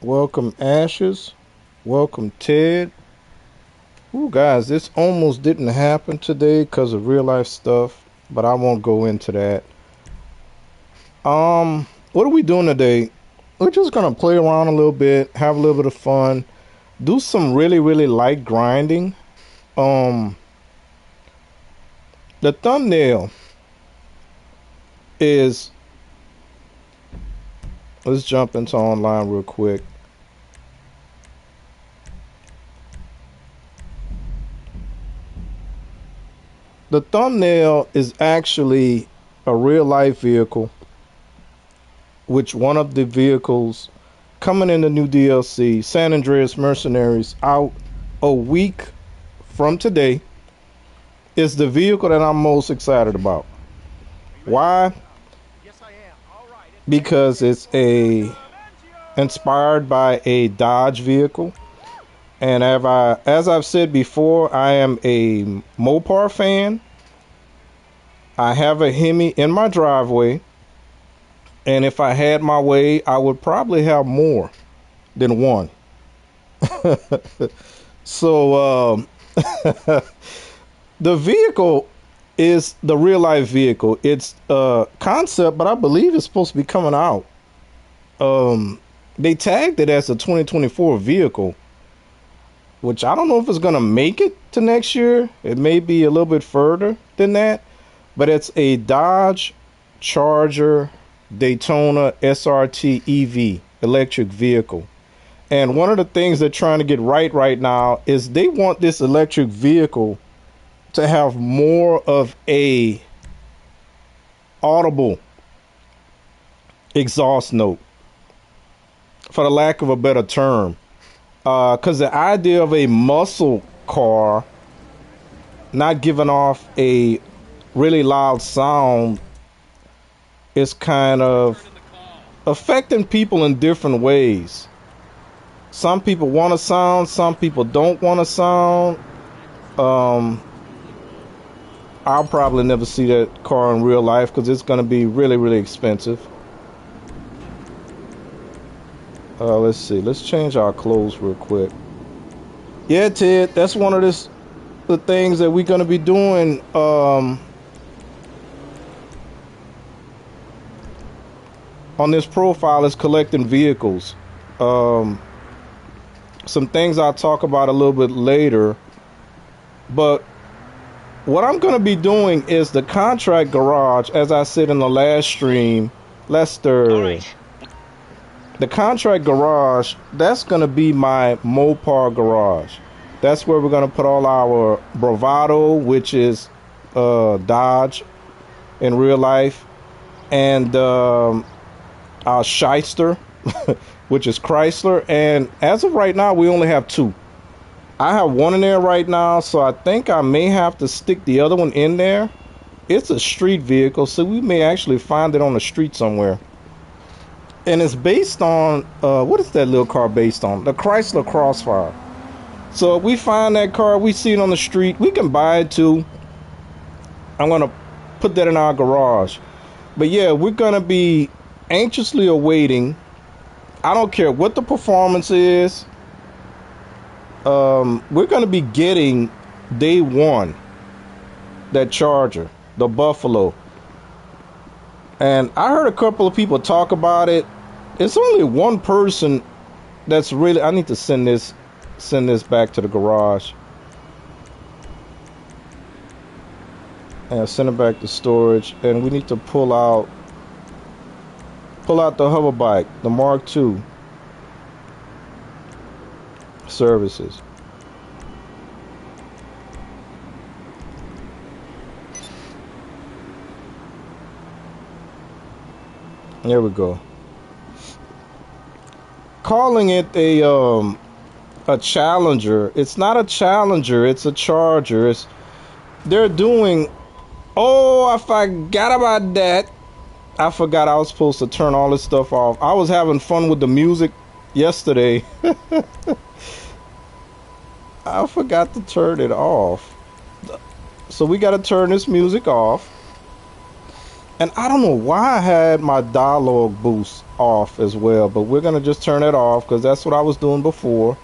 Welcome, Ashes. Welcome, Ted. Ooh, guys, this almost didn't happen today because of real life stuff, but I won't go into that. What are we doing today? We're just gonna play around a little bit, have a little bit of fun, do some really light grinding. Um, the thumbnail is. Let's jump into online real quick. The thumbnail is actually a real life vehicle, which one of the vehicles coming in the new DLC, San Andreas Mercenaries, out a week from today, is the vehicle that I'm most excited about. Why? Because it's a inspired by a Dodge vehicle, and as I've said before, I am a Mopar fan. I have a Hemi in my driveway, and if I had my way, I would probably have more than one. So the vehicle is the real life vehicle. It's a concept, but I believe it's supposed to be coming out. They tagged it as a 2024 vehicle, which I don't know if it's gonna make it to next year. It may be a little bit further than that, but it's a Dodge Charger Daytona SRT EV electric vehicle. And one of the things they're trying to get right now is they want this electric vehicle to have more of a audible exhaust note, for the lack of a better term. Because the idea of a muscle car not giving off a really loud sound is kind of affecting people in different ways. Some people want a sound, some people don't want a sound. I'll probably never see that car in real life because it's going to be really expensive. Let's see. Let's change our clothes real quick. Yeah, Ted, that's one of the things that we're going to be doing. On this profile is collecting vehicles. Some things I'll talk about a little bit later. But what I'm going to be doing is the contract garage, as I said in the last stream, Lester. All right. The contract garage, that's going to be my Mopar garage. That's where we're going to put all our bravado, which is Dodge in real life, and our Shyster, which is Chrysler. And as of right now, we only have two. I have one in there right now, so I think I may have to stick the other one in there. It's a street vehicle, so we may actually find it on the street somewhere. And it's based on, what is that little car based on? The Chrysler Crossfire. So if we find that car, we see it on the street, we can buy it too. I'm going to put that in our garage. But yeah, we're going to be anxiously awaiting. I don't care what the performance is. We're going to be getting day one that Charger, the Buffalo. And I heard a couple of people talk about it. It's only one person that's really. I need to send this back to the garage. And send it back to storage. And we need to pull out the hover bike, the Mark II services. There we go. Calling it a Challenger. It's not a Challenger, it's a Charger. They're doing. Oh, I forgot about that. I forgot I was supposed to turn all this stuff off. I was having fun with the music yesterday. I forgot to turn it off. So we got to turn this music off. And I don't know why I had my dialogue boost off as well, but we're gonna just turn it off because that's what I was doing before.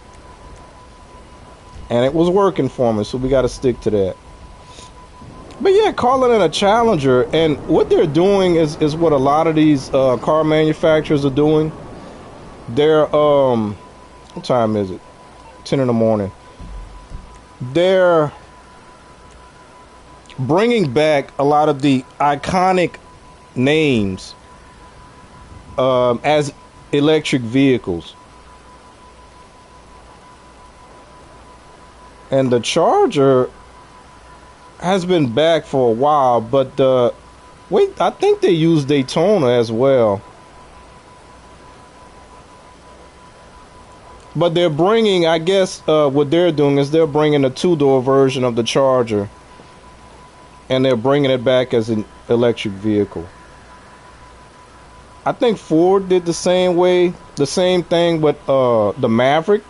And it was working for me, so we gotta stick to that. But yeah, calling it a challenger, and what they're doing is what a lot of these car manufacturers are doing. They're what time is it? 10 in the morning. They're bringing back a lot of the iconic names as electric vehicles. And the Charger has been back for a while, but wait, I think they use Daytona as well. But they're bringing, I guess, what they're doing is they're bringing a two-door version of the Charger, and they're bringing it back as an electric vehicle. I think Ford did the same thing with the Maverick.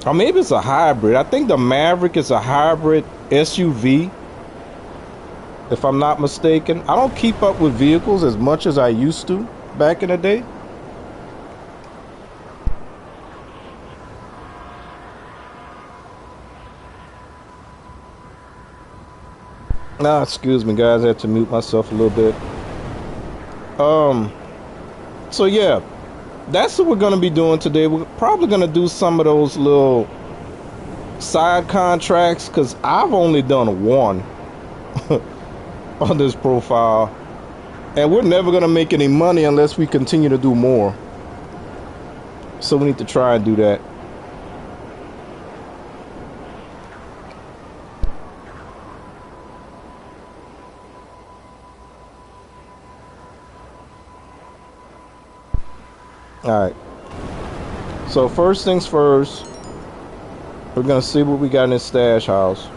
Or maybe it's a hybrid. I think the Maverick is a hybrid SUV, if I'm not mistaken. I don't keep up with vehicles as much as I used to back in the day. Excuse me, guys. I had to mute myself a little bit. So yeah, that's what we're gonna be doing today. We're probably gonna do some of those little side contracts because I've only done one on this profile, and we're never gonna make any money unless we continue to do more. So we need to try and do that. All right. So first things first, we're gonna see what we got in this stash house.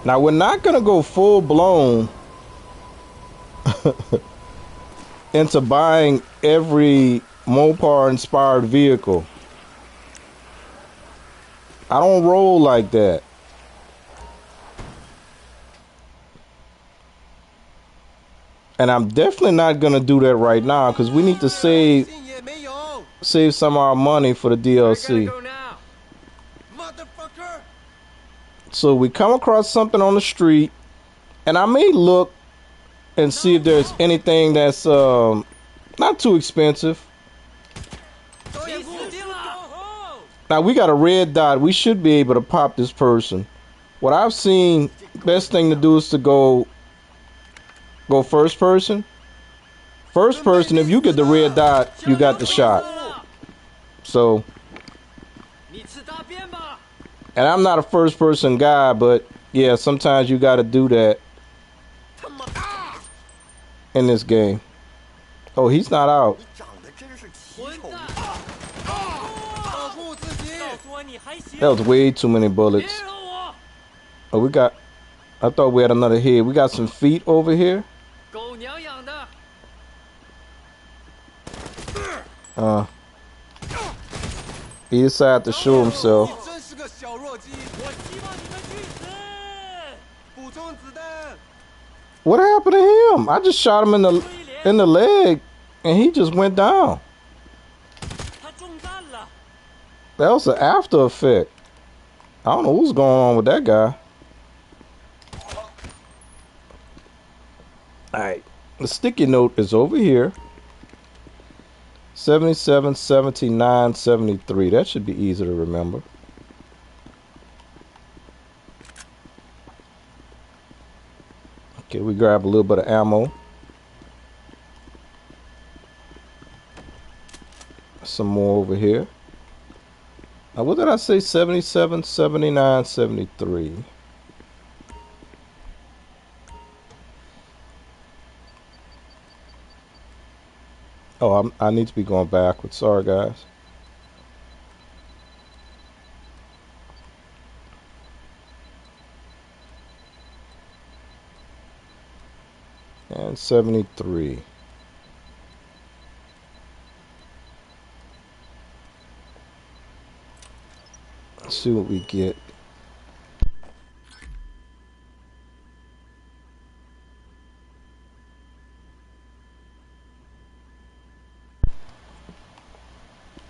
Now we're not gonna go full blown into buying every Mopar inspired vehicle. I don't roll like that. And I'm definitely not gonna do that right now because we need to save some of our money for the DLC. So we come across something on the street, and I may look and see if there's anything that's not too expensive. Now we got a red dot. We should be able to pop this person. What I've seen, best thing to do is to go first person. First person, if you get the red dot, you got the shot. So, and I'm not a first person guy, but yeah, sometimes you got to do that in this game. Oh, he's not out. That was way too many bullets. Oh, we got... I thought we had another head. We got some feet over here. He decided to show himself. What happened to him? I just shot him in the leg, and he just went down. That was an after effect. I don't know what's going on with that guy. Alright, the sticky note is over here. 77, 79, 73. That should be easy to remember. Okay, we grab a little bit of ammo. Some more over here. Now, what did I say? 77, 79, 73. Oh, I need to be going backwards. Sorry, guys. And 73. Let's see what we get.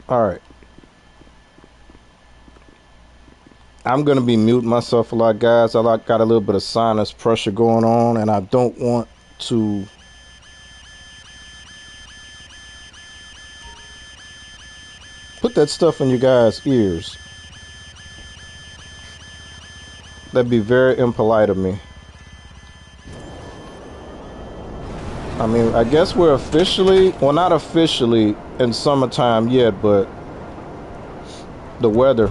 All right. I'm going to be muting myself a lot, guys. I got a little bit of sinus pressure going on, and I don't want to put that stuff in you guys' ears. That'd be very impolite of me. I mean, I guess we're officially, well, not officially in summertime yet, but the weather.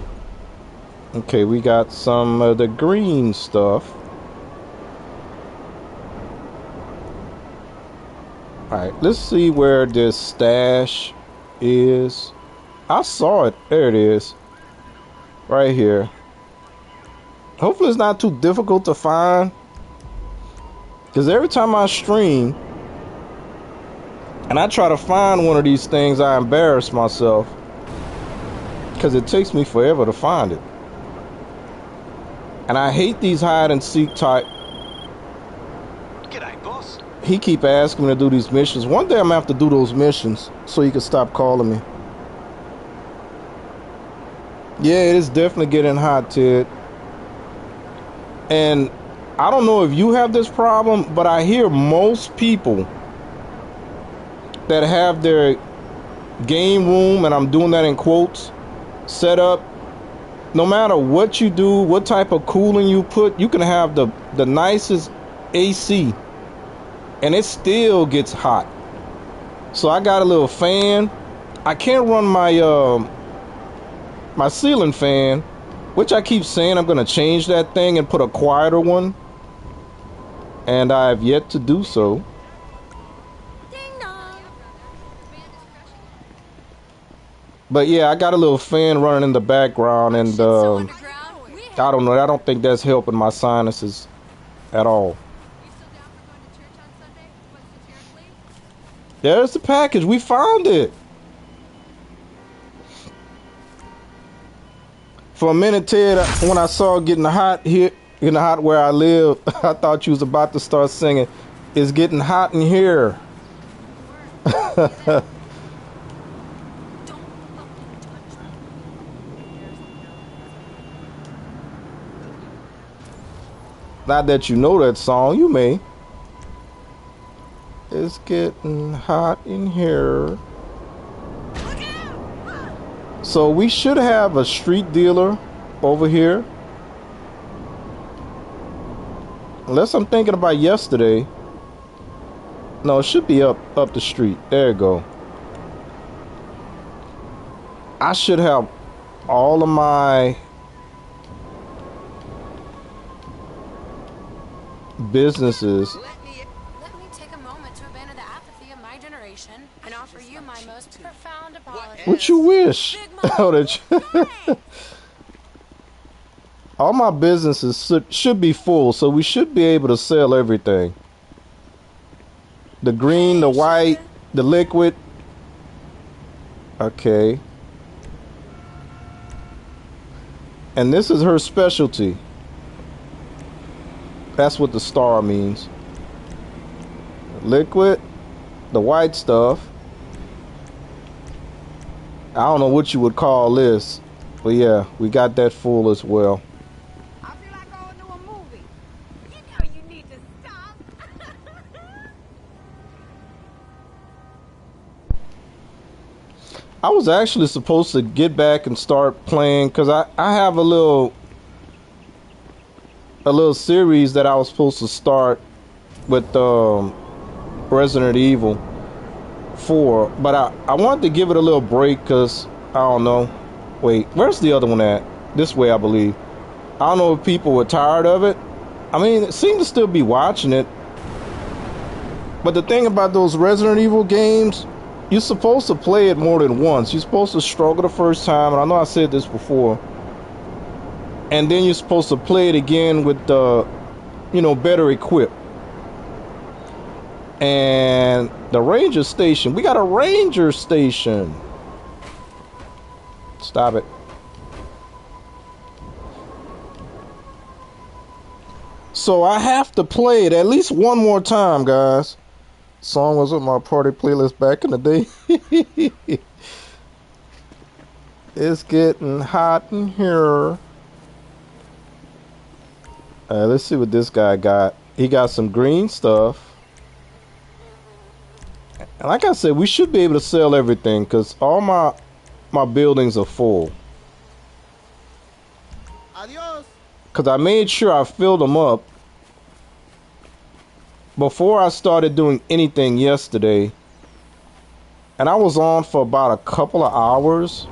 Okay, we got some of the green stuff. All right, let's see where this stash is. I saw it. There it is. Right here. Hopefully it's not too difficult to find. Because every time I stream and I try to find one of these things, I embarrass myself. Because it takes me forever to find it. And I hate these hide and seek type. G'day, boss. He keep asking me to do these missions. One day I'm gonna have to do those missions so he can stop calling me. Yeah, it is definitely getting hot, Ted. And I don't know if you have this problem, but I hear most people that have their game room, and I'm doing that in quotes, set up. No matter what you do, what type of cooling you put, you can have the nicest AC and it still gets hot. So I got a little fan. I can't run my my ceiling fan, which I keep saying I'm gonna change that thing and put a quieter one, and I've yet to do so. But yeah, I got a little fan running in the background, and I don't know. I don't think that's helping my sinuses at all. There's the package. We found it. For a minute, Ted, when I saw it getting hot here, getting hot where I live, I thought you was about to start singing, "It's getting hot in here." Not that you know that song, you may. It's getting hot in here. So we should have a street dealer over here. Unless I'm thinking about yesterday. No, it should be up the street. There you go. I should have all of my businesses. Let me take a moment to abandon the apathy of my generation and offer you my most profound apology. What you wish? Oh, that you all my businesses should be full, so we should be able to sell everything. The green, the white, the liquid. Okay. And this is her specialty. That's what the star means. Liquid, the white stuff. I don't know what you would call this, but yeah, we got that full as well. I feel like going to a movie. You know you need to stop. I was actually supposed to get back and start playing because I have a little series that I was supposed to start with Resident Evil 4, but I wanted to give it a little break because I don't know. Wait, where's the other one at? This way, I believe. I don't know if people were tired of it. I mean, it seemed to still be watching it. But the thing about those Resident Evil games, you're supposed to play it more than once. You're supposed to struggle the first time, and I know I said this before. And then you're supposed to play it again with the, better equipped. And the ranger station. We got a ranger station. Stop it. So I have to play it at least one more time, guys. Song was on my party playlist back in the day. It's getting hot in here. Let's see what this guy got. He got some green stuff. And like I said, we should be able to sell everything because all my buildings are full. Adios. Because I made sure I filled them up before I started doing anything yesterday. And I was on for about a couple of hours.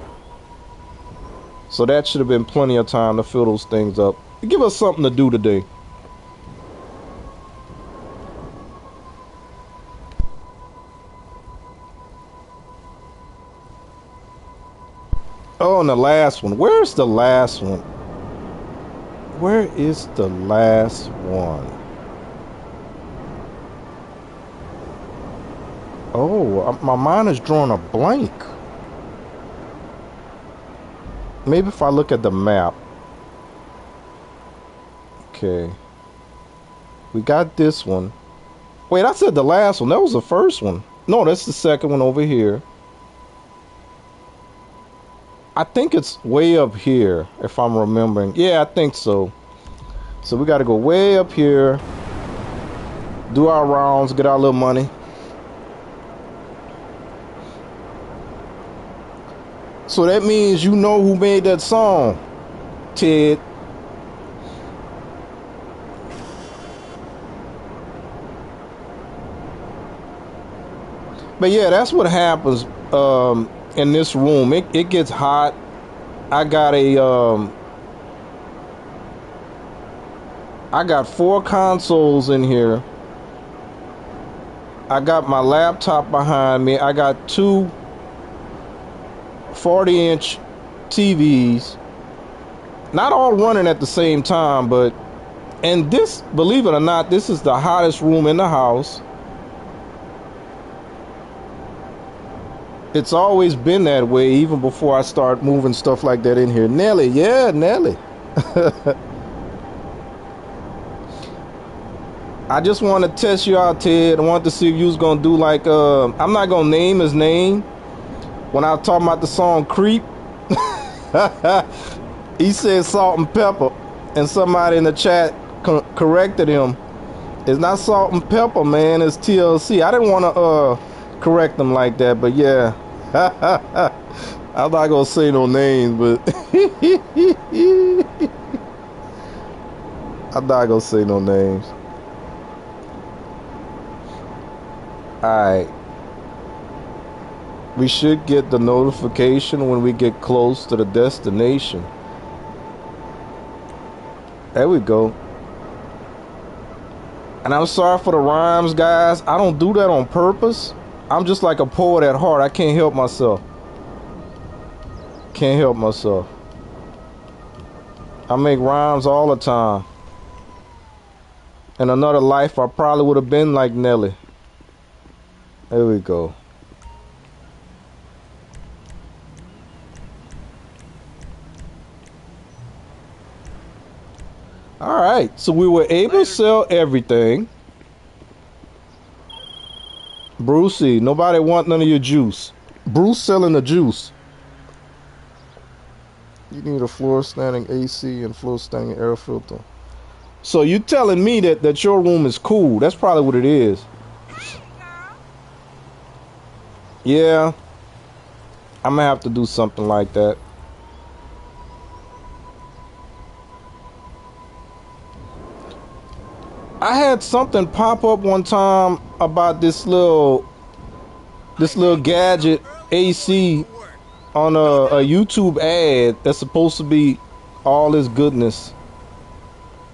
So that should have been plenty of time to fill those things up. Give us something to do today. Oh, and the last one. Where's the last one? Where is the last one? Oh, my mind is drawing a blank. Maybe if I look at the map. Okay. We got this one. Wait, I said the last one. That was the first one. No, that's the second one over here. I think it's way up here, if I'm remembering. Yeah, I think so. So we got to go way up here. Do our rounds, get our little money. So that means you know who made that song, Ted. But yeah, that's what happens in this room. It gets hot. I got I got 4 consoles in here. I got my laptop behind me. I got 2 40-inch TVs. Not all running at the same time, but and this, believe it or not, this is the hottest room in the house. It's always been that way, even before I start moving stuff like that in here. Nelly, yeah, Nelly. I just want to test you out, Ted. I want to see if you was going to do like, I'm not going to name his name. When I was talking about the song Creep, he said salt and pepper. And somebody in the chat corrected him. It's not salt and pepper, man. It's TLC. I didn't want to correct them like that, but yeah. I'm not going to say no names, but I'm not going to say no names. Alright. We should get the notification when we get close to the destination. There we go. And I'm sorry for the rhymes, guys. I don't do that on purpose. I'm just like a poet at heart. I can't help myself. Can't help myself. I make rhymes all the time. In another life, I probably would have been like Nelly. There we go. Alright, so we were able to sell everything. Brucey, nobody want none of your juice. Bruce selling the juice. You need a floor standing AC and floor standing air filter. So you telling me that your room is cool. That's probably what it is. Yeah. I'm gonna have to do something like that. I had something pop up one time about this little gadget AC on a YouTube ad that's supposed to be all this goodness,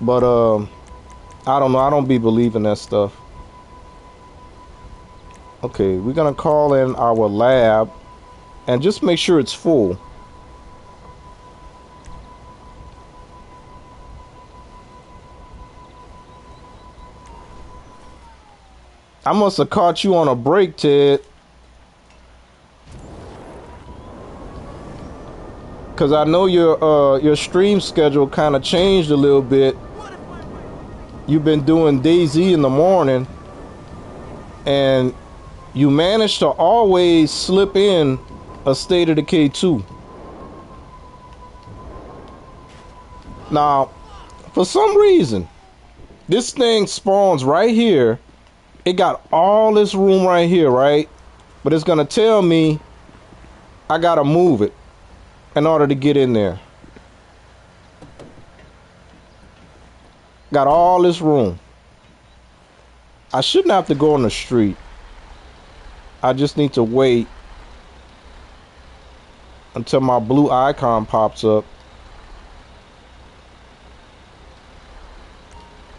but I don't know. I don't be believing that stuff. Okay, we're gonna call in our lab and just make sure it's full. I must have caught you on a break, Ted. Cause I know your stream schedule kind of changed a little bit. you've been doing DayZ in the morning, and you manage to always slip in a State of Decay 2. Now, for some reason, this thing spawns right here. It got all this room right here, right? But it's gonna tell me I gotta move it in order to get in there. Got all this room. I shouldn't have to go on the street. I just need to wait until my blue icon pops up.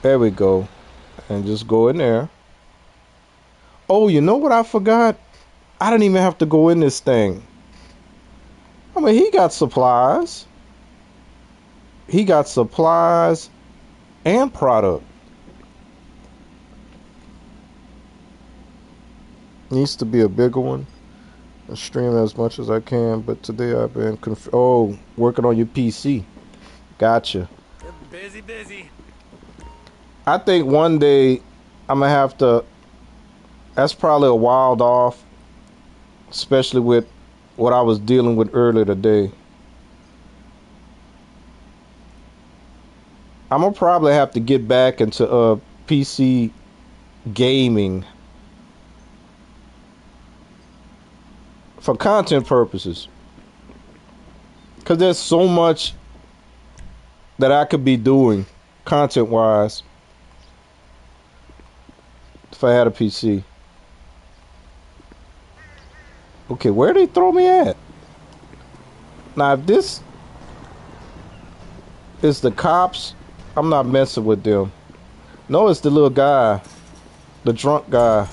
There we go. And just go in there. Oh, you know what I forgot? I didn't even have to go in this thing. I mean, he got supplies. He got supplies and product. Needs to be a bigger one. I stream as much as I can, but today I've been working on your PC. Gotcha. Busy. I think one day I'm gonna have to. That's probably a while off, especially with what I was dealing with earlier today. I'm gonna probably have to get back into PC gaming for content purposes, because there's so much that I could be doing content wise if I had a PC. Okay, where they throw me at? Now, if this is the cops, I'm not messing with them. No, it's the little guy, the drunk guy.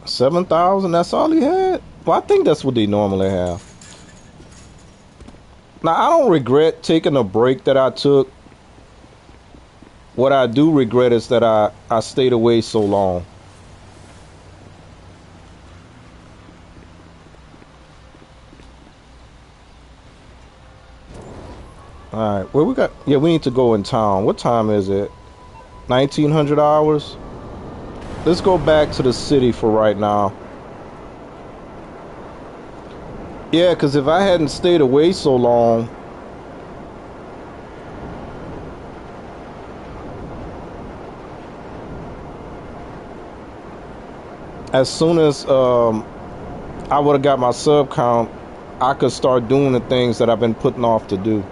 $7,000, that's all he had? Well, I think that's what they normally have. Now, I don't regret taking a break that I took. What I do regret is that I stayed away so long. Alright, well, we need to go in town. What time is it? 1900 hours? Let's go back to the city for right now. Yeah, because if I hadn't stayed away so long, as soon as I would have got my sub count, I could start doing the things that I've been putting off to do.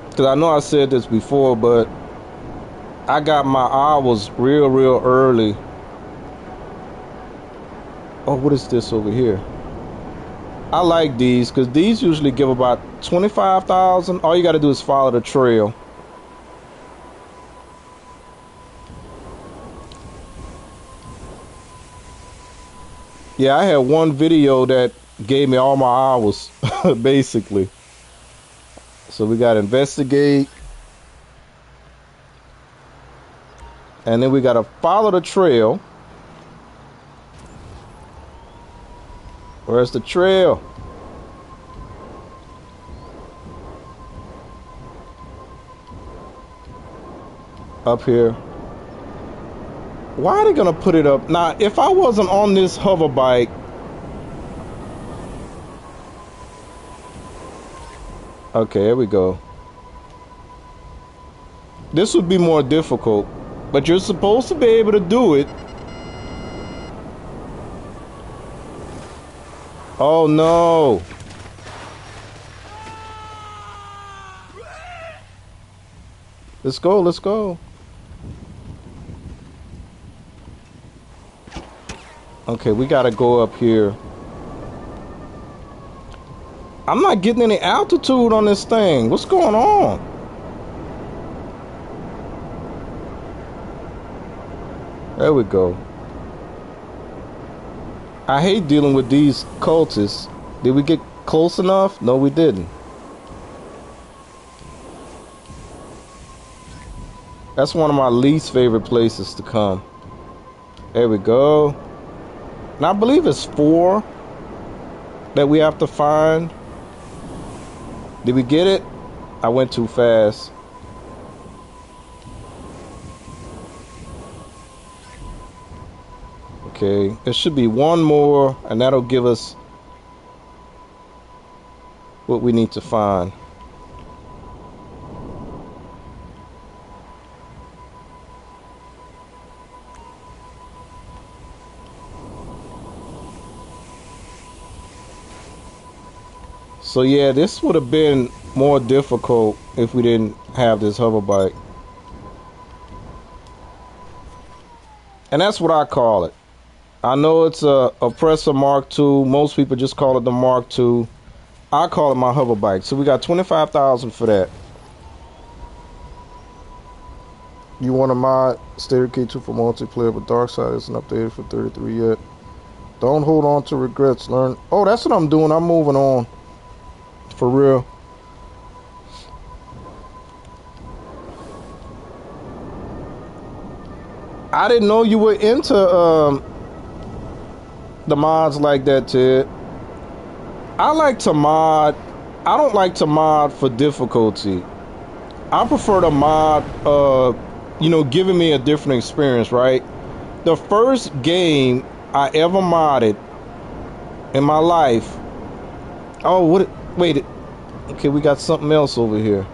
Because I know I said this before, but I got my hours real early. Oh, what is this over here? I like these because these usually give about 25,000. All you got to do is follow the trail. Yeah, I had one video that gave me all my hours, basically. So we got to investigate. And then we got to follow the trail. Where's the trail? Up here. Why are they gonna put it up? Now, if I wasn't on this hover bike, okay, here we go. This would be more difficult, but you're supposed to be able to do it. Oh no. Let's go, let's go. Okay, we gotta go up here. I'm not getting any altitude on this thing. What's going on? There we go. I hate dealing with these cultists. Did we get close enough? No, we didn't. That's one of my least favorite places to come. There we go. And I believe it's 4 that we have to find. Did we get it? I went too fast. Okay, there should be 1 more, and that'll give us what we need to find. So yeah, this would have been more difficult if we didn't have this hover bike. And that's what I call it. I know it's a Oppressor Mark II. Most people just call it the Mark II. I call it my hover bike. So we got 25,000 for that. You want to mod State of K2 for multiplayer, but Darkside isn't updated for 33 yet. Don't hold on to regrets. Learn. Oh, that's what I'm doing. I'm moving on. For real. I didn't know you were into the mods like that, Ted. I like to mod. I don't like to mod for difficulty. I prefer to mod, giving me a different experience, right? The first game I ever modded in my life. Oh, what? Wait. Okay, we got something else over here.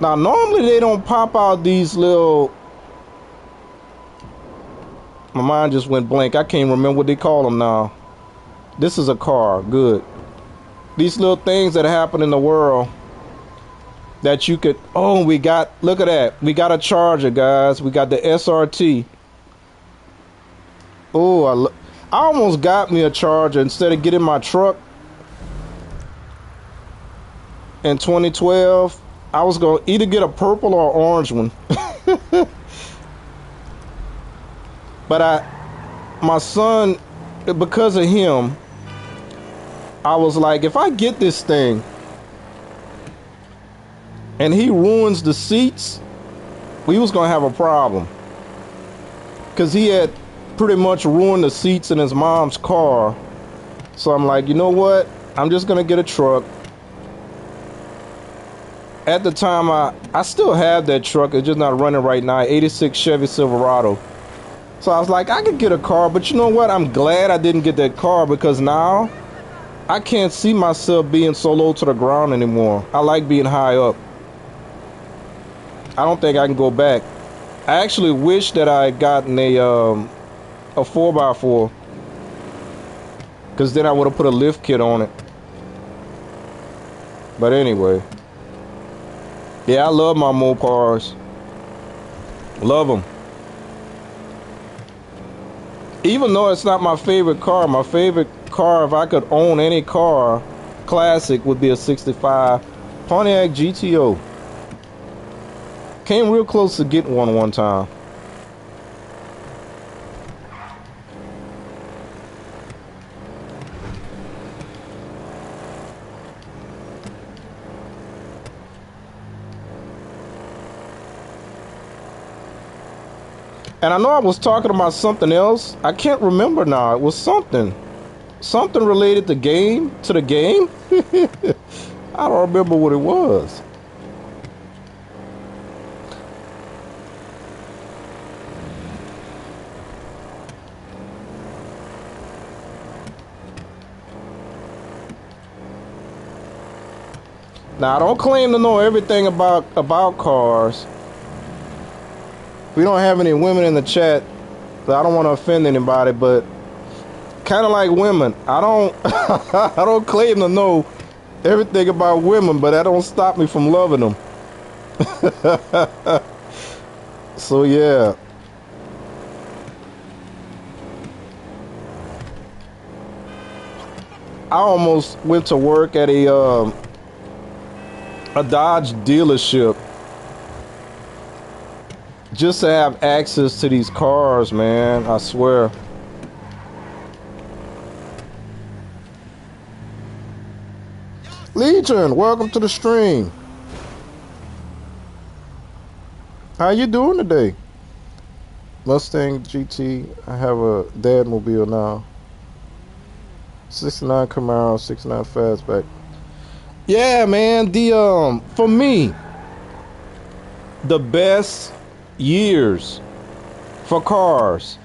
Now, normally they don't pop out these little... My mind just went blank. I can't remember what they call them now. This is a car. Good. These little things that happen in the world that you could... Oh, we got... Look at that. We got a charger, guys. We got the SRT. Oh, I almost got me a charger instead of getting my truck. In 2012, I was going to either get a purple or orange one. But my son, because of him, I was like, if I get this thing and he ruins the seats, we was going to have a problem. Because he had pretty much ruined the seats in his mom's car. So I'm like, you know what? I'm just going to get a truck. At the time, I still have that truck. It's just not running right now. 86 Chevy Silverado. So I was like, I could get a car. But you know what? I'm glad I didn't get that car because now I can't see myself being so low to the ground anymore. I like being high up. I don't think I can go back. I actually wish that I had gotten a 4x4. Because then I would have put a lift kit on it. But anyway. Yeah, I love my Mopars. Love them. Even though it's not my favorite car if I could own any car, classic, would be a 65 Pontiac GTO. Came real close to getting one time. And I know I was talking about something else. I can't remember now. It was something related to the game. I don't remember what it was. Now, I don't claim to know everything about cars. We don't have any women in the chat, so I don't want to offend anybody, but kind of like women, I don't I don't claim to know everything about women, but that don't stop me from loving them. So yeah. I almost went to work at a Dodge dealership just to have access to these cars, man. I swear. Legion, welcome to the stream. How you doing today? Mustang GT. I have a dad mobile now. 69 Camaro, 69 Fastback. Yeah, man. The for me, the best years for cars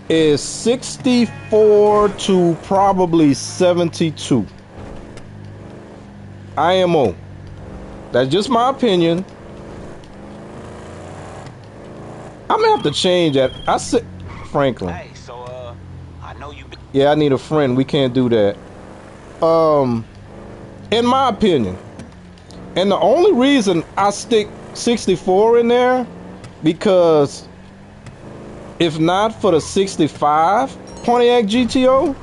is 64 to probably 72. IMO. That's just my opinion. I'm gonna have to change that. I said Franklin. Hey, so I know you. Yeah, I need a friend. We can't do that. In my opinion, and the only reason I stick 64 in there, because if not for the 65 Pontiac GTO,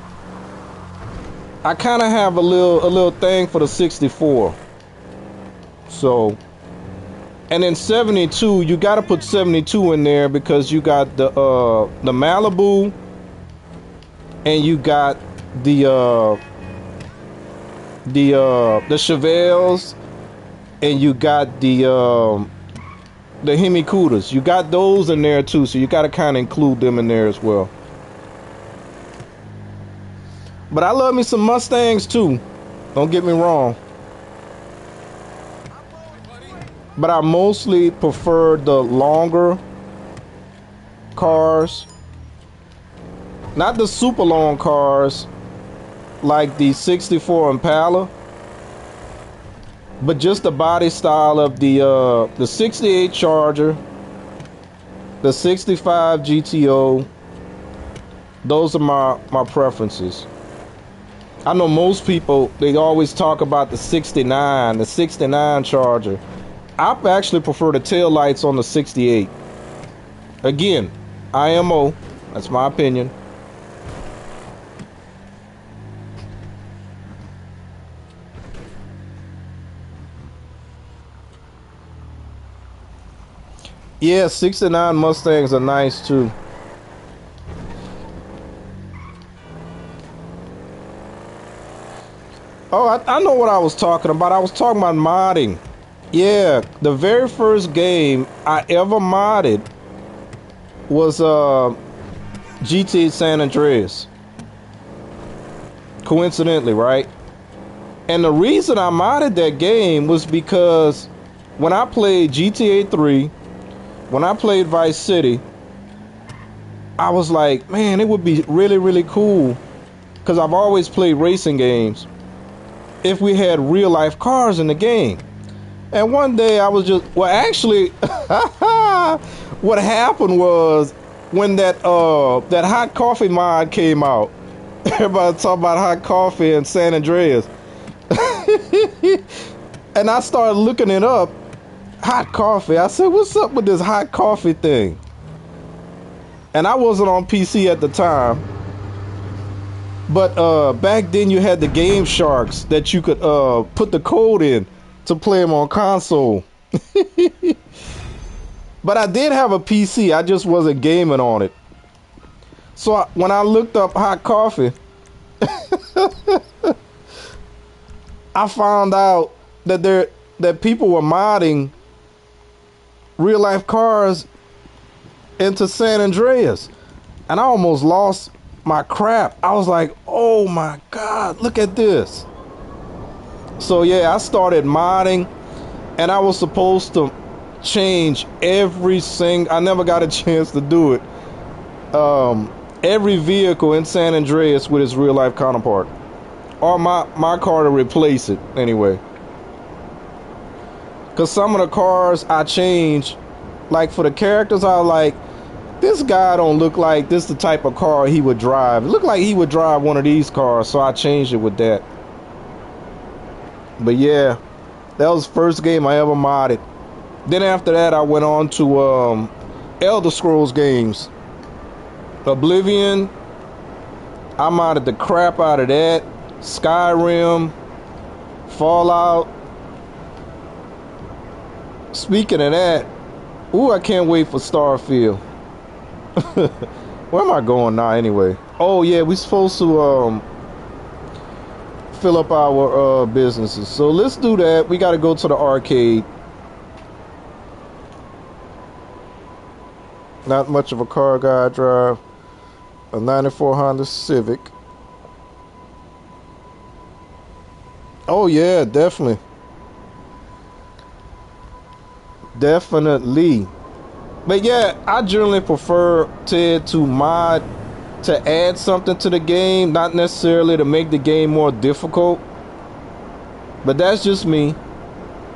I kind of have a little thing for the 64. So, and then 72, you got to put 72 in there because you got the Malibu, and you got the Chevelles, and you got the Hemi Cudas. You got those in there too, so you got to kind of include them in there as well. But I love me some Mustangs too. Don't get me wrong. But I mostly prefer the longer cars. Not the super long cars like the 64 Impala, but just the body style of the 68 Charger, the 65 GTO. Those are my preferences. I know most people, they always talk about the 69 Charger. I actually prefer the tail lights on the 68. Again, IMO, that's my opinion. Yeah, 69 Mustangs are nice too. Oh, I know what I was talking about. I was talking about modding. Yeah, the very first game I ever modded was GTA San Andreas. Coincidentally, right? And the reason I modded that game was because when I played GTA 3, when I played Vice City, I was like, man, it would be really, really cool, because I've always played racing games, if we had real life cars in the game. And one day I was just, well, actually, what happened was when that hot coffee mod came out, everybody talking about hot coffee in San Andreas. And I started looking it up, hot coffee. I said, what's up with this hot coffee thing? And I wasn't on PC at the time. But back then you had the Game Sharks that you could put the code in to play them on console. But I did have a PC. I just wasn't gaming on it. So when I looked up hot coffee, I found out that people were modding real life cars into San Andreas, and I almost lost my crap. I was like, oh my God, look at this. So yeah, I started modding, and I was supposed to change every single, I never got a chance to do it, every vehicle in San Andreas with its real life counterpart, or my car to replace it anyway. Because some of the cars I changed, like for the characters, I was like, this guy don't look like this the type of car he would drive. It looked like he would drive one of these cars, so I changed it with that. But yeah, that was the first game I ever modded. Then after that, I went on to Elder Scrolls games. Oblivion, I modded the crap out of that. Skyrim, Fallout. Speaking of that, ooh, I can't wait for Starfield. Where am I going now anyway? Oh yeah, we supposed to fill up our businesses. So let's do that. We got to go to the arcade. Not much of a car guy. I drive a 94 Honda Civic. Oh yeah, definitely. Definitely. But yeah, I generally prefer to mod, to add something to the game, not necessarily to make the game more difficult. But that's just me.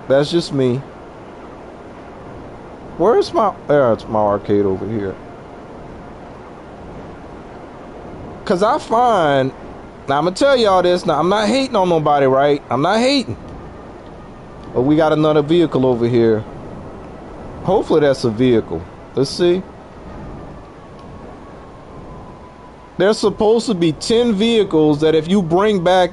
That's just me. Where's my... it's my arcade over here. Because I find... Now, I'm going to tell y'all this. Now, I'm not hating on nobody, right? I'm not hating. But we got another vehicle over here. Hopefully that's a vehicle. Let's see. There's supposed to be 10 vehicles that if you bring back,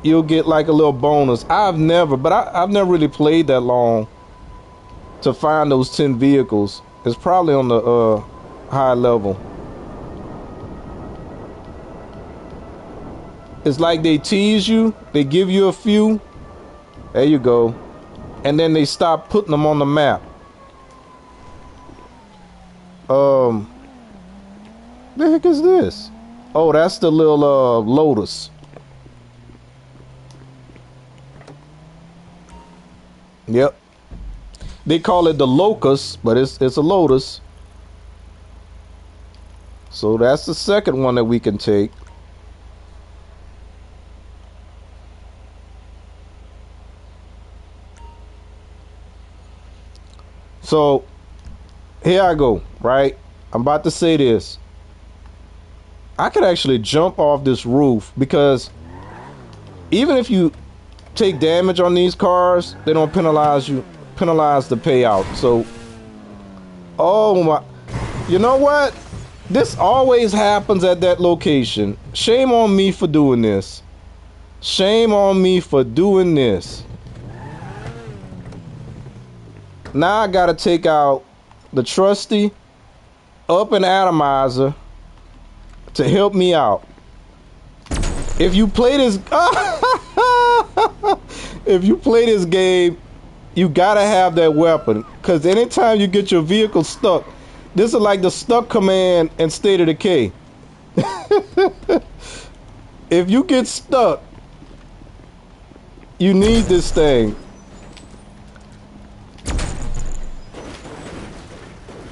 you'll get like a little bonus. I've never really played that long to find those 10 vehicles. It's probably on the high level. It's like they tease you. They give you a few. There you go. And then they stop putting them on the map. The heck is this? Oh, that's the little Lotus. Yep. They call it the Locust, but it's a Lotus. So that's the second one that we can take. So here I go, right? I'm about to say this. I could actually jump off this roof because even if you take damage on these cars, they don't penalize the payout. So, oh my, you know what? This always happens at that location. Shame on me for doing this. Shame on me for doing this. Now I gotta take out the trusty up and atomizer to help me out. If you play this if you play this game, you gotta have that weapon, because anytime you get your vehicle stuck, this is like the stuck command in State of Decay. If you get stuck, you need this thing.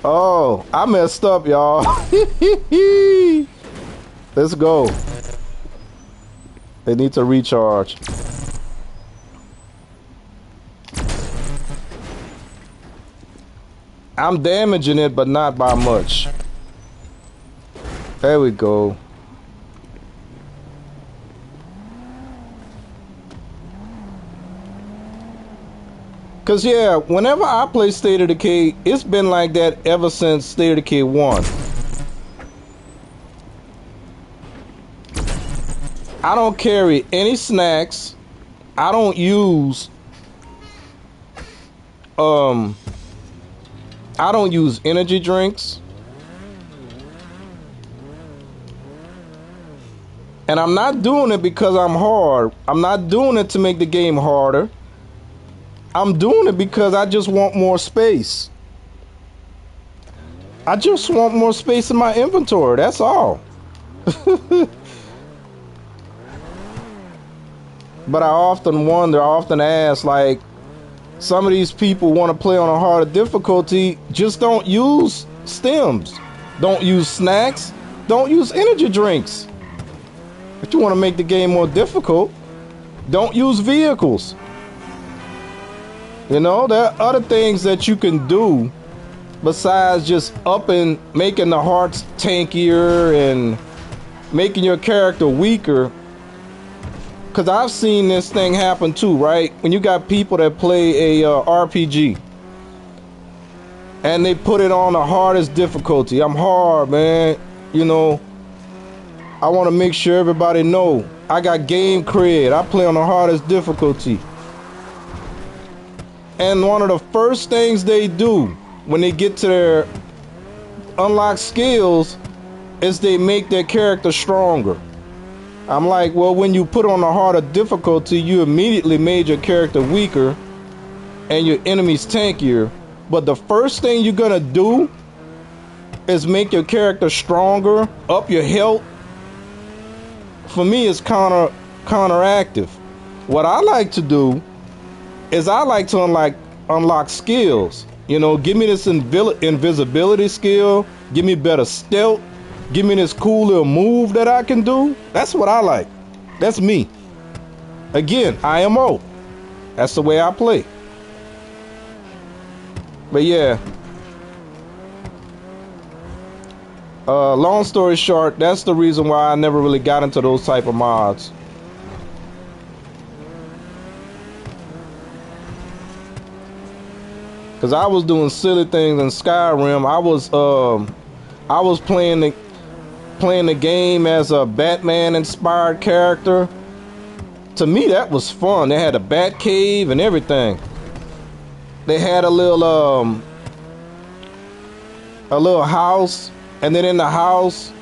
Oh, I messed up, y'all. Let's go. They need to recharge. I'm damaging it, but not by much. There we go. Cause yeah, whenever I play State of Decay, it's been like that ever since State of Decay 1. I don't carry any snacks. I don't use energy drinks. And I'm not doing it because I'm hard. I'm not doing it to make the game harder. I'm doing it because I just want more space. I just want more space in my inventory. That's all. But I often ask, like, some of these people want to play on a harder difficulty. Just don't use stems. Don't use snacks. Don't use energy drinks. If you want to make the game more difficult, don't use vehicles. You know, there are other things that you can do besides just making the hearts tankier and making your character weaker. Because I've seen this thing happen too, right? When you got people that play a RPG and they put it on the hardest difficulty. I'm hard, man. You know, I want to make sure everybody know I got game cred. I play on the hardest difficulty. And one of the first things they do when they get to their unlocked skills is they make their character stronger. I'm like, well, when you put on a harder difficulty, you immediately made your character weaker and your enemies tankier. But the first thing you're gonna do is make your character stronger, up your health. For me, it's counteractive. What I like to do is I like to unlock skills. You know, give me this invisibility skill, give me better stealth, give me this cool little move that I can do. That's what I like. That's me. Again, IMO. That's the way I play. But yeah. Long story short, that's the reason why I never really got into those type of mods. Cause I was doing silly things in Skyrim. I was playing the game as a Batman inspired character. To me, that was fun. They had a bat cave and everything. They had a little house, and then in the house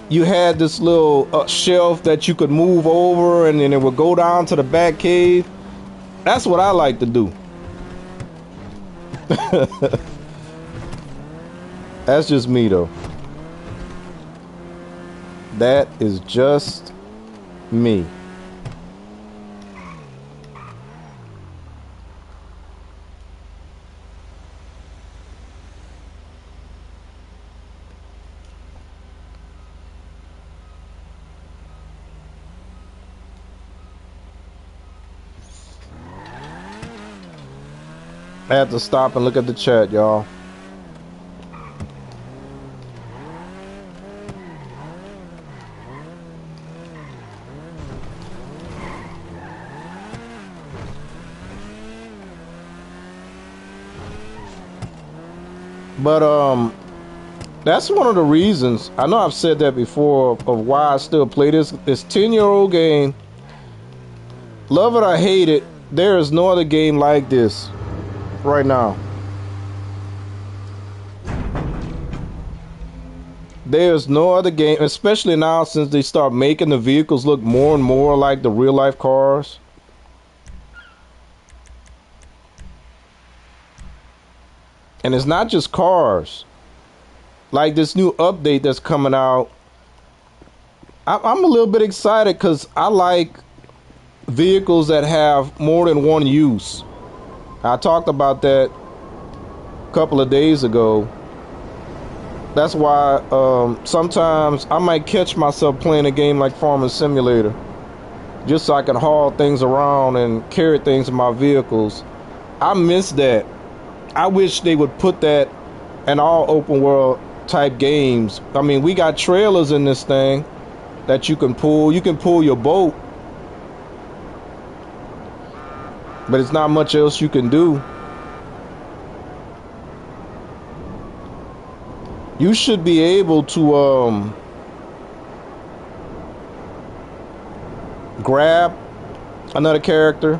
you had this little shelf that you could move over, and then it would go down to the bat cave. That's what I like to do. That's just me though. That is just me. I had to stop and look at the chat, y'all. But that's one of the reasons. I know I've said that before of why I still play this 10-year-old game. Love it or hate it, there is no other game like this right now. There's no other game, especially now since they start making the vehicles look more and more like the real life cars. And it's not just cars. Like this new update that's coming out, I'm a little bit excited because I like vehicles that have more than one use. I talked about that a couple of days ago. That's why sometimes I might catch myself playing a game like Farming Simulator, just so I can haul things around and carry things in my vehicles. I miss that. I wish they would put that in all open world type games. I mean, we got trailers in this thing that you can pull. You can pull your boat, but it's not much else you can do. You should be able to grab another character.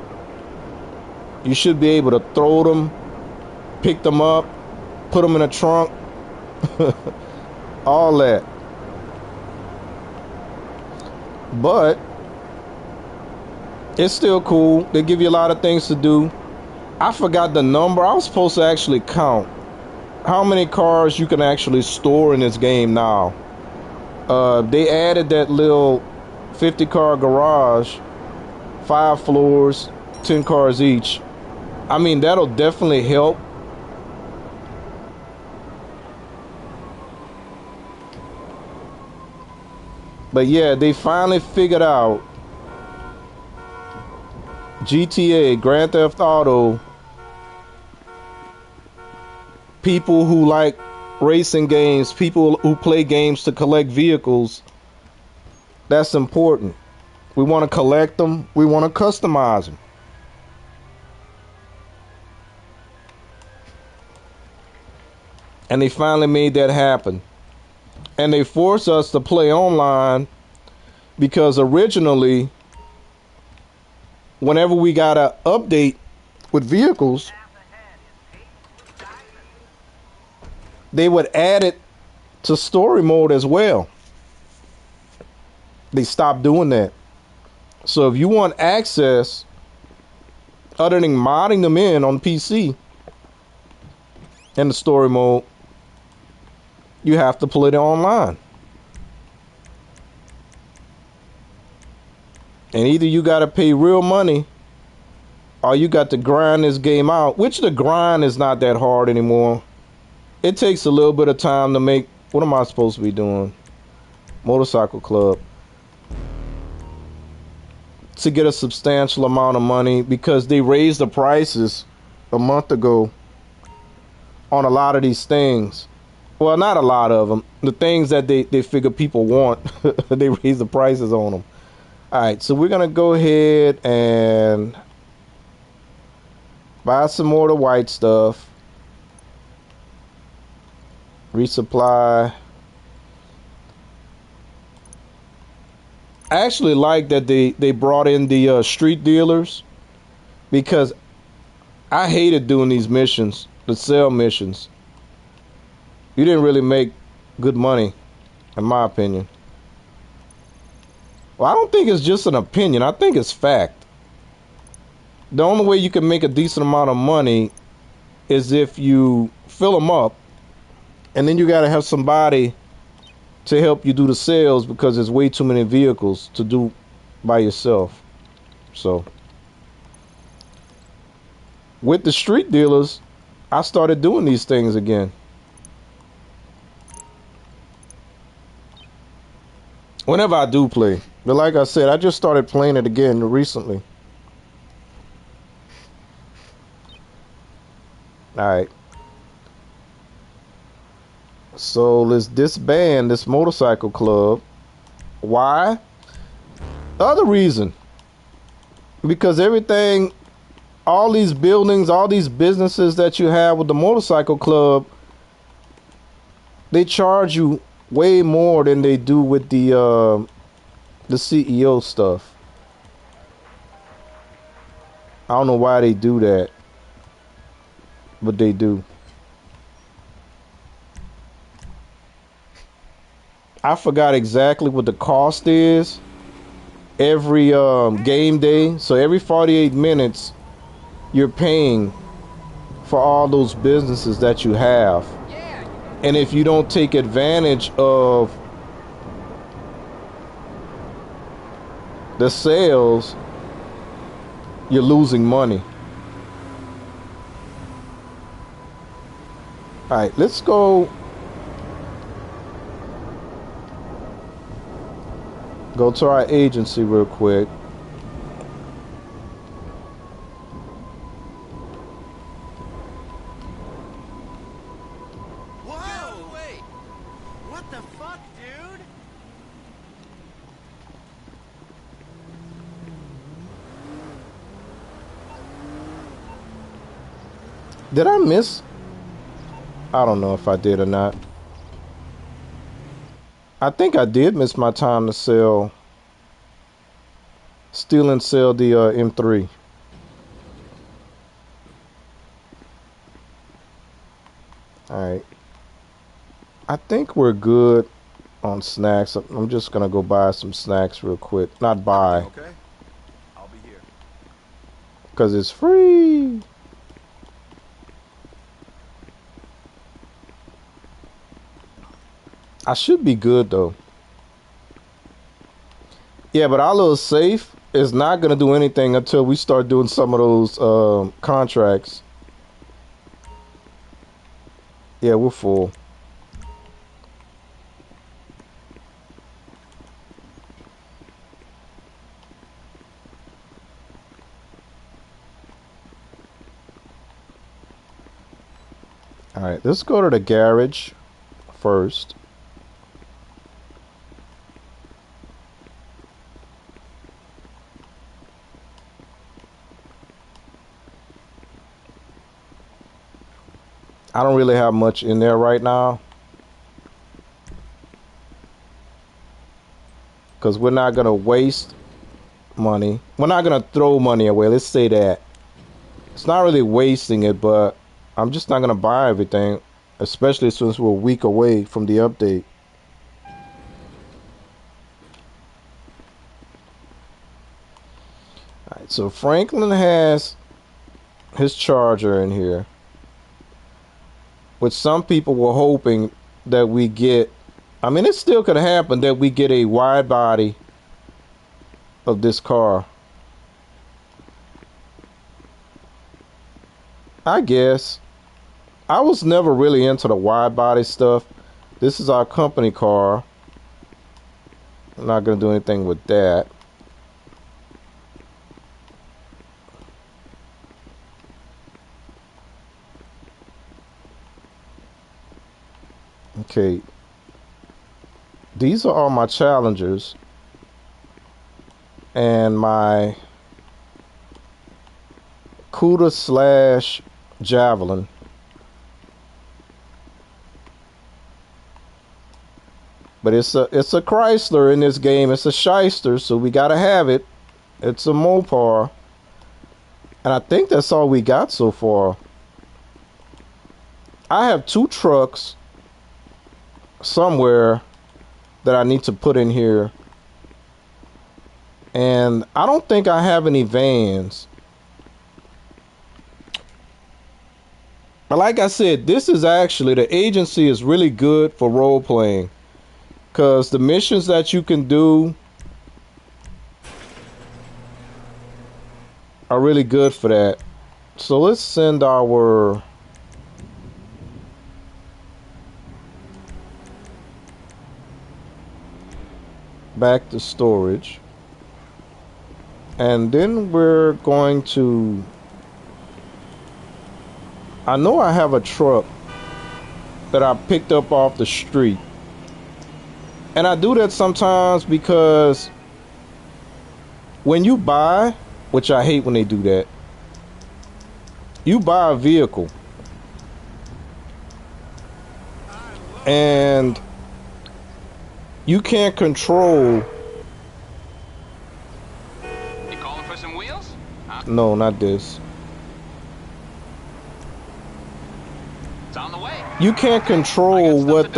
You should be able to throw them, pick them up, put them in a trunk, all that. But it's still cool. They give you a lot of things to do. I forgot the number. I was supposed to actually count how many cars you can actually store in this game now. They added that little 50-car garage, 5 floors, 10 cars each. I mean, that'll definitely help. But yeah, they finally figured out GTA, Grand Theft Auto. People who like racing games, people who play games to collect vehicles, that's important. We want to collect them. We want to customize them. And they finally made that happen. And they forced us to play online because originally, whenever we got an update with vehicles, they would add it to story mode as well. They stopped doing that. So if you want access other than modding them in on PC in the story mode, you have to play it online. And either you got to pay real money or you got to grind this game out, which the grind is not that hard anymore. It takes a little bit of time to make. What am I supposed to be doing? Motorcycle club. To get a substantial amount of money, because they raised the prices a month ago on a lot of these things. Well, not a lot of them. The things that they figure people want, they raise the prices on them. All right, so we're going to go ahead and buy some more of the white stuff. Resupply. I actually like that they brought in the street dealers, because I hated doing these missions, the sell missions. You didn't really make good money, in my opinion. Well, I don't think it's just an opinion. I think it's fact. The only way you can make a decent amount of money is if you fill them up, and then you got to have somebody to help you do the sales, because there's way too many vehicles to do by yourself. So with the street dealers, I started doing these things again. Whenever I do play. But like I said, I just started playing it again recently. Alright. So let's disband this motorcycle club. Why? The other reason. Because everything, all these buildings, all these businesses that you have with the motorcycle club, they charge you way more than they do with the CEO stuff. I don't know why they do that, but they do. I forgot exactly what the cost is every game day. So every 48 minutes, you're paying for all those businesses that you have. And if you don't take advantage of the sales, you're losing money. All right, let's go to our agency real quick. Whoa! Wait! What the fuck, dude? Did I miss? I don't know if I did or not. I think I did miss my time to steal and sell the M3. Alright. I think we're good on snacks. I'm just gonna go buy some snacks real quick. Not buy. Okay. I'll be here. Because it's free. I should be good though. Yeah, but our little safe is not gonna do anything until we start doing some of those contracts. Yeah, we're full. All right, let's go to the garage first. I don't really have much in there right now, because we're not going to waste money. We're not going to throw money away. Let's say that. It's not really wasting it, but I'm just not going to buy everything, especially since we're a week away from the update. So Franklin has his Charger in here, which some people were hoping that we get. I mean, it still could happen that we get a wide body of this car. I guess. I was never really into the wide body stuff. This is our company car. I'm not going to do anything with that. Okay. These are all my Challengers. And my Cuda / Javelin. But it's a Chrysler in this game. It's a shyster, so we gotta have it. It's a Mopar. And I think that's all we got so far. I have 2 trucks somewhere that I need to put in here. And I don't think I have any vans. But like I said, this is actually, the agency is really good for role playing. Because the missions that you can do are really good for that. So let's send our back to storage. And then we're going to, I know I have a truck that I picked up off the street. And I do that sometimes because when you buy, which I hate when they do that, you buy a vehicle and you can't control. You calling for some wheels? Huh? No, not this. It's on the way. You can't control what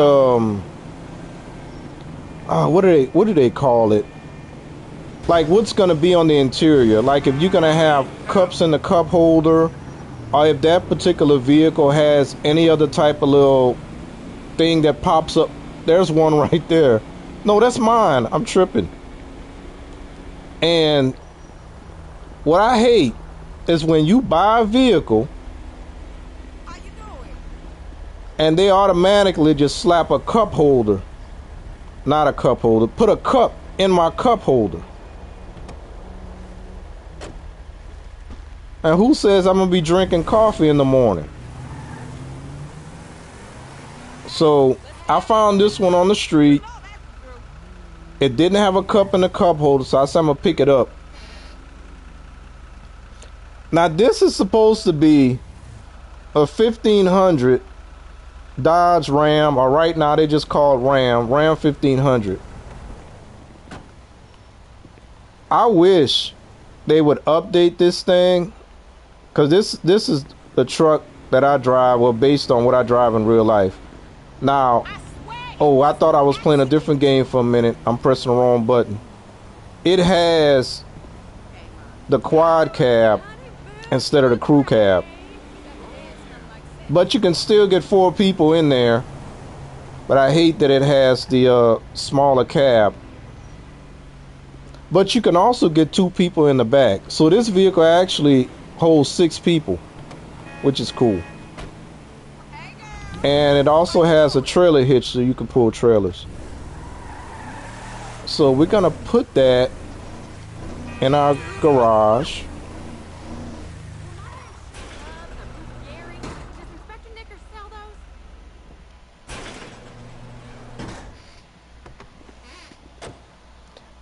what do they call it? Like what's gonna be on the interior. Like if you're gonna have cups in the cup holder, or if that particular vehicle has any other type of little thing that pops up. There's one right there. No, that's mine. I'm tripping. And what I hate is when you buy a vehicle How you doing? and they automatically just slap a cup holder. Not a cup holder. Put a cup in my cup holder. And who says I'm going to be drinking coffee in the morning? So I found this one on the street. Oh, that's true. It didn't have a cup in the cup holder, so I said I'm going to pick it up. Now this is supposed to be a 1500 Dodge Ram, or right now they just call it Ram 1500. I wish they would update this thing, because this is the truck that I drive, well, based on what I drive in real life. Now, oh, I thought I was playing a different game for a minute. I'm pressing the wrong button. It has the quad cab instead of the crew cab. But you can still get 4 people in there. But I hate that it has the smaller cab. But you can also get 2 people in the back. So this vehicle actually holds 6 people, which is cool. And it also has a trailer hitch, so you can pull trailers. So we're gonna put that in our garage.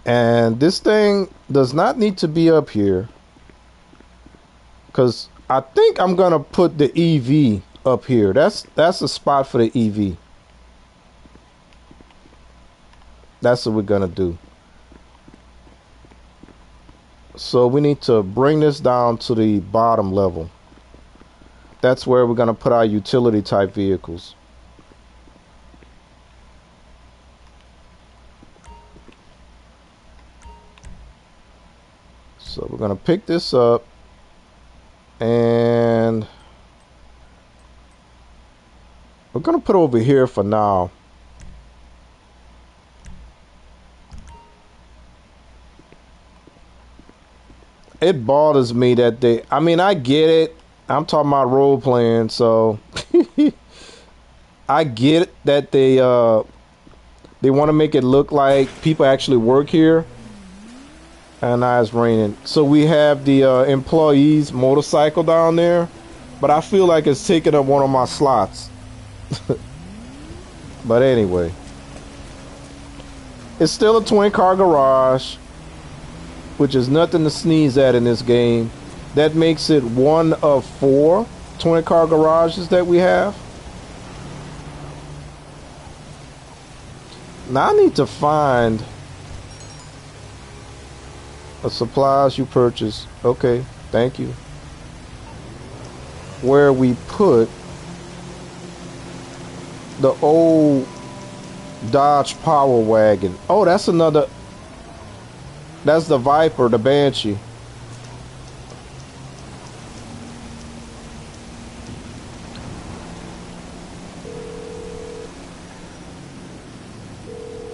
And this thing does not need to be up here, because I think I'm gonna put the EV up here. That's a spot for the EV. That's what we're gonna do. So we need to bring this down to the bottom level. That's where we're gonna put our utility type vehicles. So we're gonna pick this up, and we're gonna put it over here for now. It bothers me that they, I mean, I get it. I'm talking about role playing, so I get it that they want to make it look like people actually work here. And now it's raining. So we have the employees motorcycle down there, but I feel like it's taking up one of my slots. But anyway, it's still a 20-car garage, which is nothing to sneeze at in this game. That makes it one of 4 20-car garages that we have. Now I need to find the supplies you purchase. Okay, thank you. Where we put the old Dodge Power Wagon. Oh, that's another. That's the Viper, the Banshee.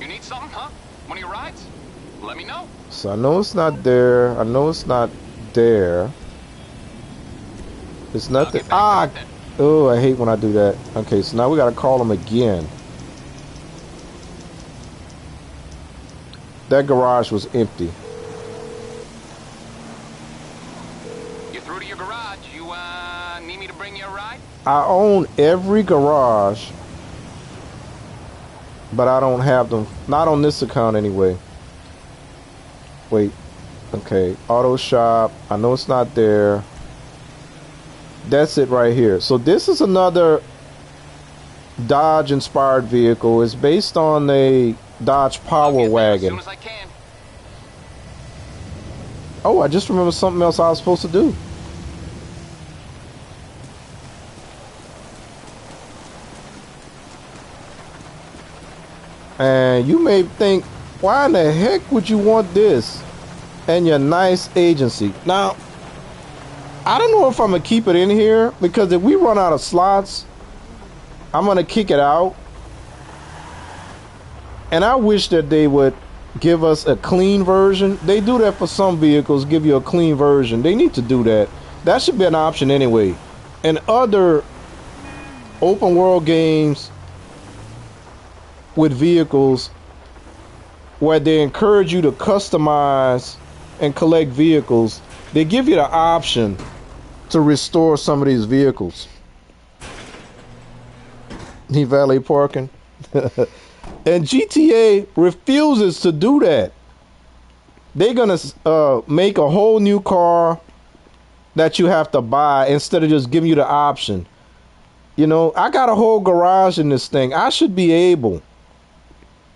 You need something, huh? One of your rides? Let me know. So I know it's not there. I know it's not there. It's nothing. Ah! Oh, I hate when I do that. Okay, so now we gotta call them again. That garage was empty. You through to your garage? You need me to bring you a ride? I own every garage, but I don't have them. Not on this account anyway. Wait. Okay. Auto shop. I know it's not there. That's it right here. So this is another Dodge inspired vehicle. It's based on a Dodge Power Wagon. As soon as I can. Oh, I just remember something else I was supposed to do. And you may think, why in the heck would you want this and your nice agency? Now, I don't know if I'm going to keep it in here, because if we run out of slots, I'm going to kick it out. And I wish that they would give us a clean version. They do that for some vehicles, give you a clean version. They need to do that. That should be an option anyway. And other open world games with vehicles where they encourage you to customize and collect vehicles, they give you the option to restore some of these vehicles. He valet parking. And GTA refuses to do that. They're gonna make a whole new car that you have to buy instead of just giving you the option. You know, I got a whole garage in this thing. I should be able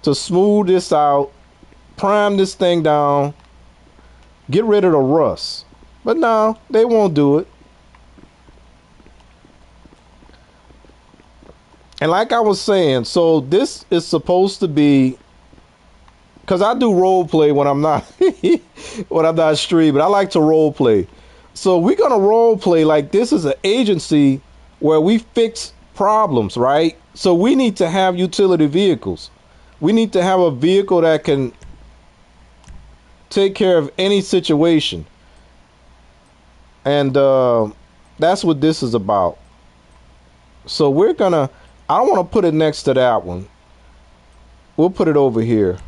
to smooth this out, prime this thing down, get rid of the rust. But no, they won't do it. And like I was saying, so this is supposed to be, because I do role play when I'm not when I'm not streaming. I like to role play. So we're gonna role play like this is an agency where we fix problems, right? So we need to have utility vehicles. We need to have a vehicle that can take care of any situation. And that's what this is about. So we're gonna, I don't want to put it next to that one. We'll put it over here.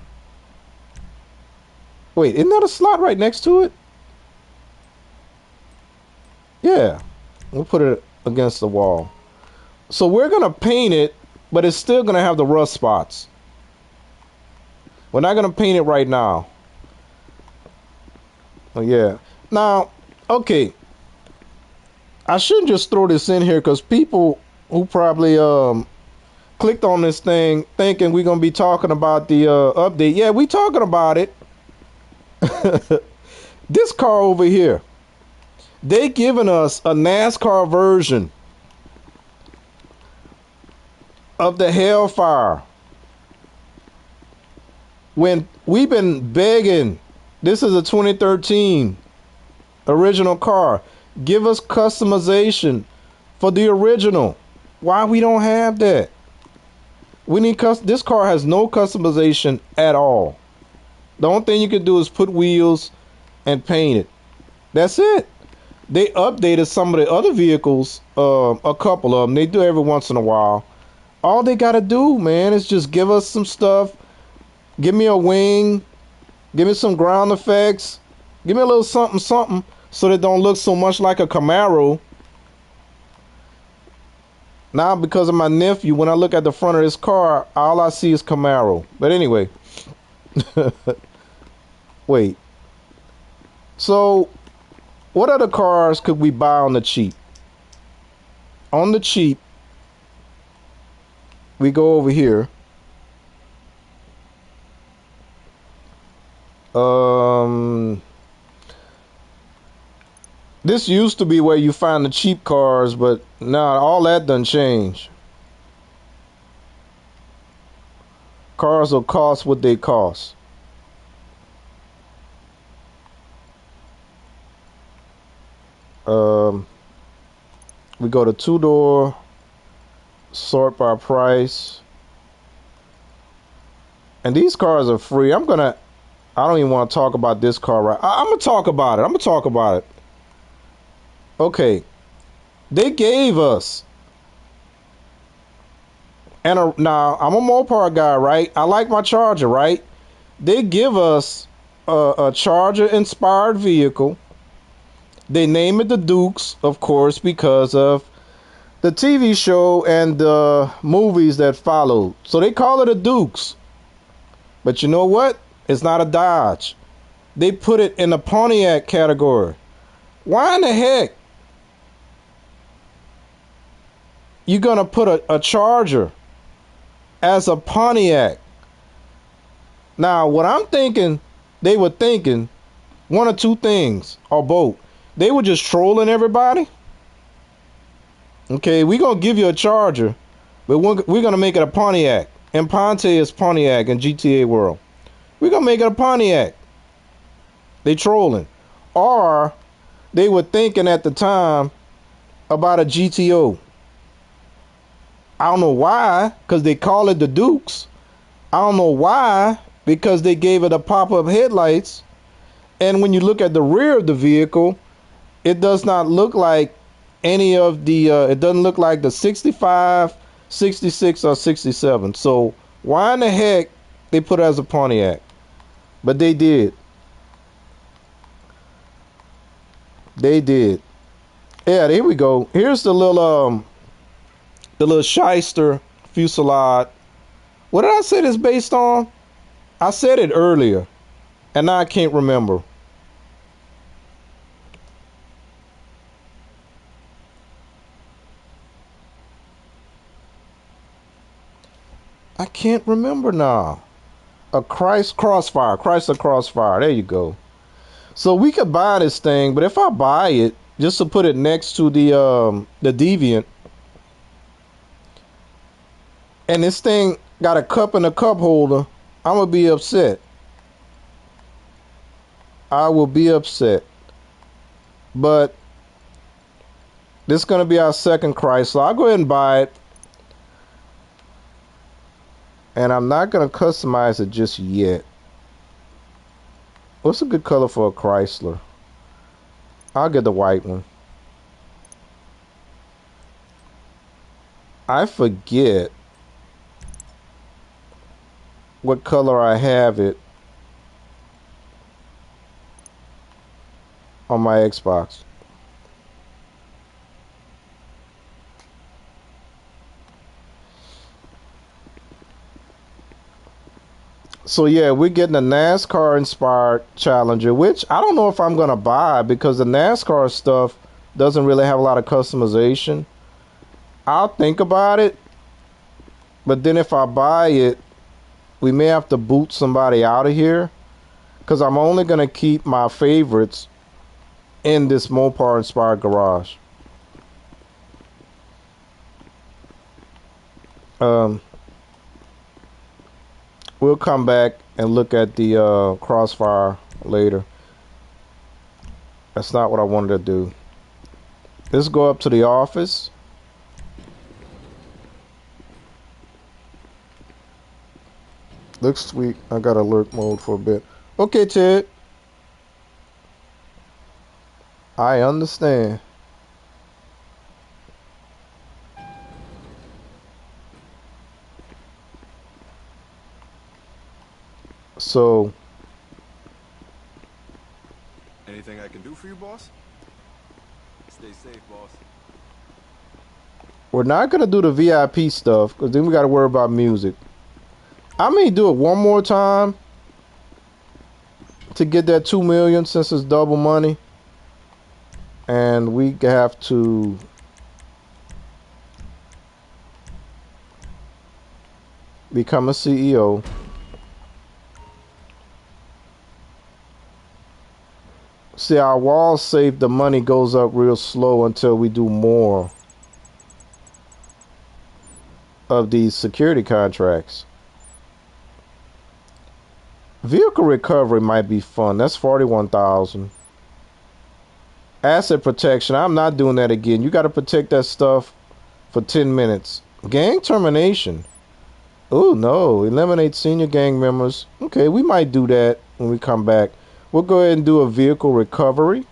Wait, isn't that a slot right next to it? Yeah, we'll put it against the wall. So we're gonna paint it, but it's still gonna have the rust spots. We're not gonna paint it right now. Oh yeah. Now, okay. I shouldn't just throw this in here, because people who probably clicked on this thing thinking we're gonna be talking about the update. Yeah, we talking about it. This car over here, they giving us a NASCAR version of the Hellfire. When we've been begging, this is a 2013 Original car. Give us customization for the original. Why we don't have that? We need this car has no customization at all. The only thing you can do is put wheels and paint it. That's it. They updated some of the other vehicles, a couple of them. They do every once in a while. All they gotta do, man, is just give us some stuff. Give me a wing. Give me some ground effects. Give me a little something, something, so that it don't look so much like a Camaro. Now, because of my nephew, when I look at the front of this car, all I see is Camaro. But anyway. Wait. So, what other cars could we buy on the cheap? On the cheap, we go over here. This used to be where you find the cheap cars, but now all that done changed. Cars will cost what they cost. We go to two-door, sort by price. And these cars are free. I don't even want to talk about this car right. I'm going to talk about it. Okay. They gave us. Now, I'm a Mopar guy, right? I like my Charger, right? They give us a Charger-inspired vehicle. They name it the Dukes, of course, because of the TV show and the movies that followed. So they call it a Dukes. But you know what? It's not a Dodge. They put it in the Pontiac category. Why in the heck you gonna put a Charger as a Pontiac? Now, what I'm thinking, they were thinking one or two things, or both. They were just trolling everybody. Okay, we're going to give you a Charger, but we're going to make it a Pontiac. And Ponte is Pontiac in GTA World. We're going to make it a Pontiac. They trolling. Or they were thinking at the time about a GTO. I don't know why, because they call it the Dukes. I don't know why, because they gave it a pop-up headlights. And when you look at the rear of the vehicle, it does not look like any of the, it doesn't look like the 65, 66, or 67. So why in the heck they put it as a Pontiac? But they did. They did. Yeah, here we go. Here's the little Shyster Fusillade. What did I say this based on? I said it earlier, and now I can't remember. I can't remember now. A Crossfire. Chrysler Crossfire. There you go. So we could buy this thing, but if I buy it just to put it next to the Deviant, and this thing got a cup and a cup holder, I'm gonna be upset. I will be upset. But this is gonna be our second Chrysler. I'll go ahead and buy it. And I'm not going to customize it just yet. What's a good color for a Chrysler? I'll get the white one. I forget what color I have it on my Xbox. So yeah, we're getting a NASCAR inspired Challenger, which I don't know if I'm gonna buy because the NASCAR stuff doesn't really have a lot of customization. I'll think about it, but then if I buy it, we may have to boot somebody out of here because I'm only gonna keep my favorites in this Mopar inspired garage. We'll come back and look at the Crossfire later. That's not what I wanted to do. Let's go up to the office. Looks sweet. I got alert mode for a bit. Okay, Ted. I understand. So, Anything I can do for you, boss? Stay safe, boss. we're not going to do the VIP stuff because then we got to worry about music. I may do it one more time to get that 2 million since it's double money. And we have to become a CEO. See, our wall safe, the money goes up real slow until we do more of these security contracts. Vehicle recovery might be fun. That's 41,000. Asset protection. I'm not doing that again. You got to protect that stuff for 10 minutes. Gang termination. Oh, no. Eliminate senior gang members. Okay, we might do that when we come back. We'll go ahead and do a vehicle recovery.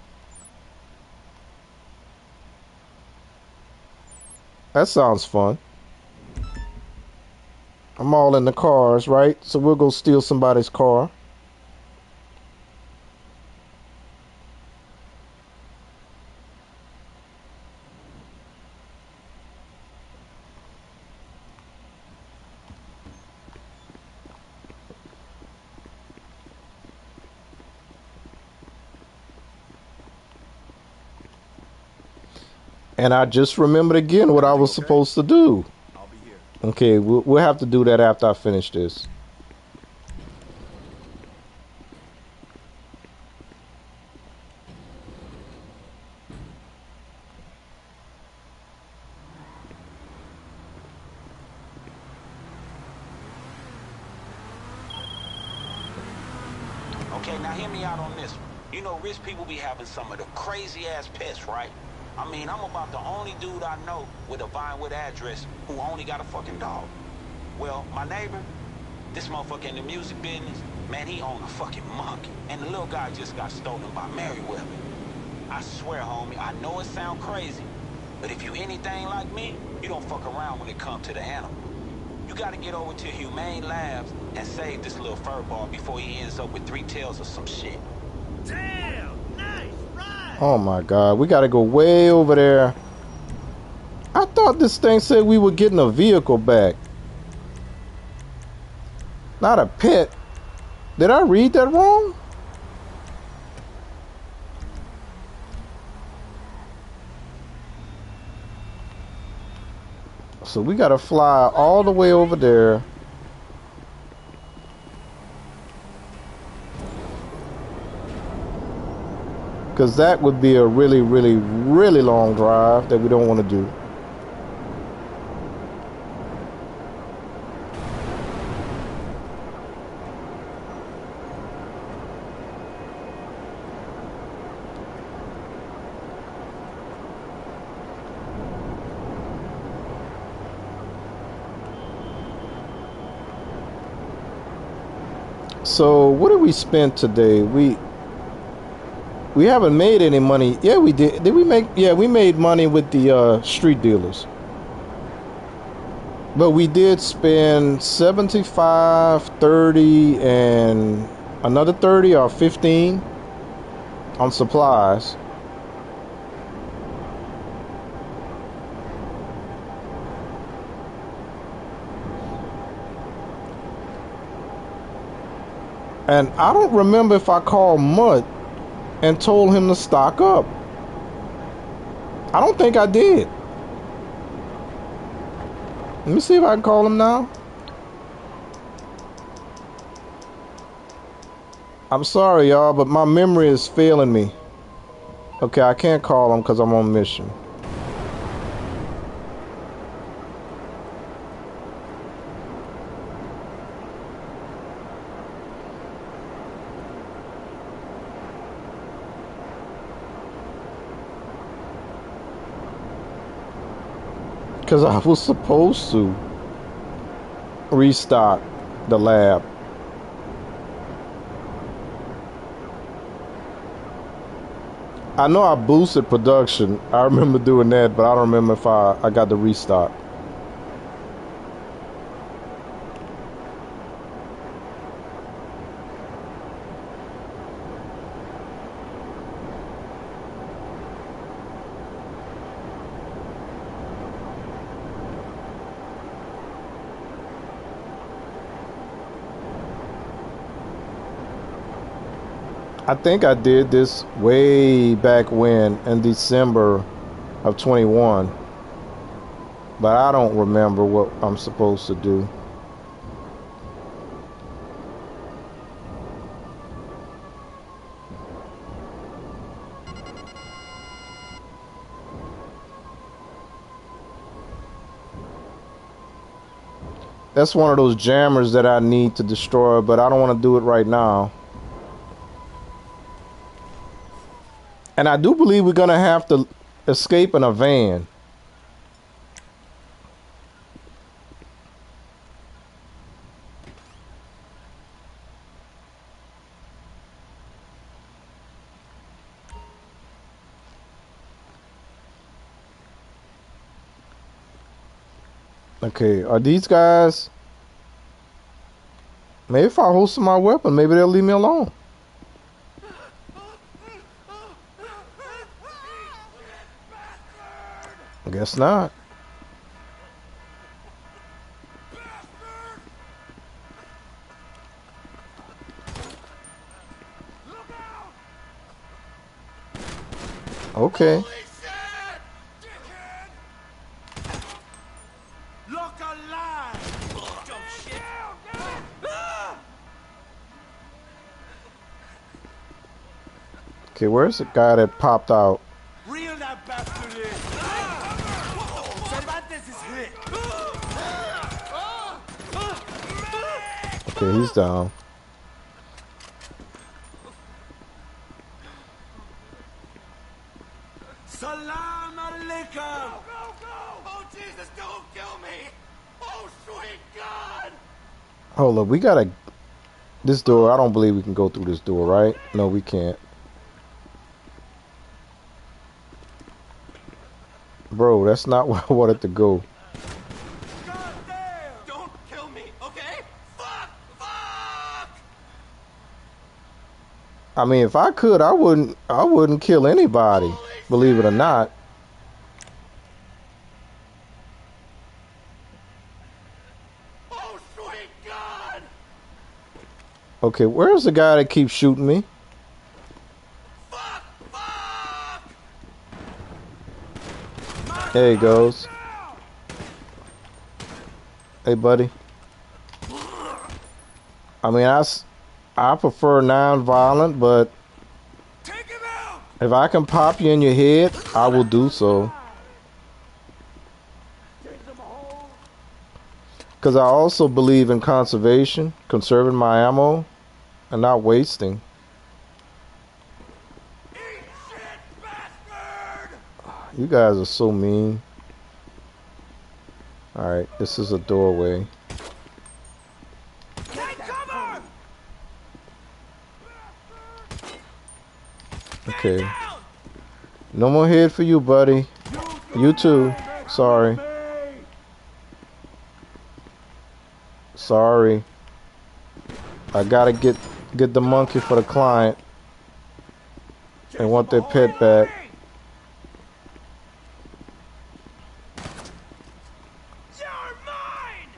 That sounds fun. I'm all in the cars, right? So we'll go steal somebody's car. And I just remembered again what I was supposed to do. I'll be here. Okay, we'll have to do that after I finish this. Okay, now hear me out on this one. You know, rich people be having some of the crazy ass pets, right? I mean, I'm about the only dude I know with a Vinewood address who only got a fucking dog. Well, my neighbor, this motherfucker in the music business, man, he owned a fucking monkey. And the little guy just got stolen by Merriweather. I swear, homie, I know it sound crazy, but if you anything like me, you don't fuck around when it comes to the animal. You gotta get over to Humane Labs and save this little furball before he ends up with 3 tails or some shit. Damn! Nice ride! Oh my God, we gotta go way over there. I thought this thing said we were getting a vehicle back. Not a pet. Did I read that wrong? So we gotta fly all the way over there. Because that would be a really, really, really long drive that we don't want to do. So what did we spend today? We haven't made any money. Yeah, we did. Did we make? Yeah, we made money with the street dealers. But we did spend 75, 30, and another 30 or 15 on supplies. And I don't remember if I called Mutt and told him to stock up. I don't think I did. Let me see if I can call him now. I'm sorry, y'all, but my memory is failing me. Okay, I can't call him because I'm on mission. Because I was supposed to restock the lab. I know I boosted production. I remember doing that, but I don't remember if I got the restock. I think I did this way back when in December of 21, but I don't remember what I'm supposed to do. That's one of those jammers that I need to destroy, but I don't want to do it right now. And I do believe we're gonna have to escape in a van. Okay, are these guys... Maybe if I holster my weapon, maybe they'll leave me alone. I guess not. Okay. Look alive! Dumb shit! Okay, where's the guy that popped out? Reel that bastard in! Cervantes is hit! Okay, he's down. Salam alaikum! Go, go, go! Oh, Jesus, don't kill me! Oh, sweet God! Hold up, we gotta... This door, I don't believe we can go through this door, right? No, we can't. Bro, that's not where I wanted to go. God damn! Don't kill me, okay? Fuck! Fuck! I mean, if I could, I wouldn't kill anybody, believe it or not. Oh, sweet God! Okay, where's the guy that keeps shooting me? Fuck! Fuck! There he goes. Hey, buddy. I mean, I prefer non-violent, but Take him out! if I can pop you in your head, I will do so. Because I also believe in conservation, conserving my ammo, and not wasting. Eat shit, bastard! You guys are so mean. Alright, this is a doorway. Take cover! Okay. No more head for you, buddy. You too. Sorry. Sorry. I gotta get the monkey for the client. They want their pet back. You're mine!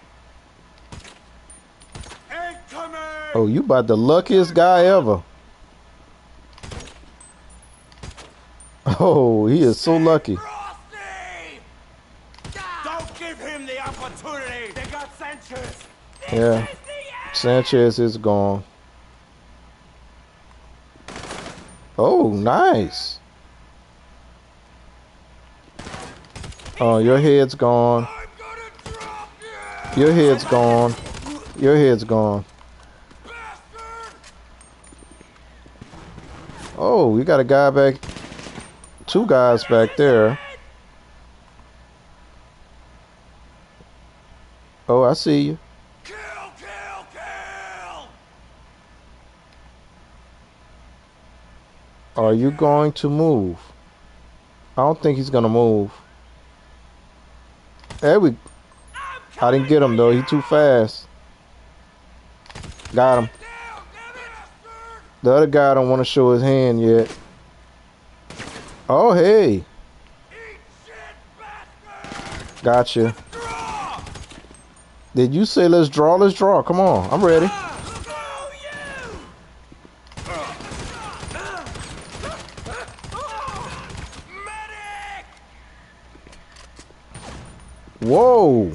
Incoming! Oh, you about the luckiest guy ever. Oh, he is so lucky. Frosty! Don't give him the opportunity! They got Sanchez! Yeah. Sanchez is gone. Oh, nice. Oh, your head's gone. I'm gonna drop you! Your head's gone. Your head's gone. Bastard! Oh, we got a guy back. Two guys back there. Oh, I see you. Kill, kill, kill! Are you going to move? I don't think he's gonna move. There we. I didn't get him though. He too fast. Got him. The other guy don't want to show his hand yet. Oh, hey. Gotcha. Did you say let's draw? Let's draw. Come on. I'm ready. Whoa.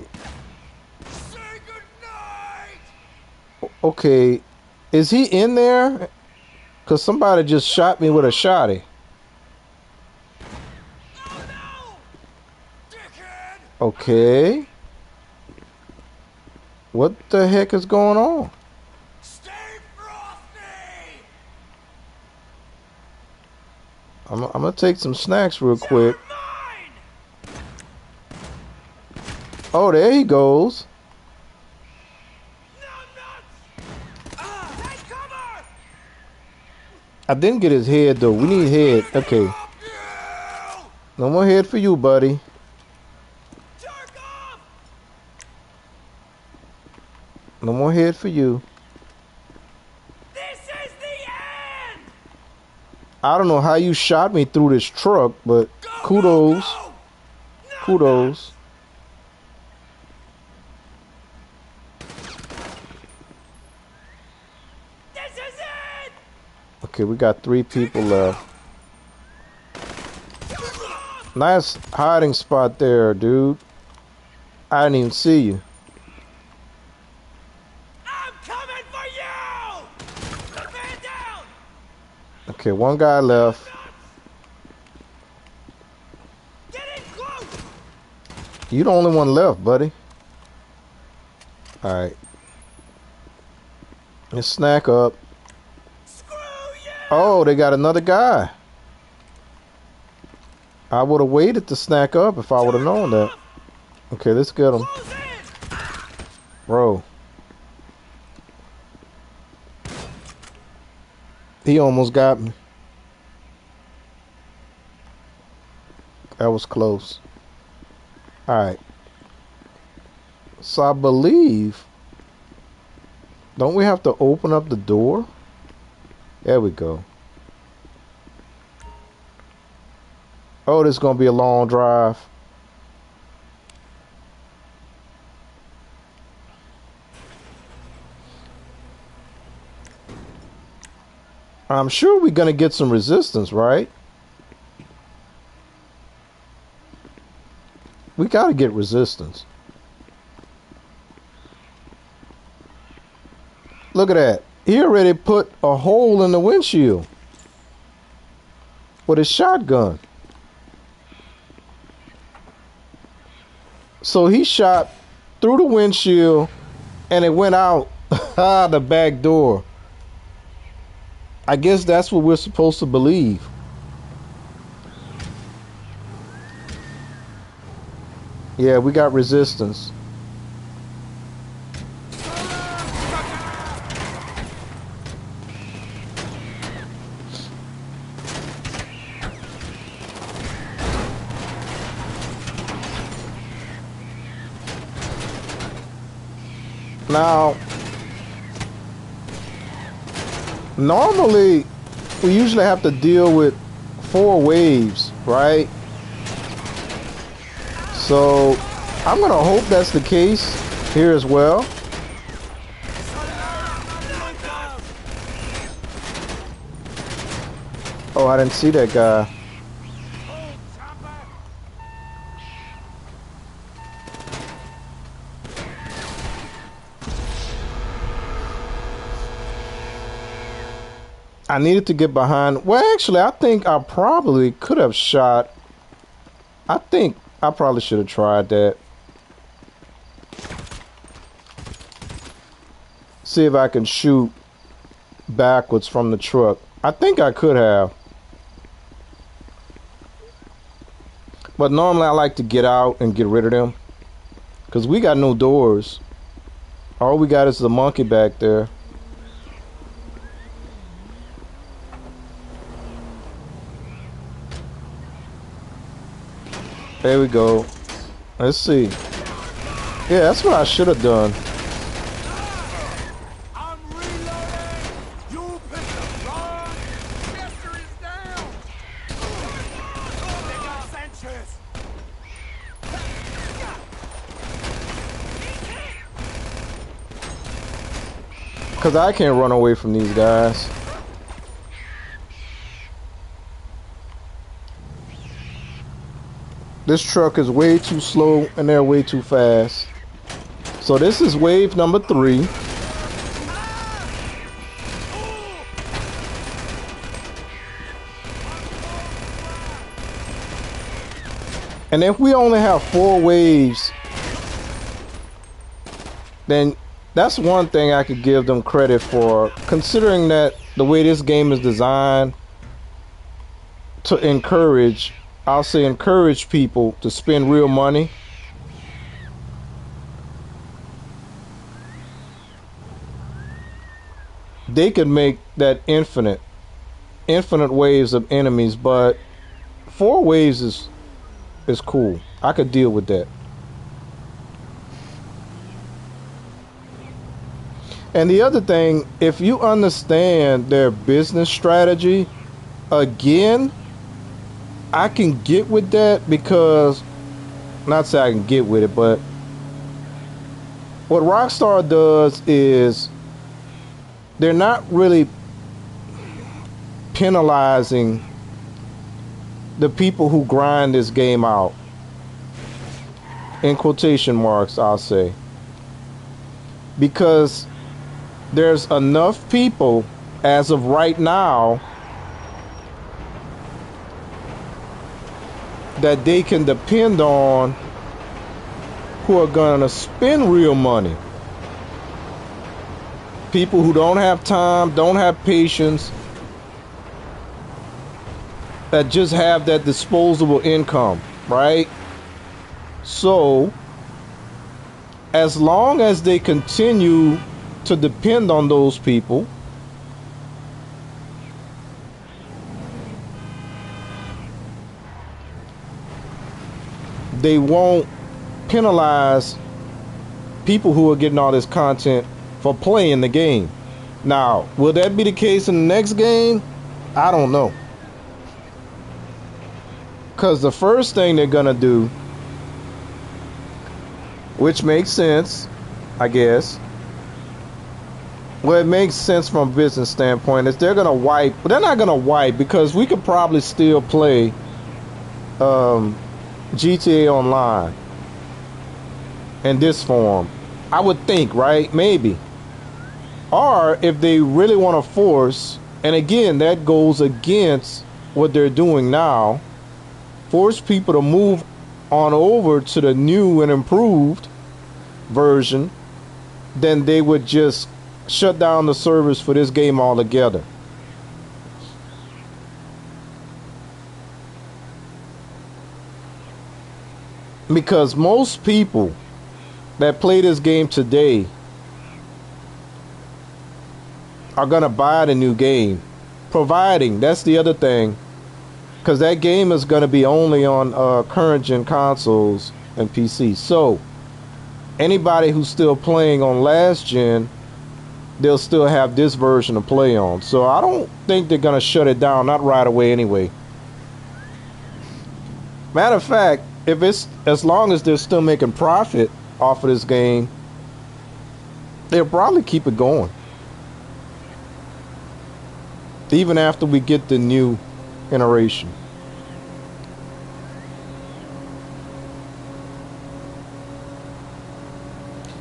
Say goodnight! Okay. Is he in there? Because somebody just shot me with a shotty. Oh no! Dickhead! Okay. What the heck is going on? Stay frosty! I'm gonna take some snacks real quick. Mine! Oh, there he goes. Take cover! I didn't get his head though. We need head. Okay. You! No more head for you, buddy. Jerk off! No more head for you. This is the end! I don't know how you shot me through this truck, but Go, kudos. go, go! No, Kudos. This is it! Okay, we got 3 people left. Nice hiding spot there, dude. I didn't even see you. I'm coming for you! Man down! Okay, 1 guy left. Get in close! You the only one left, buddy. Alright. Let's snack up. Screw you! Oh, they got another guy. I would have waited to snack up if I would have known that. Okay, let's get him. Close in! Bro. He almost got me. That was close. Alright. So I believe... Don't we have to open up the door? There we go. Oh, this is going to be a long drive. I'm sure we're going to get some resistance, right? We got to get resistance. Look at that. He already put a hole in the windshield with his shotgun. So he shot through the windshield and it went out the back door. I guess that's what we're supposed to believe. Yeah, we got resistance. Now, normally we usually have to deal with 4 waves, right? So I'm gonna hope that's the case here as well. Oh, I didn't see that guy. I needed to get behind. Well, actually, I think I probably could have shot. I think I probably should have tried that. See if I can shoot backwards from the truck. I think I could have. But normally I like to get out and get rid of them, Because we got no doors. All we got is the monkey back there. There we go. Let's see. Yeah, that's what I should have done. I'm reloading! You pick up run! Chester is down! They got Sanchez! Because I can't run away from these guys. This truck is way too slow and they're way too fast. So this is wave number 3. And if we only have 4 waves, then that's one thing I could give them credit for, considering that the way this game is designed to encourage, I'll say encourage people to spend real money. They could make that infinite waves of enemies, but 4 waves is cool. I could deal with that. And the other thing, if you understand their business strategy, again, I can get with that, because, not say I can get with it, but what Rockstar does is they're not really penalizing the people who grind this game out, in quotation marks, I'll say, because there's enough people as of right now that they can depend on, who are gonna spend real money. People who don't have time, don't have patience, that just have that disposable income, right? So, as long as they continue to depend on those people, they won't penalize people who are getting all this content for playing the game. Now, will that be the case in the next game? I don't know. Because the first thing they're gonna do, which makes sense, I guess. Well, it makes sense from a business standpoint, is they're gonna wipe. But they're not gonna wipe, because we could probably still play GTA Online in this form, I would think, right? Maybe. Or if they really want to force, and again, that goes against what they're doing now, force people to move on over to the new and improved version, then they would just shut down the servers for this game altogether. Because most people that play this game today are gonna buy the new game, providing, that's the other thing, because that game is gonna be only on current gen consoles and PCs. So anybody who's still playing on last gen, they'll still have this version to play on. So I don't think they're gonna shut it down, not right away anyway. Matter of fact, if it's, as long as they're still making profit off of this game, they'll probably keep it going even after we get the new iteration.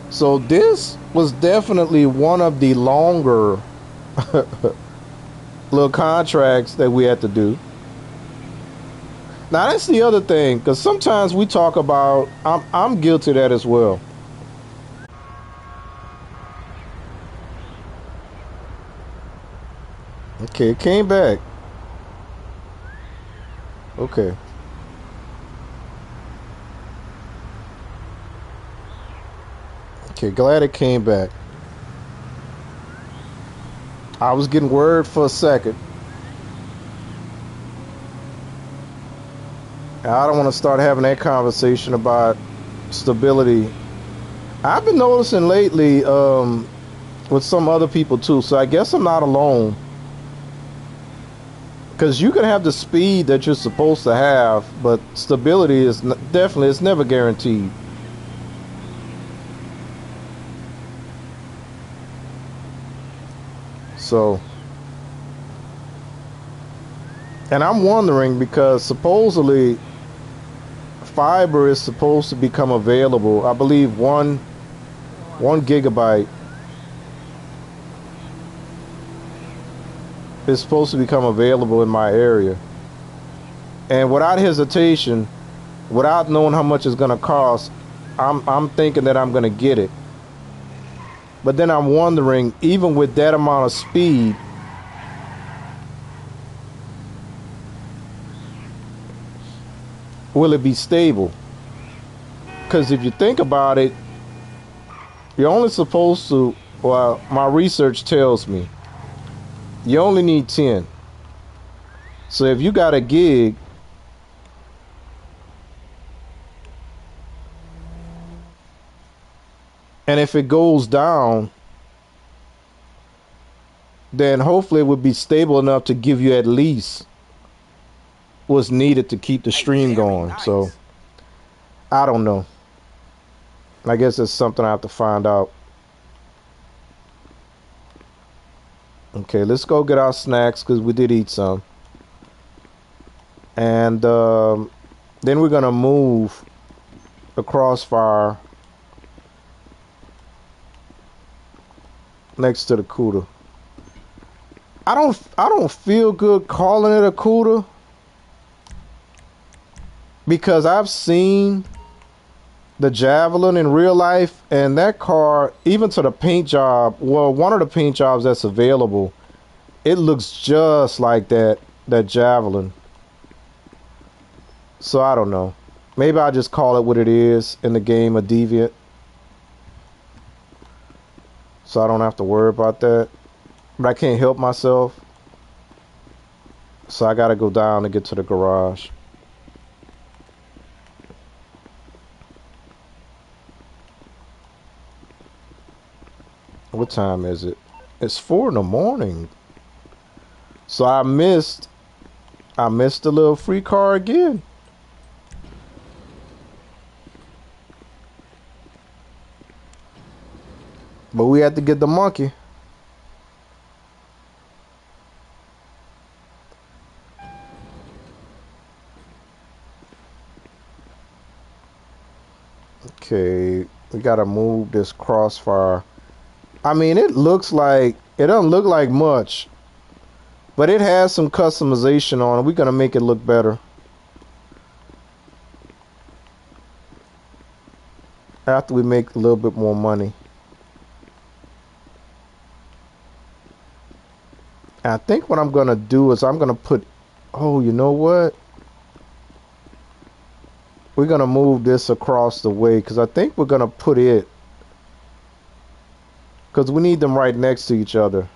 So this was definitely one of the longer little contracts that we had to do. Now that's the other thing, because sometimes we talk about, I'm guilty of that as well. Okay, it came back. Okay. Okay, glad it came back. I was getting worried for a second. I don't want to start having that conversation about stability. I've been noticing lately with some other people too, so I guess I'm not alone. Because you can have the speed that you're supposed to have, but stability is definitely, it's never guaranteed. So, and I'm wondering because supposedly fiber is supposed to become available. I believe one gigabyte is supposed to become available in my area. And without hesitation, without knowing how much it's gonna cost, I'm thinking that I'm gonna get it. But then I'm wondering, even with that amount of speed, will it be stable? Because if you think about it, you're only supposed to, well, my research tells me, you only need 10. So if you got a gig, and if it goes down, then hopefully it would be stable enough to give you at least what's needed to keep the stream going. Nice. So I don't know. I guess it's something I have to find out. Okay, let's go get our snacks because we did eat some. And then we're gonna move the crossfire next to the CUDA. I don't feel good calling it a CUDA because I've seen the Javelin in real life, and that car, even to the paint job, well, one of the paint jobs that's available, it looks just like that Javelin. So I don't know. Maybe I'll just call it what it is in the game, a Deviant. So I don't have to worry about that. But I can't help myself. So I gotta go down to get to the garage. What time is it? It's 4 in the morning. So I missed the little free car again. But we had to get the monkey. Okay, we gotta move this crossfire. I mean, it doesn't look like much, but it has some customization on it. We're gonna make it look better after we make a little bit more money. I think what I'm gonna do is I'm gonna put, oh, you know what? We're gonna move this across the way because I think we're gonna put it, because we need them right next to each other,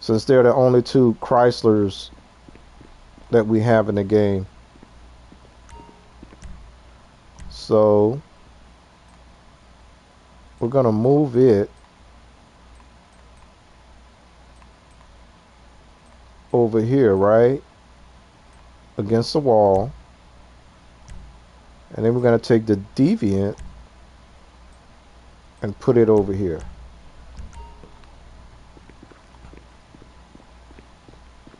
since they're the only two Chryslers that we have in the game. So we're gonna move it over here, right against the wall, and then we're gonna take the Deviant and put it over here.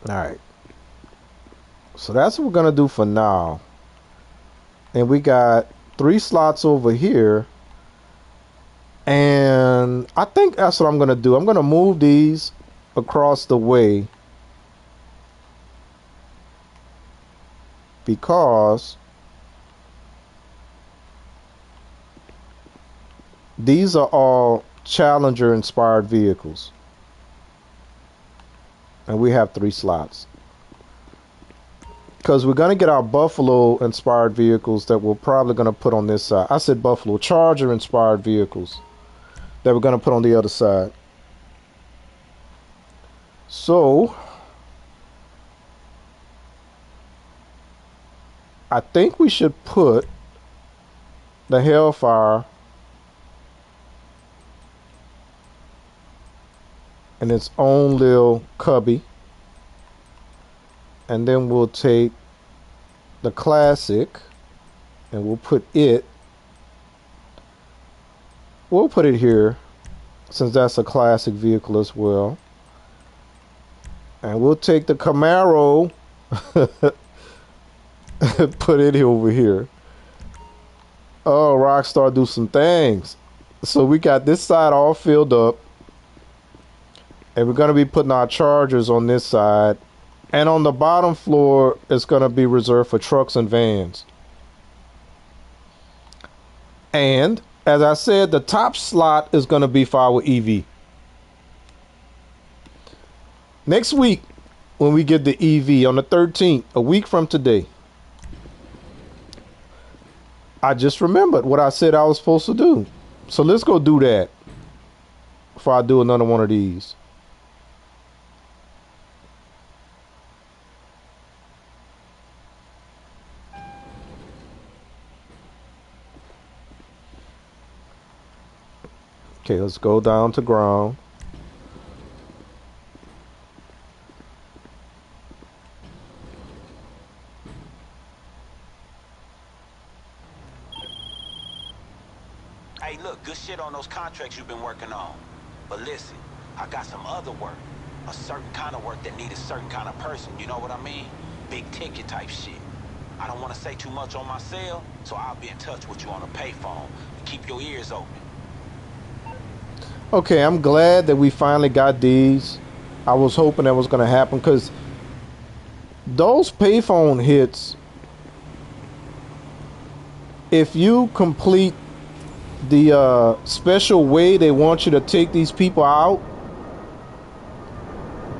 Alright, so that's what we're gonna do for now. And we got 3 slots over here, and I think that's what I'm gonna do. I'm gonna move these across the way because these are all Challenger inspired vehicles. And we have 3 slots. Because we're going to get our Buffalo inspired vehicles that we're probably going to put on this side. I said Buffalo, Charger inspired vehicles. that we're going to put on the other side. So I think we should put the Hellfire in its own little cubby, and then we'll take the Classic and we'll put it here, since that's a classic vehicle as well. And we'll take the Camaro put it over here. Oh, Rockstar do some things. So we got this side all filled up, and we're going to be putting our chargers on this side, and on the bottom floor it's going to be reserved for trucks and vans. And as I said, the top slot is going to be for our EV. Next week, when we get the EV on the 13th, a week from today, I just remembered what I said I was supposed to do. So let's go do that before I do another one of these. Okay, let's go down to ground. Hey, look, good shit on those contracts you've been working on. But listen, I got some other work. A certain kind of work that need a certain kind of person, you know what I mean? Big ticket type shit. I don't want to say too much on my cell, so I'll be in touch with you on a payphone. Keep your ears open. Okay, I'm glad that we finally got these. I was hoping that was going to happen, because those payphone hits, if you complete the special way they want you to take these people out,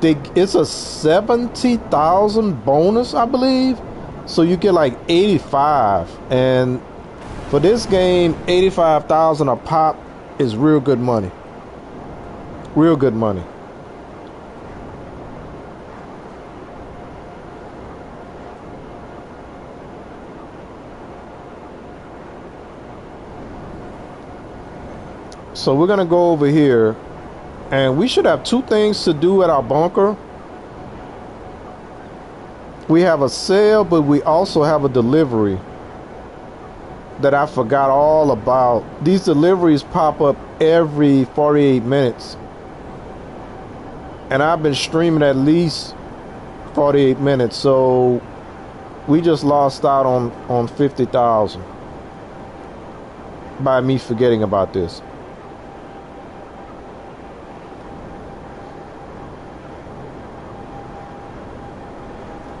it's a 70,000 bonus, I believe. So you get like 85, and for this game, 85,000 a pop is real good money. Real good money. So we're gonna go over here, and we should have two things to do at our bunker. We have a sale, but we also have a delivery that I forgot all about. These deliveries pop up every 48 minutes. And I've been streaming at least 48 minutes, so we just lost out on 50,000 by me forgetting about this.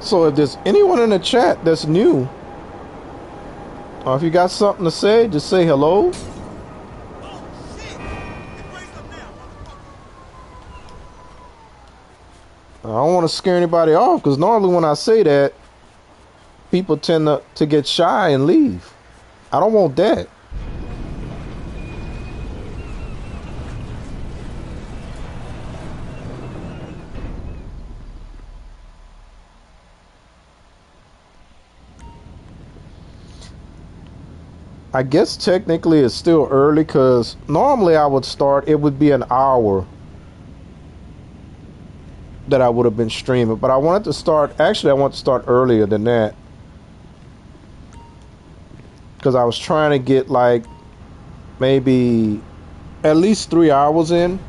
So if there's anyone in the chat that's new, or if you got something to say, just say hello. I don't want to scare anybody off, because normally when I say that, people tend to get shy and leave. I don't want that. I guess technically it's still early, because normally I would start, it would be an hour that I would have been streaming, but I wanted to start, actually I want to start earlier than that, because I was trying to get like maybe at least 3 hours in.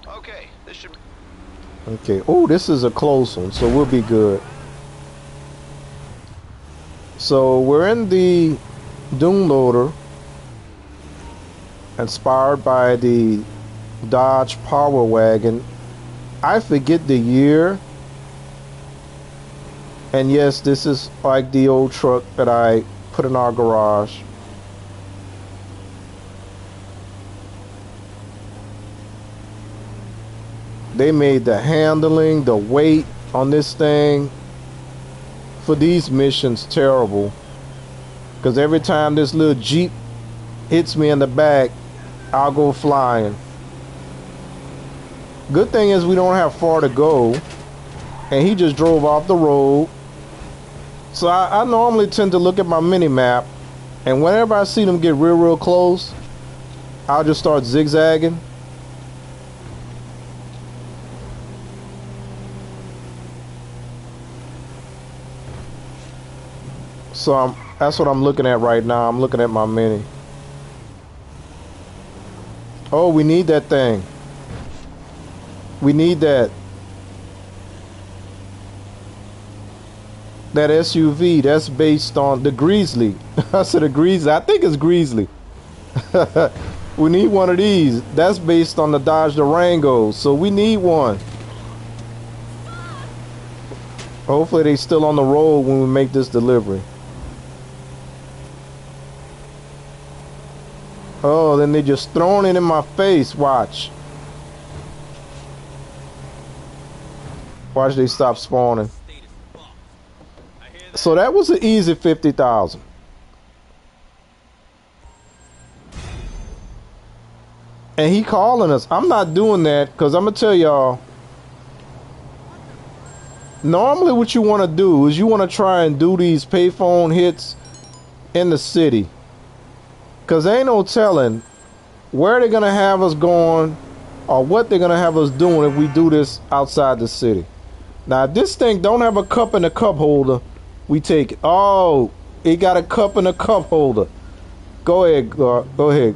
Okay, this should... Okay, oh, this is a close one, so we'll be good. So we're in the Doom Loader, inspired by the Dodge Power Wagon. I forget the year, and yes, this is like the old truck that I put in our garage. They made the handling, the weight on this thing for these missions terrible. Because every time this little Jeep hits me in the back, I'll go flying. Good thing is we don't have far to go. And he just drove off the road. So I normally tend to look at my mini map. And whenever I see them get real close, I'll just start zigzagging. So that's what I'm looking at right now. I'm looking at my mini. Oh, we need that thing. We need that. That SUV, that's based on the Grizzly. I said a Grizzly. I think it's Grizzly. We need one of these. That's based on the Dodge Durango. So we need one. Hopefully they still on the road when we make this delivery. Oh, then they just throwing it in my face. Watch. Watch they stop spawning. So that was an easy 50,000. And he calling us. I'm not doing that because I'm gonna tell y'all. Normally, what you want to do is you want to try and do these payphone hits in the city, because ain't no telling where they're gonna have us going or what they're gonna have us doing if we do this outside the city. Now, if this thing don't have a cup and a cup holder, we take it. Oh, it got a cup and a cup holder. Go ahead, go ahead.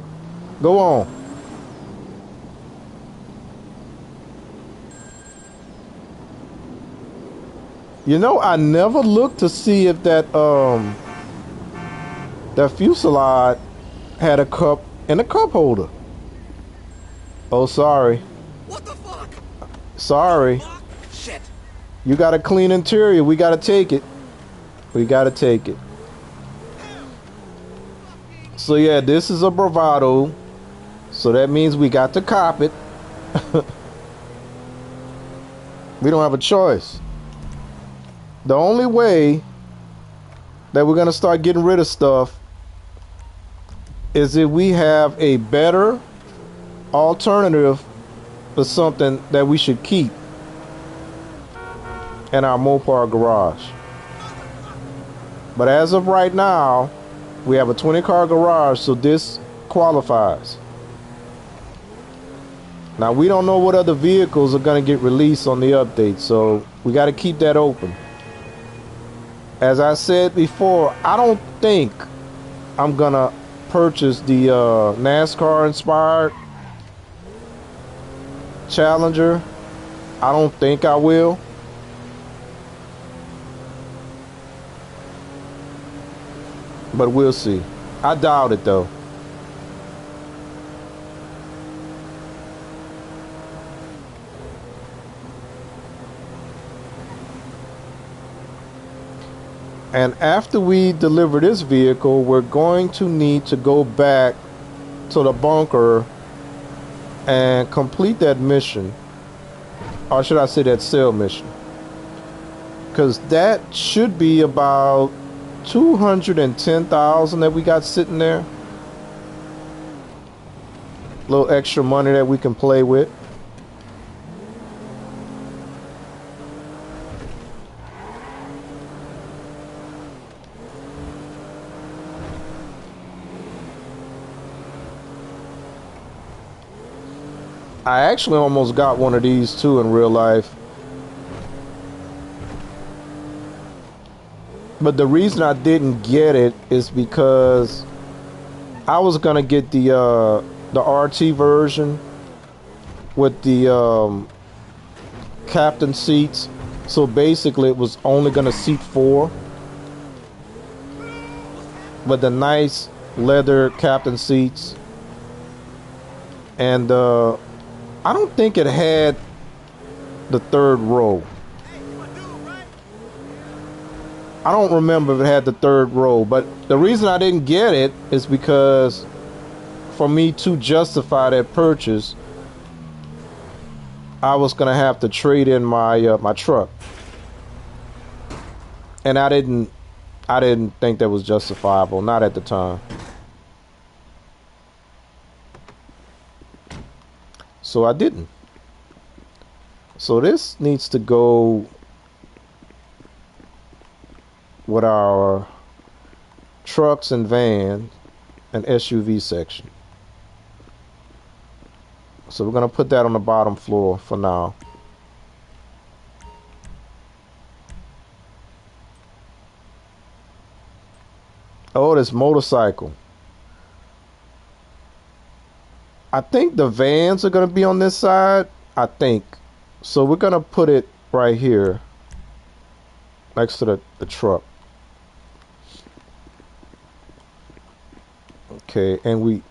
Go on. You know, I never looked to see if that fuselage had a cup and a cup holder. Oh, sorry. What the fuck? Sorry. Shit. You got a clean interior. We got to take it. We got to take it. So, yeah, this is a Bravado. So that means we got to cop it. We don't have a choice. The only way that we're going to start getting rid of stuff is if we have a better alternative for something that we should keep in our Mopar garage. But as of right now, we have a 20-car garage, so this qualifies. Now, we don't know what other vehicles are going to get released on the update, so we got to keep that open. As I said before, I don't think I'm going to purchase the NASCAR-inspired Challenger. I don't think I will. But we'll see. I doubt it, though. And after we deliver this vehicle, we're going to need to go back to the bunker and complete that mission. Or should I say that sale mission? Because that should be about 210,000 that we got sitting there. A little extra money that we can play with. I actually almost got one of these too in real life. But the reason I didn't get it is because I was gonna get the RT version with the captain seats. So basically it was only gonna seat 4. With the nice leather captain seats. And I don't think it had the 3rd row. I don't remember if it had the 3rd row, but the reason I didn't get it is because for me to justify that purchase, I was gonna have to trade in my my truck. And I didn't think that was justifiable, not at the time. So I didn't. So this needs to go with our trucks and van and SUV section. So we're going to put that on the bottom floor for now. Oh, this motorcycle. I think the vans are going to be on this side. I think. So we're going to put it right here next to the truck. Okay, and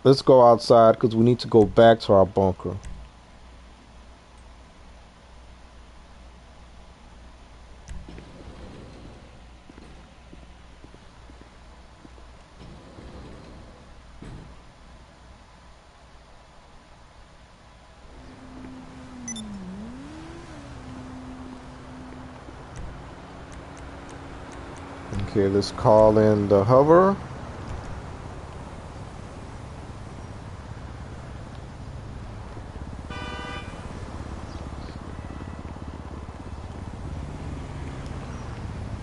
let's go outside because we need to go back to our bunker. Okay, let's call in the hover.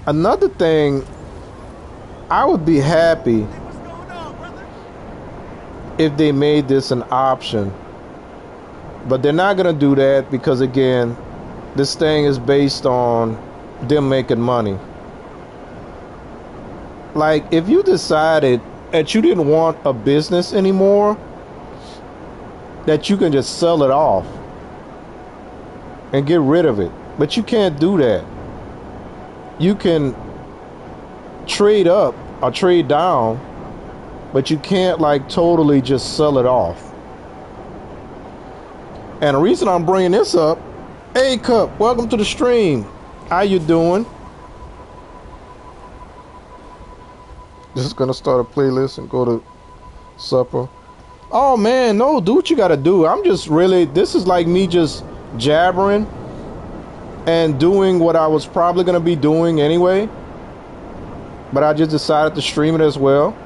Another thing, I would be happy if they made this an option, but they're not going to do that because, again, this thing is based on them making money. Like, if you decided that you didn't want a business anymore, that you can just sell it off and get rid of it. But you can't do that. You can trade up or trade down, but you can't like totally just sell it off. And the reason I'm bringing this up, hey Cup, welcome to the stream. How you doing? Just gonna start a playlist and go to supper. Oh man, no, do what you gotta do. I'm just really, this is like me just jabbering and doing what I was probably going to be doing anyway, but I just decided to stream it as well.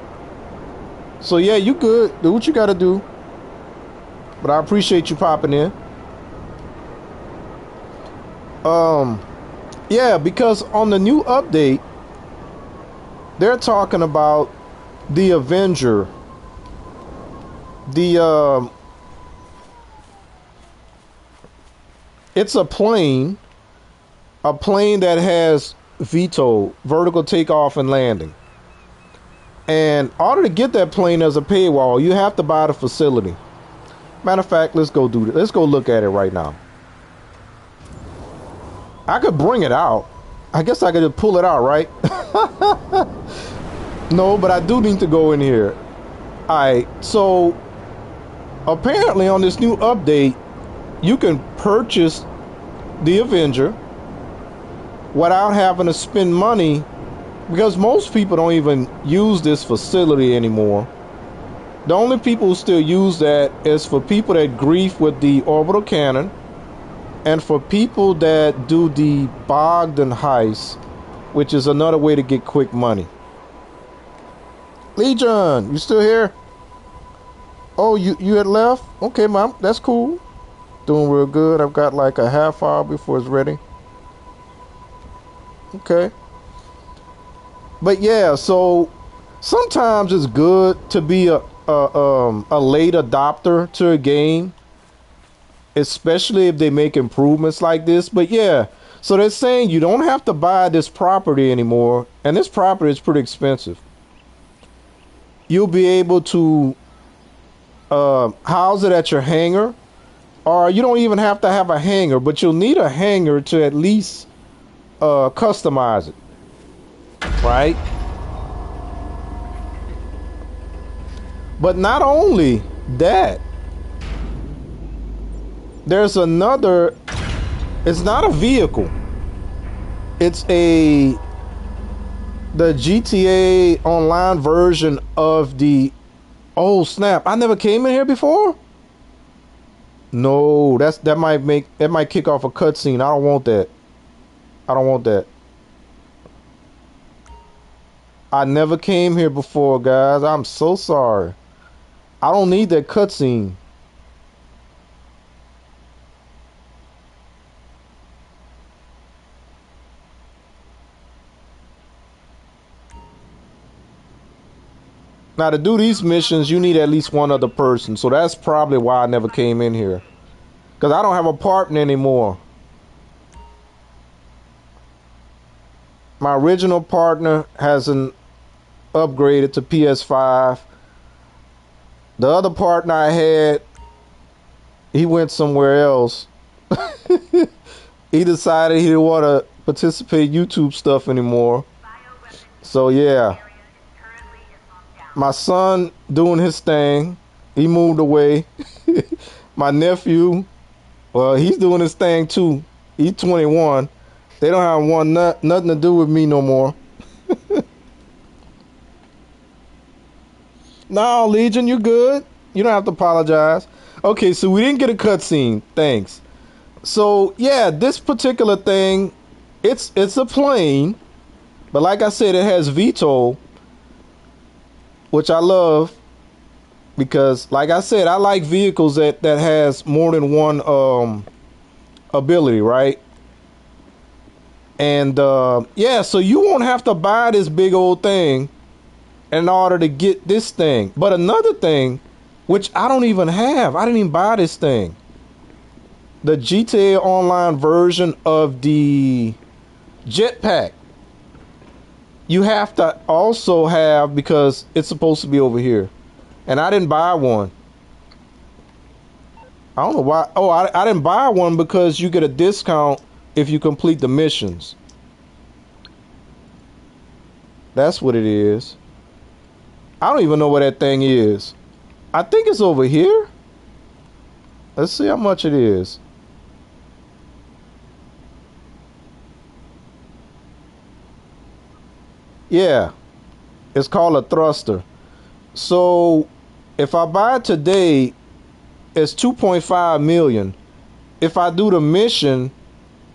So yeah, you good, do what you got to do, but I appreciate you popping in. Yeah, because on the new update they're talking about the Avenger, it's a plane that has VTOL, vertical takeoff and landing. And in order to get that plane as a paywall, you have to buy the facility. Matter of fact, let's go do it. Let's go look at it right now. I could bring it out. I guess I could just pull it out, right? No, but I do need to go in here. Alright, so apparently on this new update, you can purchase the Avenger without having to spend money, because most people don't even use this facility anymore. The only people who still use that is for people that grief with the orbital cannon and for people that do the Bogdan heist, which is another way to get quick money. Legion, you still here? Oh, you had left? Okay, mom, that's cool. Doing real good. I've got like a half hour before it's ready. Okay. But yeah, so sometimes it's good to be a late adopter to a game, especially if they make improvements like this. But yeah, so they're saying you don't have to buy this property anymore, and this property is pretty expensive. You'll be able to house it at your hangar, or you don't even have to have a hangar, but you'll need a hangar to at least customize it, right? But not only that, there's another, it's not a vehicle, it's the GTA online version of the, oh snap, I never came in here before? No, that might kick off a cutscene. I don't want that. I don't want that. I never came here before, guys. I'm so sorry. I don't need that cutscene. Now, to do these missions, you need at least one other person. So that's probably why I never came in here. Because I don't have a partner anymore. My original partner hasn't upgraded to PS5. The other partner I had, he went somewhere else. He decided he didn't want to participate in YouTube stuff anymore. So yeah. My son doing his thing. He moved away. My nephew, well, he's doing his thing too. He's 21. They don't have nothing to do with me no more. No, Legion, you good. You don't have to apologize. Okay, so we didn't get a cutscene. Thanks. So yeah, this particular thing, it's a plane, but like I said, it has VTOL, which I love because, like I said, I like vehicles that has more than one ability, right? And yeah, so you won't have to buy this big old thing in order to get this thing. But another thing, which I don't even have, I didn't even buy this thing. The GTA Online version of the jetpack. You have to also have, because it's supposed to be over here. And I didn't buy one. I don't know why. Oh, I didn't buy one because you get a discount if you complete the missions. That's what it is. I don't even know where that thing is. I think it's over here. Let's see how much it is. Yeah, it's called a thruster. So if I buy it today, it's 2.5 million. If I do the mission,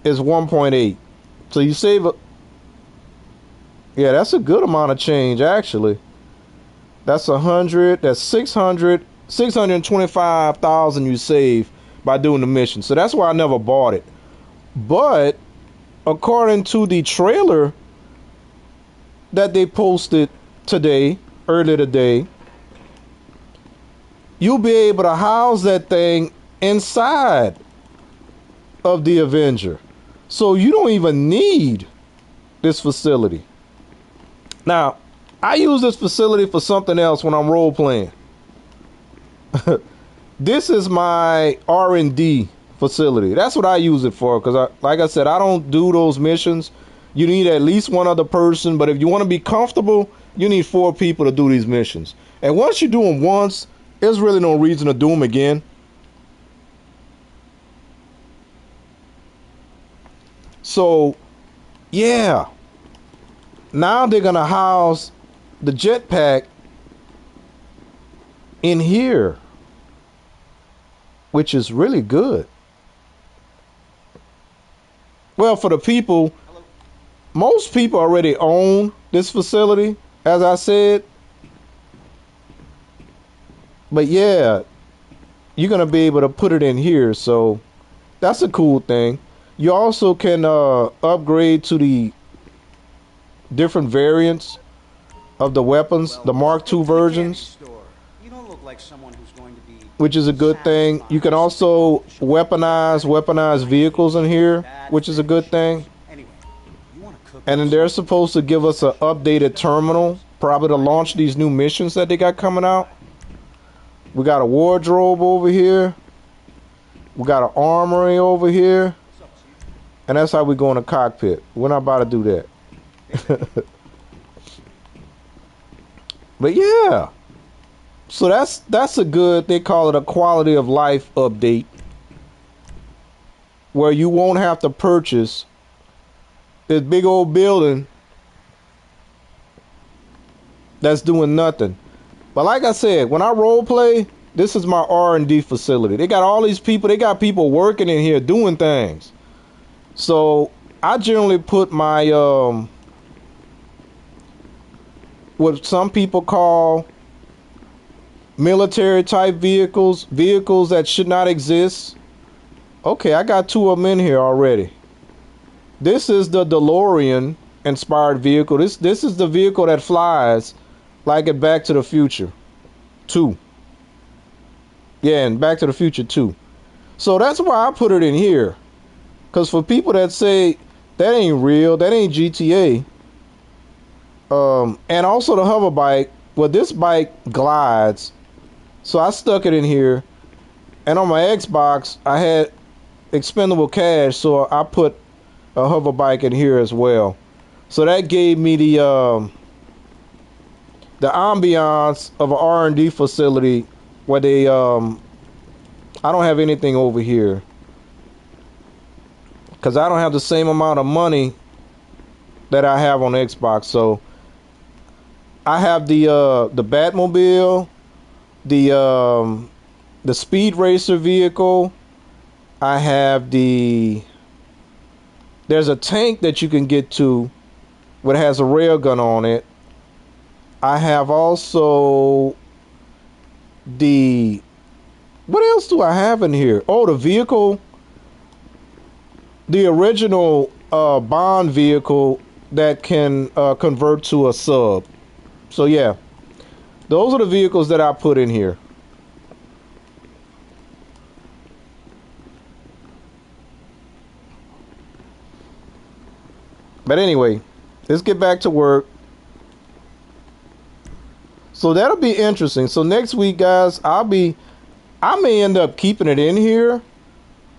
it's 1.8. So you save a, yeah, that's a good amount of change actually. That's 100, that's 625,000 you save by doing the mission. So that's why I never bought it. But according to the trailer that they posted today, earlier today, you'll be able to house that thing inside of the Avenger. So you don't even need this facility. Now, I use this facility for something else when I'm role playing. This is my R&D facility. That's what I use it for, because like I said, I don't do those missions. You need at least one other person, but if you want to be comfortable, you need 4 people to do these missions. And once you do them once, there's really no reason to do them again. So, yeah. Now they're going to house the jetpack in here, which is really good. Well, for the people, most people already own this facility, as I said. But yeah, you're going to be able to put it in here. So that's a cool thing. You also can upgrade to the different variants of the weapons, the Mark II versions, which is a good thing. You can also weaponize vehicles in here, which is a good thing. And then they're supposed to give us an updated terminal, probably to launch these new missions that they got coming out. We got a wardrobe over here. We got an armory over here. And that's how we go in the cockpit. We're not about to do that. But yeah. So that's a good, they call it a quality of life update, where you won't have to purchase this big old building that's doing nothing. But like I said, when I role play, this is my R&D facility. They got all these people, they got people working in here doing things. So I generally put my what some people call military type vehicles, vehicles that should not exist. Okay, I got two of them in here already. This is the DeLorean inspired vehicle. This is the vehicle that flies like in Back to the Future 2. Yeah, and Back to the Future 2. So that's why I put it in here. Because for people that say that ain't real, that ain't GTA. And also the hover bike. Well, this bike glides. So I stuck it in here. And on my Xbox, I had expendable cash. So I put a hover bike in here as well. So that gave me the ambiance of an R&D facility where they I don't have anything over here because I don't have the same amount of money that I have on Xbox. So I have the Batmobile, the Speed Racer vehicle. I have there's a tank that you can get to that has a rail gun on it. I have also what else do I have in here? Oh, the vehicle, the original Bond vehicle that can convert to a sub. So yeah, those are the vehicles that I put in here. But anyway, let's get back to work. So that'll be interesting. So next week, guys, I may end up keeping it in here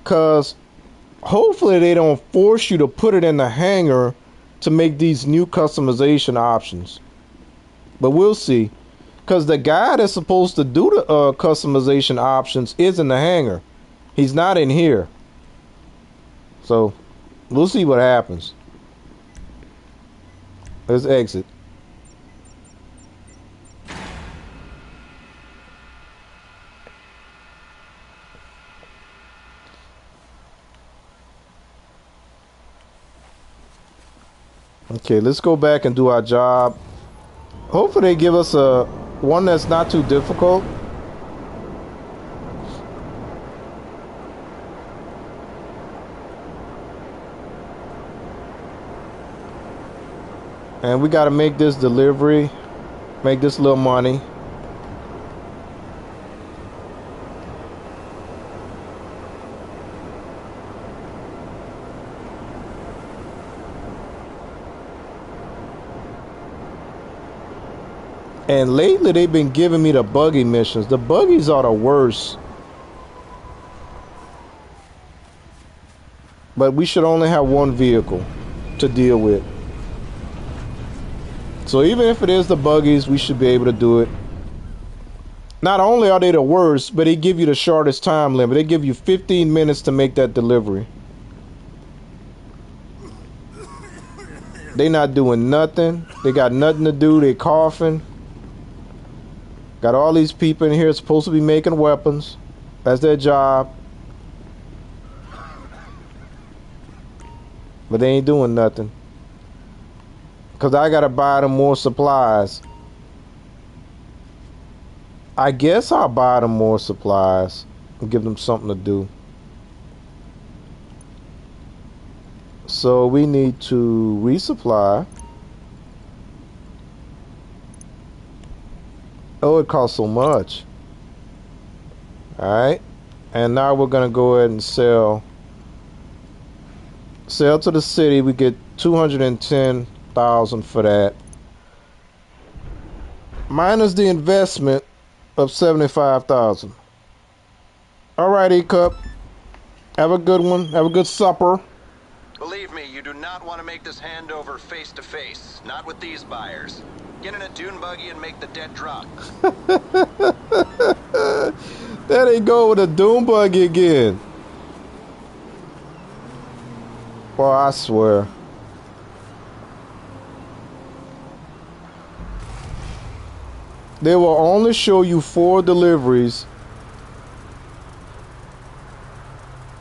because hopefully they don't force you to put it in the hangar to make these new customization options. But we'll see. Because the guy that's supposed to do the customization options is in the hangar. He's not in here. So we'll see what happens. Let's exit. Okay, let's go back and do our job. Hopefully they give us one that's not too difficult. And we got to make this delivery, make this little money. And lately they've been giving me the buggy missions. The buggies are the worst. But we should only have one vehicle to deal with. So even if it is the buggies, we should be able to do it. Not only are they the worst, but they give you the shortest time limit. They give you 15 minutes to make that delivery. They not doing nothing. They got nothing to do. They coughing. Got all these people in here supposed to be making weapons. That's their job. But they ain't doing nothing. Because I got to buy them more supplies. I guess I'll buy them more supplies and give them something to do. So we need to resupply. Oh, it costs so much. Alright. And now we're going to go ahead and sell. Sell to the city. We get 210,000 for that. Minus the investment of 75,000. Alright, E-Cup. Have a good one. Have a good supper. Believe me, you do not want to make this handover face to face. Not with these buyers. Get in a dune buggy and make the debt drop. There they go with a dune buggy again. Well, I swear. They will only show you 4 deliveries.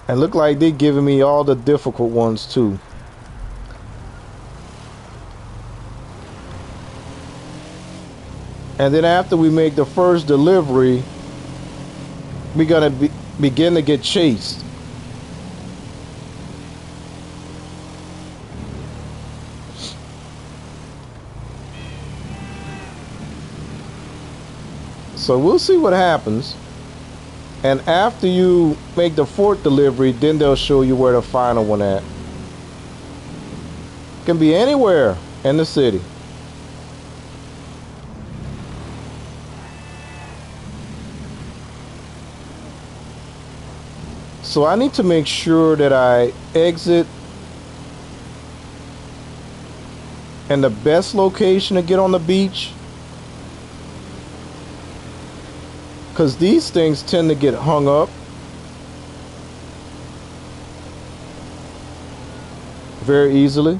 And look like they're giving me all the difficult ones too. And then after we make the first delivery, we're gonna begin to get chased. So we'll see what happens. And after you make the 4th delivery, then they'll show you where the final one at. Can be anywhere in the city. So I need to make sure that I exit in the best location to get on the beach, because these things tend to get hung up very easily.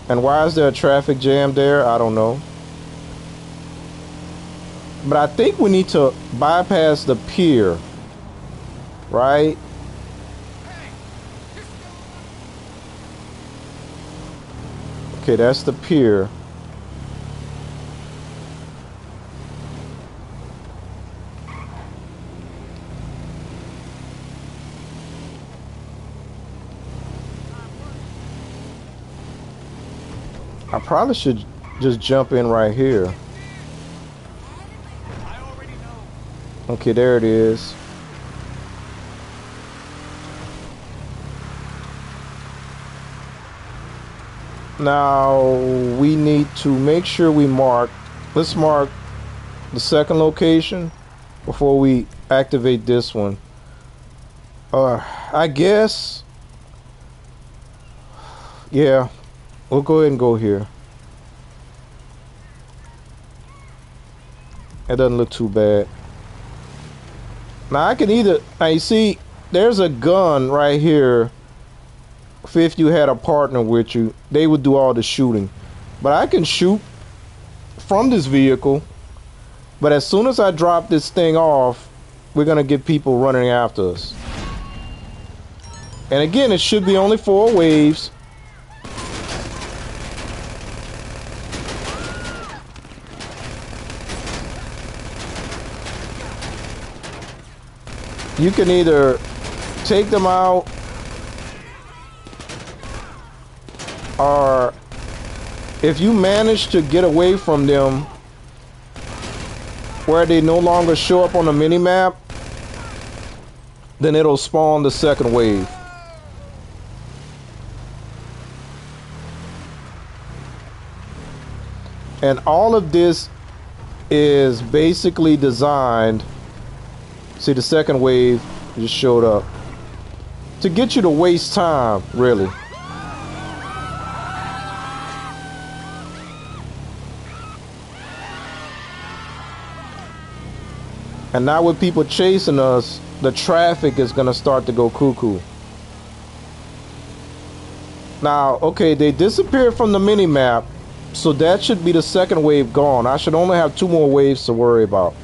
And why is there a traffic jam there? I don't know. But I think we need to bypass the pier, right? Okay, that's the pier. I probably should just jump in right here. Okay, there it is. Now we need to make sure we mark. Let's mark the 2nd location before we activate this one. I guess. Yeah, we'll go ahead and go here. It doesn't look too bad. Now I can either, now you see, there's a gun right here. If you had a partner with you, they would do all the shooting. But I can shoot from this vehicle. But as soon as I drop this thing off, we're gonna get people running after us. And again, it should be only 4 waves. You can either take them out, or if you manage to get away from them where they no longer show up on the mini-map, then it'll spawn the 2nd wave. And all of this is basically designed, see, the 2nd wave just showed up, to get you to waste time, really. And now with people chasing us, the traffic is going to start to go cuckoo. Now, okay, they disappeared from the mini-map, so that should be the 2nd wave gone. I should only have 2 more waves to worry about,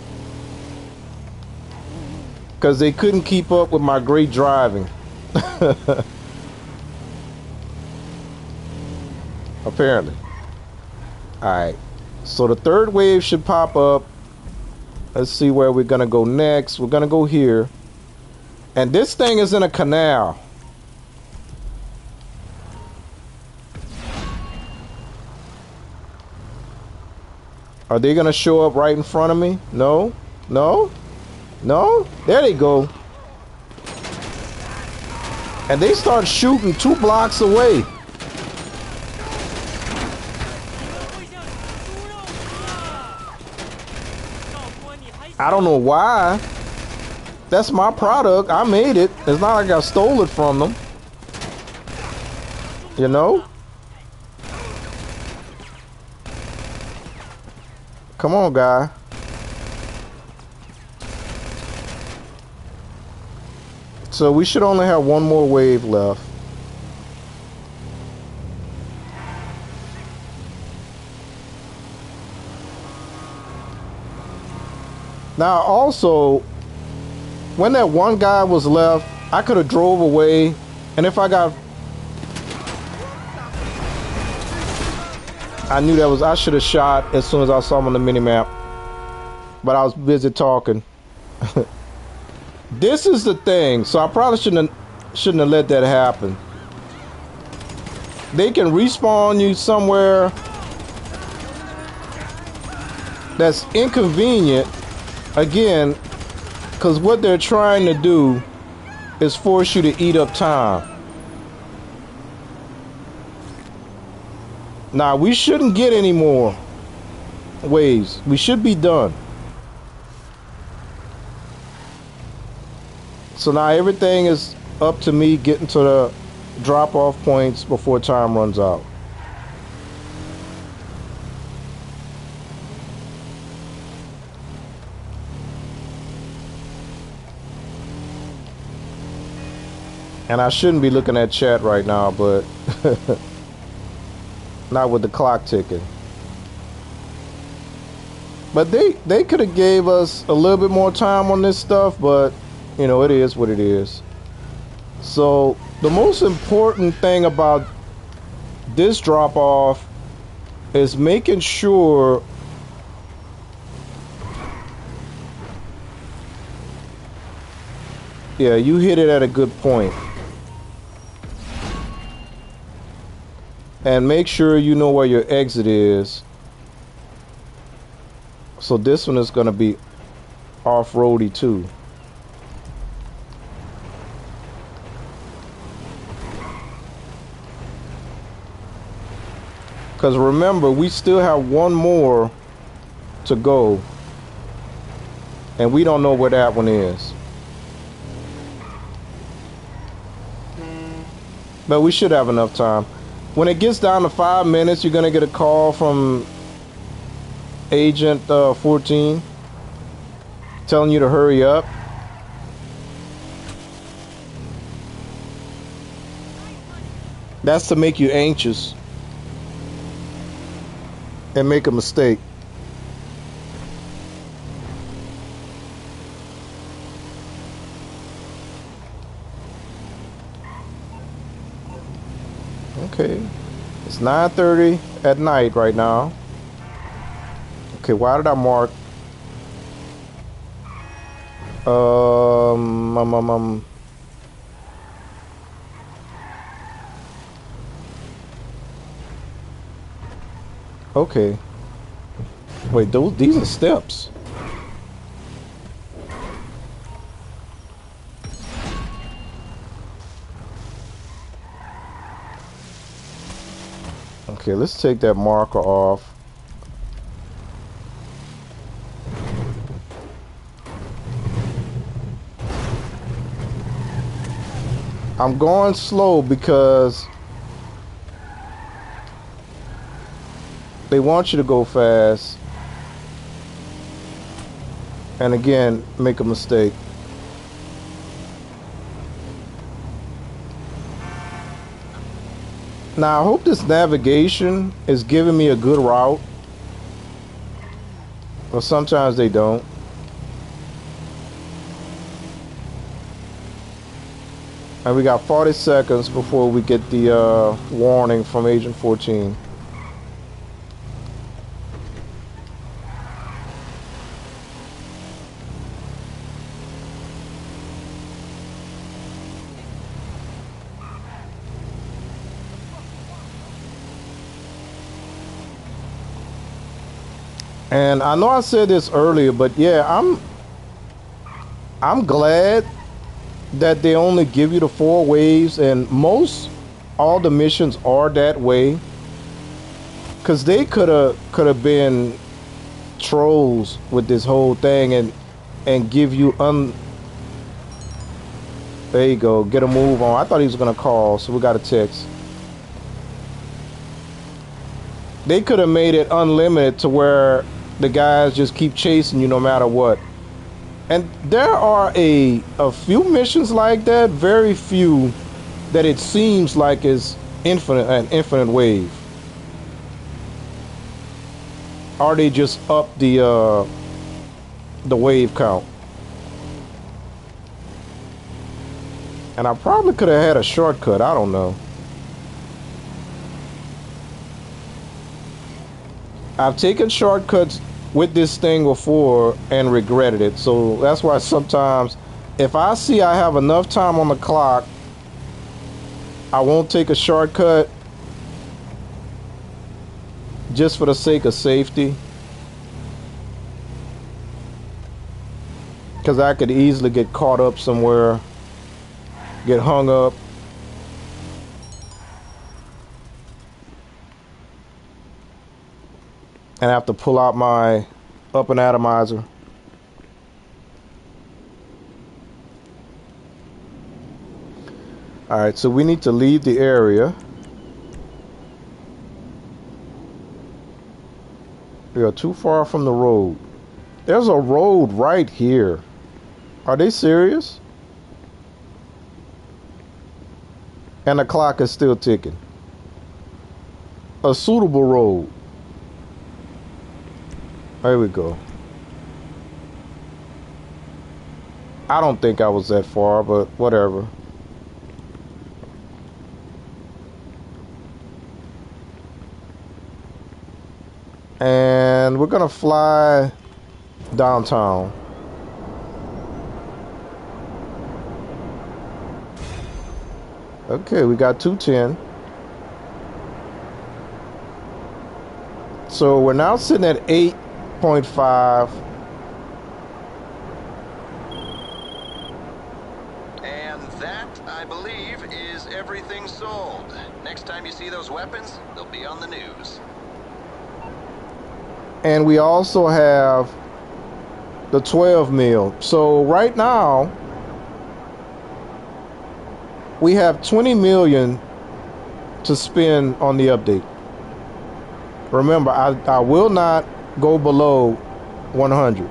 because they couldn't keep up with my great driving. Apparently. Alright, so the 3rd wave should pop up. Let's see where we're gonna go next. We're gonna go here. And this thing is in a canal. Are they gonna show up right in front of me? No? No? No? There they go. And they start shooting 2 blocks away. I don't know why. That's my product. I made it. It's not like I stole it from them. You know? Come on, guy. So we should only have 1 more wave left. Now also, when that one guy was left, I could have drove away, and if I got I knew that was, I should have shot as soon as I saw him on the minimap, but I was busy talking. This is the thing, so I probably shouldn't have let that happen. They can respawn you somewhere that's inconvenient, again, because what they're trying to do is force you to eat up time. Now, we shouldn't get any more waves. We should be done. So now everything is up to me getting to the drop-off points before time runs out. And I shouldn't be looking at chat right now, but not with the clock ticking. But they could have gave us a little bit more time on this stuff, but you know, it is what it is. So the most important thing about this drop off is making sure you hit it at a good point. And make sure you know where your exit is. So this one is going to be off-roady too. Because remember, we still have one more to go. And we don't know where that one is. But we should have enough time. When it gets down to 5 minutes, you're going to get a call from Agent 14 telling you to hurry up. That's to make you anxious and make a mistake. Okay, it's 9:30 at night right now. Okay, why did I mark? Okay. Wait, these are steps. Okay, let's take that marker off. I'm going slow because they want you to go fast. And again, make a mistake. Now, I hope this navigation is giving me a good route. But sometimes they don't. And we got 40 seconds before we get the warning from Agent 14. And I know I said this earlier, but yeah, I'm glad that they only give you the 4 waves, and all the missions are that way, because they could have been trolls with this whole thing and give you there you go, get a move on. I thought he was gonna call, so we got a text. They could have made it unlimited to where the guys just keep chasing you no matter what. And there are a few missions like that, very few, that it seems like is an infinite wave. Or they just up the wave count. And I probably could have had a shortcut, I don't know. I've taken shortcuts with this thing before and regretted it. So that's why sometimes if I see I have enough time on the clock, I won't take a shortcut just for the sake of safety. Because I could easily get caught up somewhere, get hung up. And have to pull out my up and atomizer. Alright, so we need to leave the area. We are too far from the road. There's a road right here. Are they serious? And the clock is still ticking. A suitable road. There we go. I don't think I was that far, but whatever. And we're gonna fly downtown. Okay, we got 210. So we're now sitting at 8.5. And that, I believe, is everything sold. Next time you see those weapons, they'll be on the news. And we also have the 12 mil. So right now we have 20 million to spend on the update. Remember, I will not go below 100.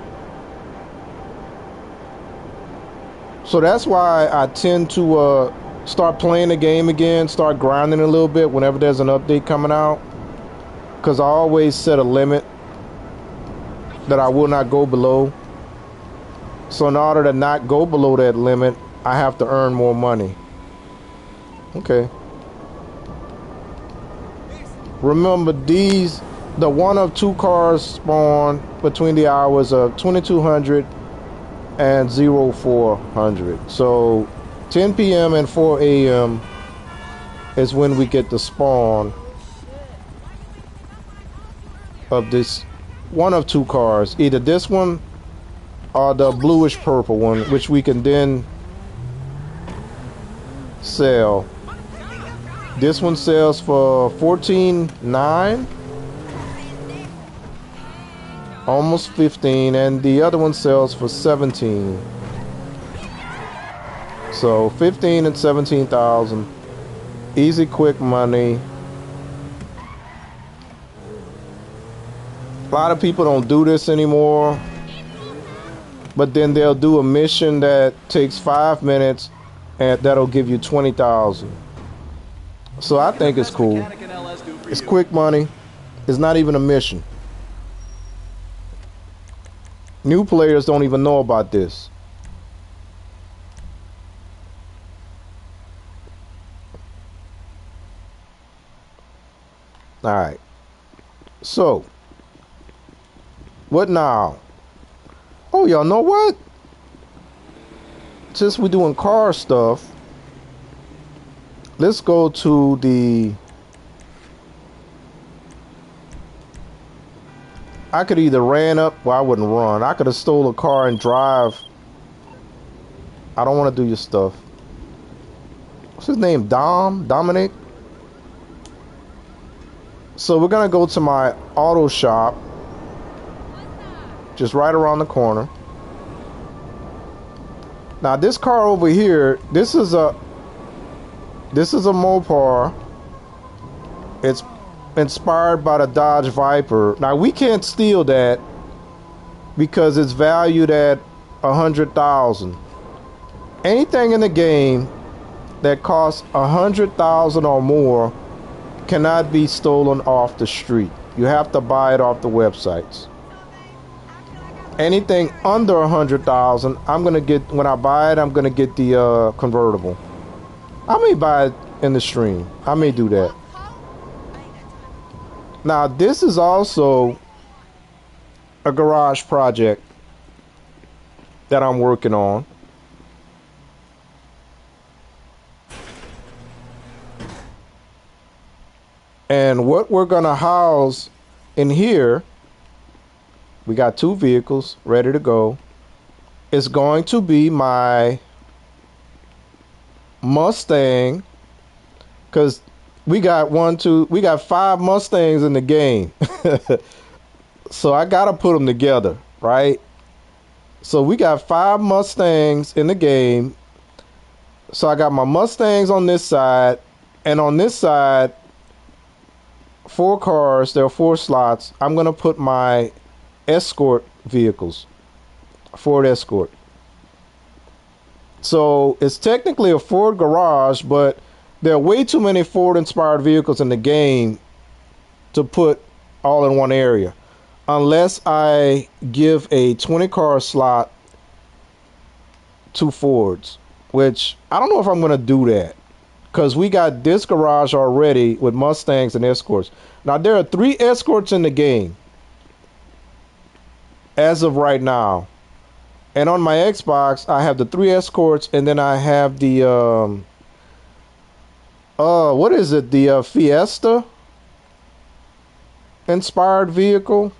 So that's why I tend to start playing the game again, start grinding a little bit whenever there's an update coming out, because I always set a limit that I will not go below. So in order to not go below that limit, I have to earn more money. Okay. Remember, the one of two cars spawn between the hours of 2200 and 0400. So 10 p.m. and 4 a.m. is when we get the spawn of this one of two cars, either this one or the bluish purple one, which we can then sell. This one sells for $14,900, almost $15,000, and the other one sells for $17,000. So $15,000 and $17,000, easy, quick money. A lot of people don't do this anymore, but then they'll do a mission that takes 5 minutes and that'll give you 20,000. So I think it's cool. It's quick money. It's not even a mission. New players don't even know about this. All right. So what now? Oh, y'all know what? Since we're doing car stuff, let's go to the... I could either ran up... Well, I wouldn't run. I could have stole a car and drive. I don't want to do your stuff. What's his name? Dominic? So we're going to go to my auto shop. Just right around the corner. Now this car over here, this is a Mopar. It's inspired by the Dodge Viper. Now we can't steal that because it's valued at 100,000. Anything in the game that costs 100,000 or more cannot be stolen off the street. You have to buy it off the websites. Anything under 100,000, I'm gonna get, when I buy it, I'm gonna get the convertible. I may buy it in the stream. I may do that. Now, this is also a garage project that I'm working on. And what we're going to house in here, we got 2 vehicles ready to go. It's going to be my Mustang, because we got 5 Mustangs in the game. So I got to put them together, right? So we got 5 Mustangs in the game. So I got my Mustangs on this side, and on this side, 4 cars. There are 4 slots. I'm going to put my Escort vehicles, Ford Escort. So it's technically a Ford garage, but there are way too many Ford-inspired vehicles in the game to put all in one area, unless I give a 20-car slot to Fords, which I don't know if I'm going to do that, because we got this garage already with Mustangs and Escorts. Now, there are 3 Escorts in the game as of right now. And on my Xbox, I have the 3 Escorts, and then I have the, what is it? The Fiesta inspired vehicle.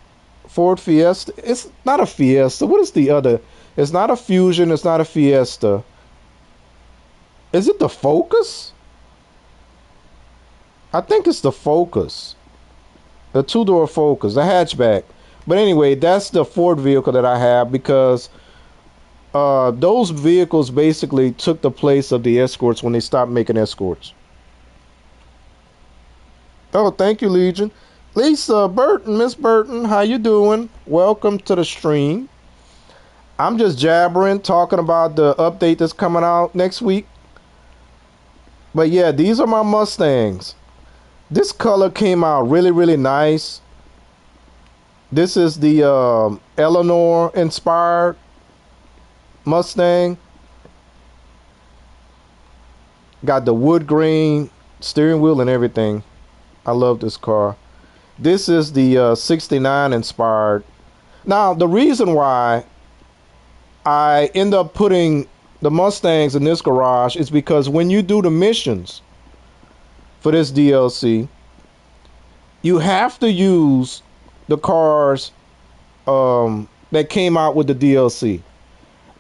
Ford Fiesta. It's not a Fiesta. What is the other? It's not a Fusion. It's not a Fiesta. Is it the Focus? I think it's the Focus. The 2-door Focus, the hatchback. But anyway, that's the Ford vehicle that I have, because those vehicles basically took the place of the Escorts when they stopped making Escorts. Oh, thank you, Legion. Lisa Burton, Miss Burton, how you doing? Welcome to the stream. I'm just jabbering, talking about the update that's coming out next week. But yeah, these are my Mustangs. This color came out really, really nice. This is the Eleanor inspired Mustang. Got the wood grain steering wheel and everything. I love this car. This is the 69 inspired. Now, the reason why I end up putting the Mustangs in this garage is because when you do the missions for this DLC, you have to use the cars that came out with the DLC.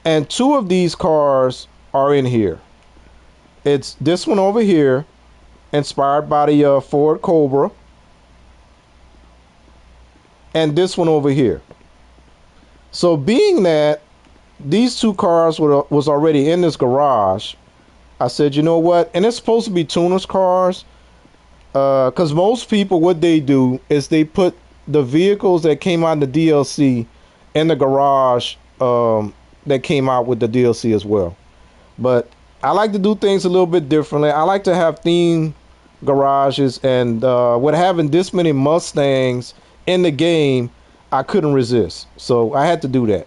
And 2 of these cars are in here. It's this one over here, inspired by the Ford Cobra, and this one over here. So being that these 2 cars was already in this garage, I said, you know what? And it's supposed to be tuners cars, because most people, what they do is they put the vehicles that came out in the DLC in the garage that came out with the DLC as well. But I like to do things a little bit differently. I like to have theme garages, and with having this many Mustangs in the game, I couldn't resist. So I had to do that.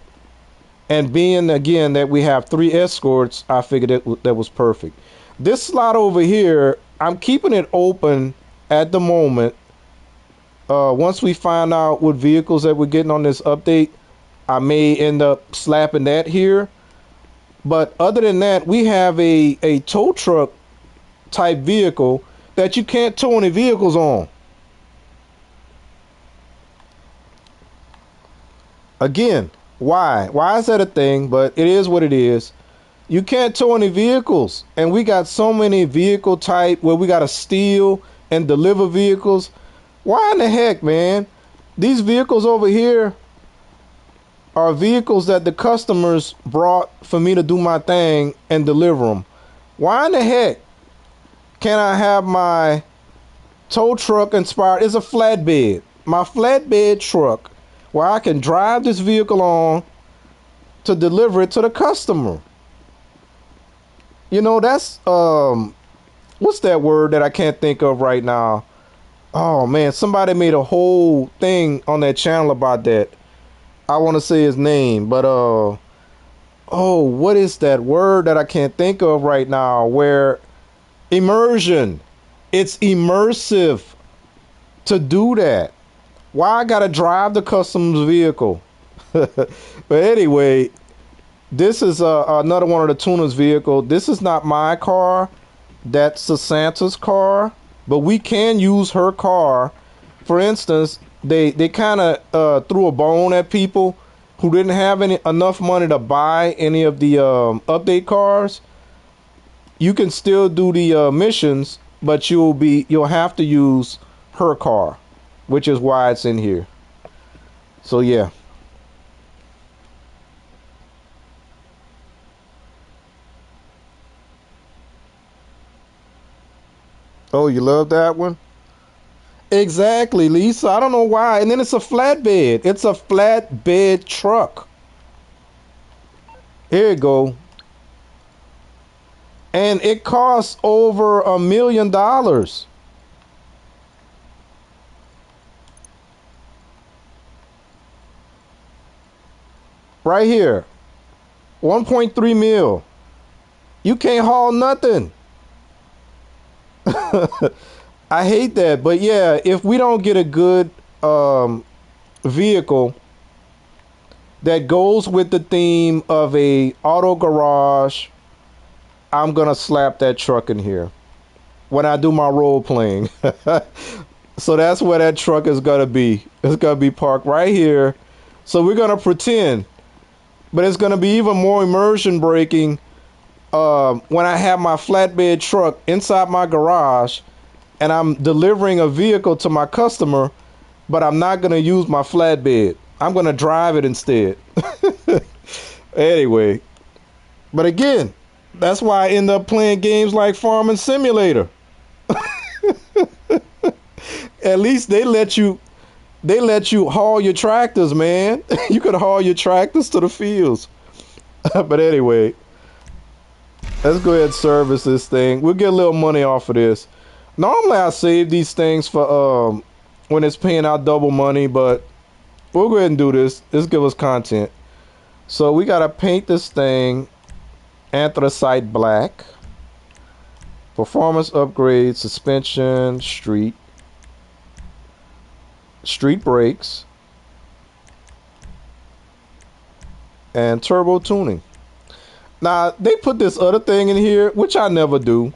And being, again, that we have 3 Escorts, I figured that was perfect. This slot over here, I'm keeping it open at the moment. Once we find out what vehicles that we're getting on this update, I may end up slapping that here. But other than that, we have a tow truck type vehicle that you can't tow any vehicles on. Again, why? Why is that a thing? But it is what it is. You can't tow any vehicles. And we got so many vehicle type where we got to steal and deliver vehicles. Why in the heck, man? These vehicles over here are vehicles that the customers brought for me to do my thing and deliver them. Why in the heck can't I have my tow truck inspired? It's a flatbed. My flatbed truck, where I can drive this vehicle on to deliver it to the customer. You know, that's what's that word that I can't think of right now? Oh man, somebody made a whole thing on that channel about that. I want to say his name, but oh, what is that word that I can't think of right now? Where immersion, it's immersive. to do that. Why I gotta drive the customs vehicle? But anyway, this is another one of the tuner's vehicle. This is not my car. That's Santa's car. But we can use her car. For instance, they kind of threw a bone at people who didn't have enough money to buy any of the update cars. You can still do the missions, but you'll have to use her car, which is why it's in here. So yeah. Oh, you love that one? Exactly, Lisa. I don't know why. And then it's a flatbed. It's a flatbed truck. Here you go. And it costs over $1 million. Right here. 1.3 mil. You can't haul nothing. I hate that, but yeah, if we don't get a good vehicle that goes with the theme of a auto garage, I'm gonna slap that truck in here when I do my role playing. So that's where that truck is gonna be. It's gonna be parked right here. So we're gonna pretend, but it's gonna be even more immersion breaking when I have my flatbed truck inside my garage and I'm delivering a vehicle to my customer, but I'm not going to use my flatbed. I'm going to drive it instead. Anyway, but again, that's why I end up playing games like Farming Simulator. At least they let you haul your tractors, man. You could haul your tractors to the fields. But anyway, let's go ahead and service this thing. We'll get a little money off of this. Normally I save these things for when it's paying out double money, but we'll go ahead and do this. This give us content. So we gotta paint this thing anthracite black. Performance upgrade, suspension, street brakes, and turbo tuning. Now they put this other thing in here, which I never do.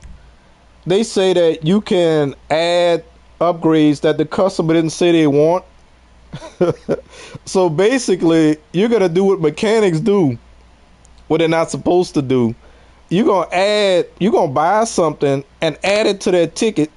They say that you can add upgrades that the customer didn't say they want. So basically, you're gonna do what mechanics do, what they're not supposed to do. You're gonna buy something and add it to that ticket,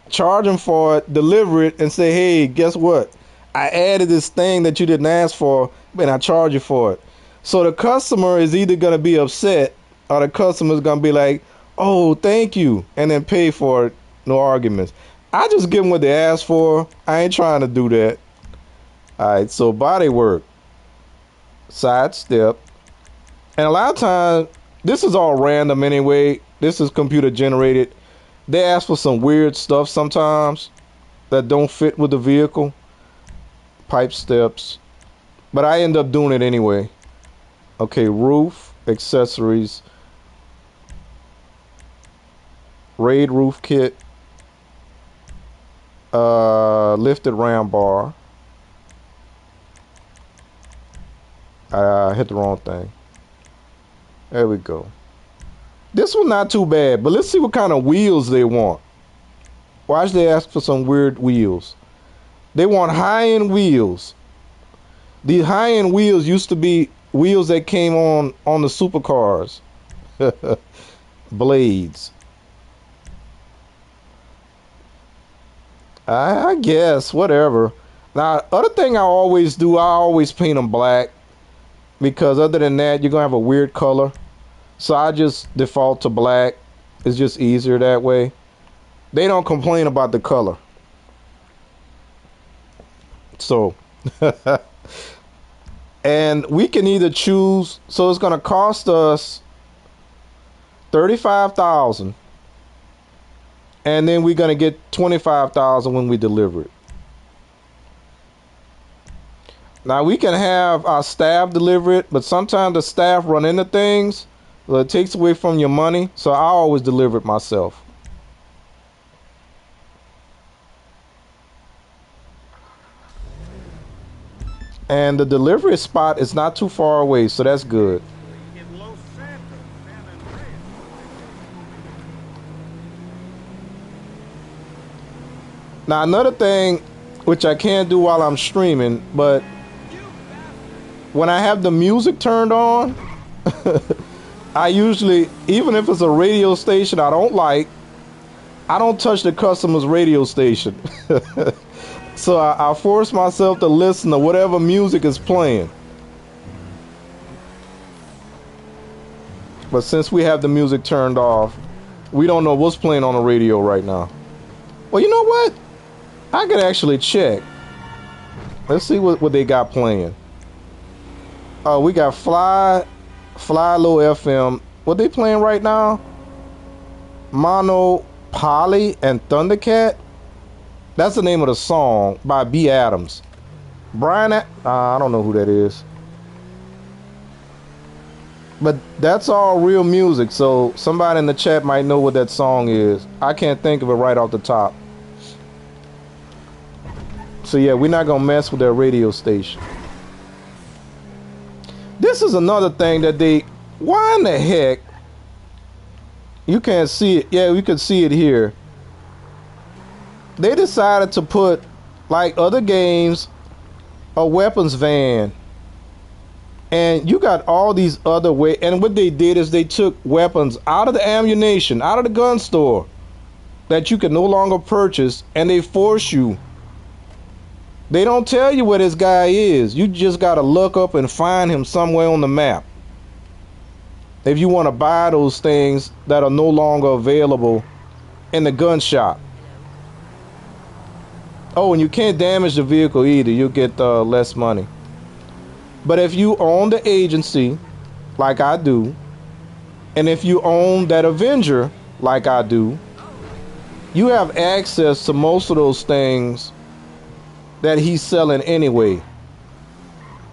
charge them for it, deliver it, and say, hey, guess what? I added this thing that you didn't ask for, and I charge you for it. So the customer is either gonna be upset, or the customer is gonna be like, oh, thank you, and then pay for it. No arguments. I just give them what they asked for. I ain't trying to do that. All right, so body work, side step, and a lot of times this is all random anyway. This is computer generated. They ask for some weird stuff sometimes that don't fit with the vehicle. Pipe steps, but I end up doing it anyway. Okay, roof, accessories, raid roof kit, lifted ram bar. I hit the wrong thing. There we go. This one's not too bad, but let's see what kind of wheels they want. Why should they ask for some weird wheels? They want high-end wheels. These high-end wheels used to be wheels that came on the supercars. Blades. I guess, whatever. Now, other thing I always do, I always paint them black. Because other than that, you're going to have a weird color. So I just default to black. It's just easier that way. They don't complain about the color. So, and we can either choose, so it's going to cost us $35,000, and then we're going to get $25,000 when we deliver it. Now we can have our staff deliver it, but sometimes the staff run into things, so it takes away from your money. So I always deliver it myself. And the delivery spot is not too far away, so that's good. Now, another thing which I can't do while I'm streaming, but when I have the music turned on, I usually, even if it's a radio station I don't like, I don't touch the customer's radio station. So I force myself to listen to whatever music is playing. But since we have the music turned off, we don't know what's playing on the radio right now. Well, you know what? I could actually check. Let's see what they got playing. Oh, we got Fly Low FM. What they playing right now? Mono Polly and Thundercat. That's the name of the song by B. Adams. Brian, I don't know who that is. But that's all real music, so somebody in the chat might know what that song is. I can't think of it right off the top. So yeah, we're not gonna mess with their radio station. This is another thing that why in the heck, you can't see it. Yeah, we could see it here. They decided to put, like other games, a weapons van. And you got all these other ways. And what they did is they took weapons out of the ammunition, out of the gun store that you can no longer purchase, and they force you. They don't tell you where this guy is. You just got to look up and find him somewhere on the map. If you want to buy those things that are no longer available in the gun shop. Oh, and you can't damage the vehicle either. You'll get less money. But if you own the agency, like I do, and if you own that Avenger, like I do, you have access to most of those things that he's selling anyway.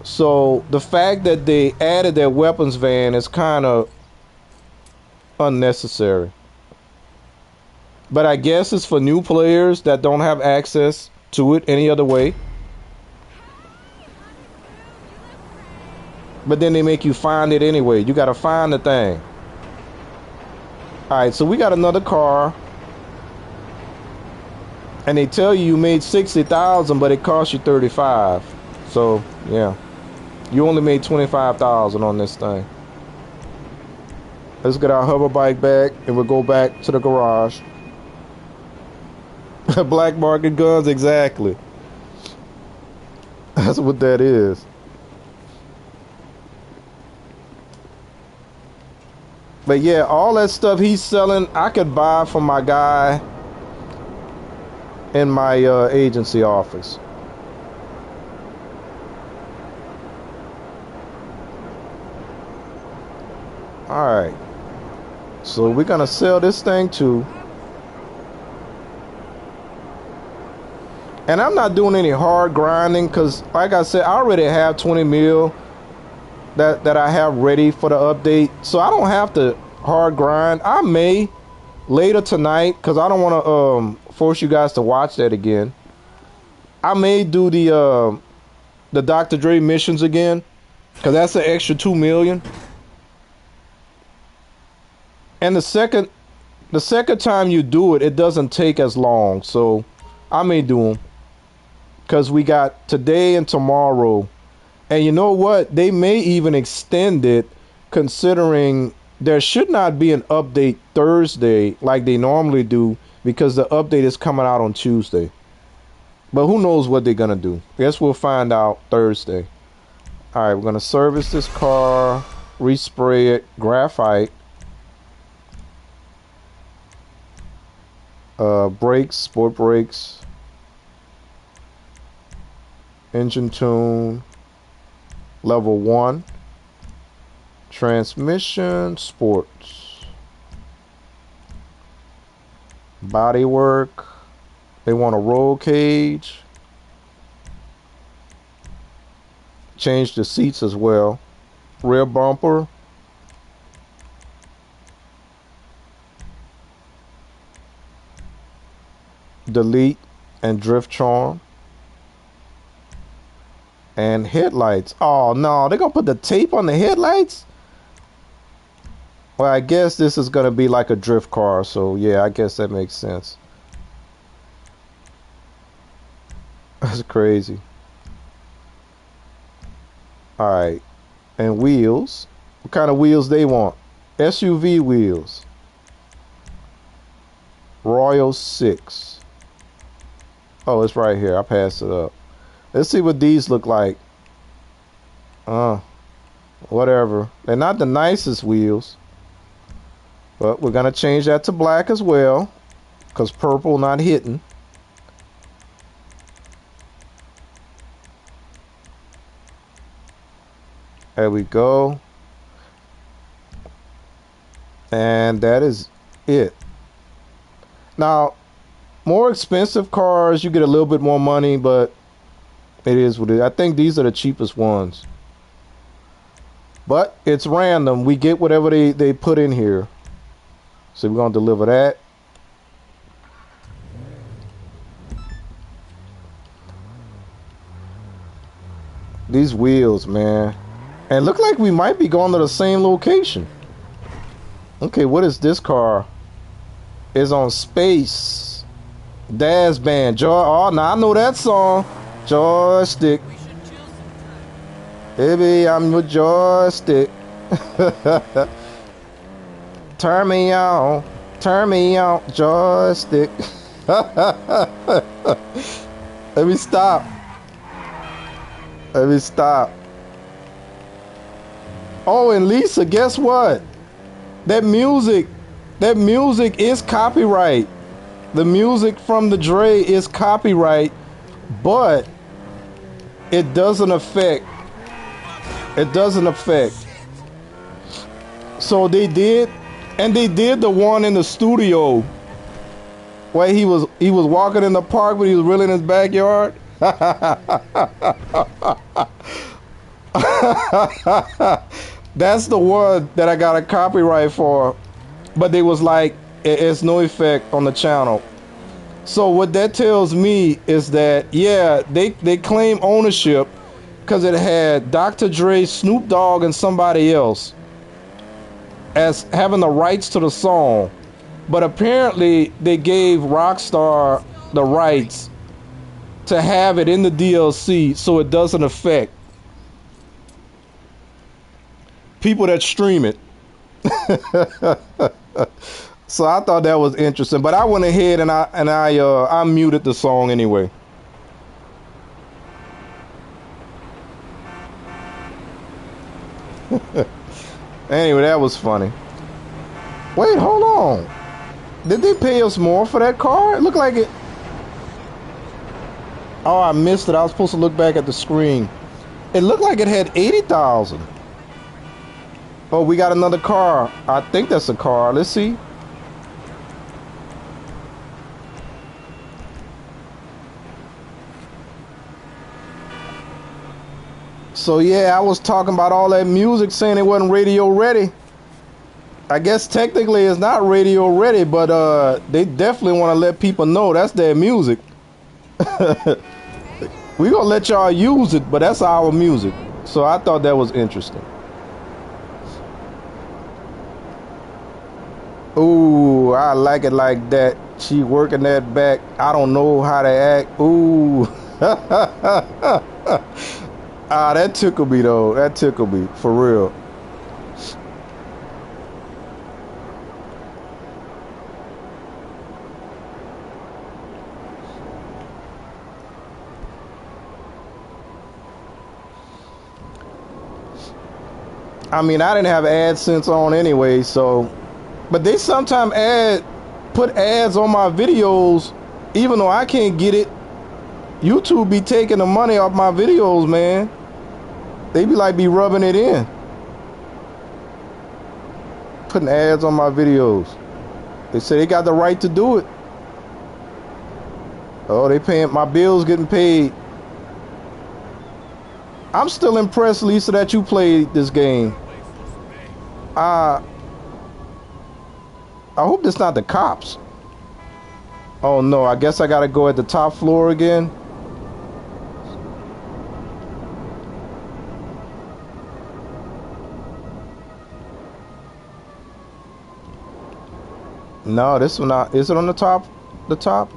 So the fact that they added that weapons van is kind of unnecessary. But I guess it's for new players that don't have access to it any other way. But then they make you find it anyway. You got to find the thing. All right, so we got another car. And they tell you made 60,000, but it cost you 35. So, yeah. You only made 25,000 on this thing. Let's get our hover bike back and we'll go back to the garage. Black market guns, exactly. That's what that is. But yeah, all that stuff he's selling, I could buy from my guy in my agency office. Alright. So we're going to sell this thing too. And I'm not doing any hard grinding because, like I said, I already have 20 mil that I have ready for the update, so I don't have to hard grind. I may later tonight, because I don't want to force you guys to watch that again. I may do the Dr. Dre missions again, because that's an extra 2 million. And the second time you do it, it doesn't take as long, so I may do them, because we got today and tomorrow. And you know what? They may even extend it, considering there should not be an update Thursday like they normally do, because the update is coming out on Tuesday. But who knows what they're going to do. Guess we'll find out Thursday. All right, we're going to service this car, respray it, graphite. Brakes, sport brakes. Engine tune. Level 1. Transmission, sports. Body work. They want a roll cage. Change the seats as well. Rear bumper. Delete and drift charm. And headlights. Oh no, they're gonna put the tape on the headlights? Well, I guess this is gonna be like a drift car, so yeah, I guess that makes sense. That's crazy. Alright. And wheels. What kind of wheels they want? SUV wheels. Royal 6. Oh, it's right here. I passed it up. Let's see what these look like. Whatever. They're not the nicest wheels. But we're going to change that to black as well. Because purple not hitting. There we go. And that is it. Now, more expensive cars, you get a little bit more money, but it is what it is. I think these are the cheapest ones. But it's random. We get whatever they put in here. So we're going to deliver that. These wheels, man. And look like we might be going to the same location. Okay, what is this car? It's on Space. Daz Band. Oh, now I know that song. Joystick. Baby, I'm your joystick. Turn me on. Turn me on. Joystick. Let me stop. Let me stop. Oh, and Lisa, guess what? That music is copyright. The music from the Dre is copyright, but it doesn't affect. It doesn't affect. So they did, and they did the one in the studio where he was walking in the park, but he was really in his backyard. That's the one that I got a copyright for, but they was like, it's no effect on the channel. So what that tells me is that, yeah, they claim ownership because it had Dr. Dre, Snoop Dogg, and somebody else as having the rights to the song. But apparently they gave Rockstar the rights to have it in the DLC so it doesn't affect people that stream it. So I thought that was interesting, but I went ahead and I muted the song anyway. Anyway, that was funny. Wait, hold on. Did they pay us more for that car? It looked like it. Oh, I missed it. I was supposed to look back at the screen. It looked like it had 80,000. Oh, we got another car. I think that's a car. Let's see. So yeah, I was talking about all that music saying it wasn't radio ready. I guess technically it's not radio ready, but they definitely want to let people know that's their music. We gonna let y'all use it, but that's our music. So I thought that was interesting. Ooh, I like it like that. She working that back. I don't know how to act. Ooh. Ah, that tickled me though. That tickled me for real. I mean, I didn't have AdSense on anyway, so. But they sometimes put ads on my videos, even though I can't get it. YouTube be taking the money off my videos, man. They be rubbing it in. Putting ads on my videos. They say they got the right to do it. Oh, they paying, my bills getting paid. I'm still impressed, Lisa, that you played this game. I hope that's not the cops. Oh no, I guess I gotta go at the top floor again. No, this one not. Is it on the top? The top?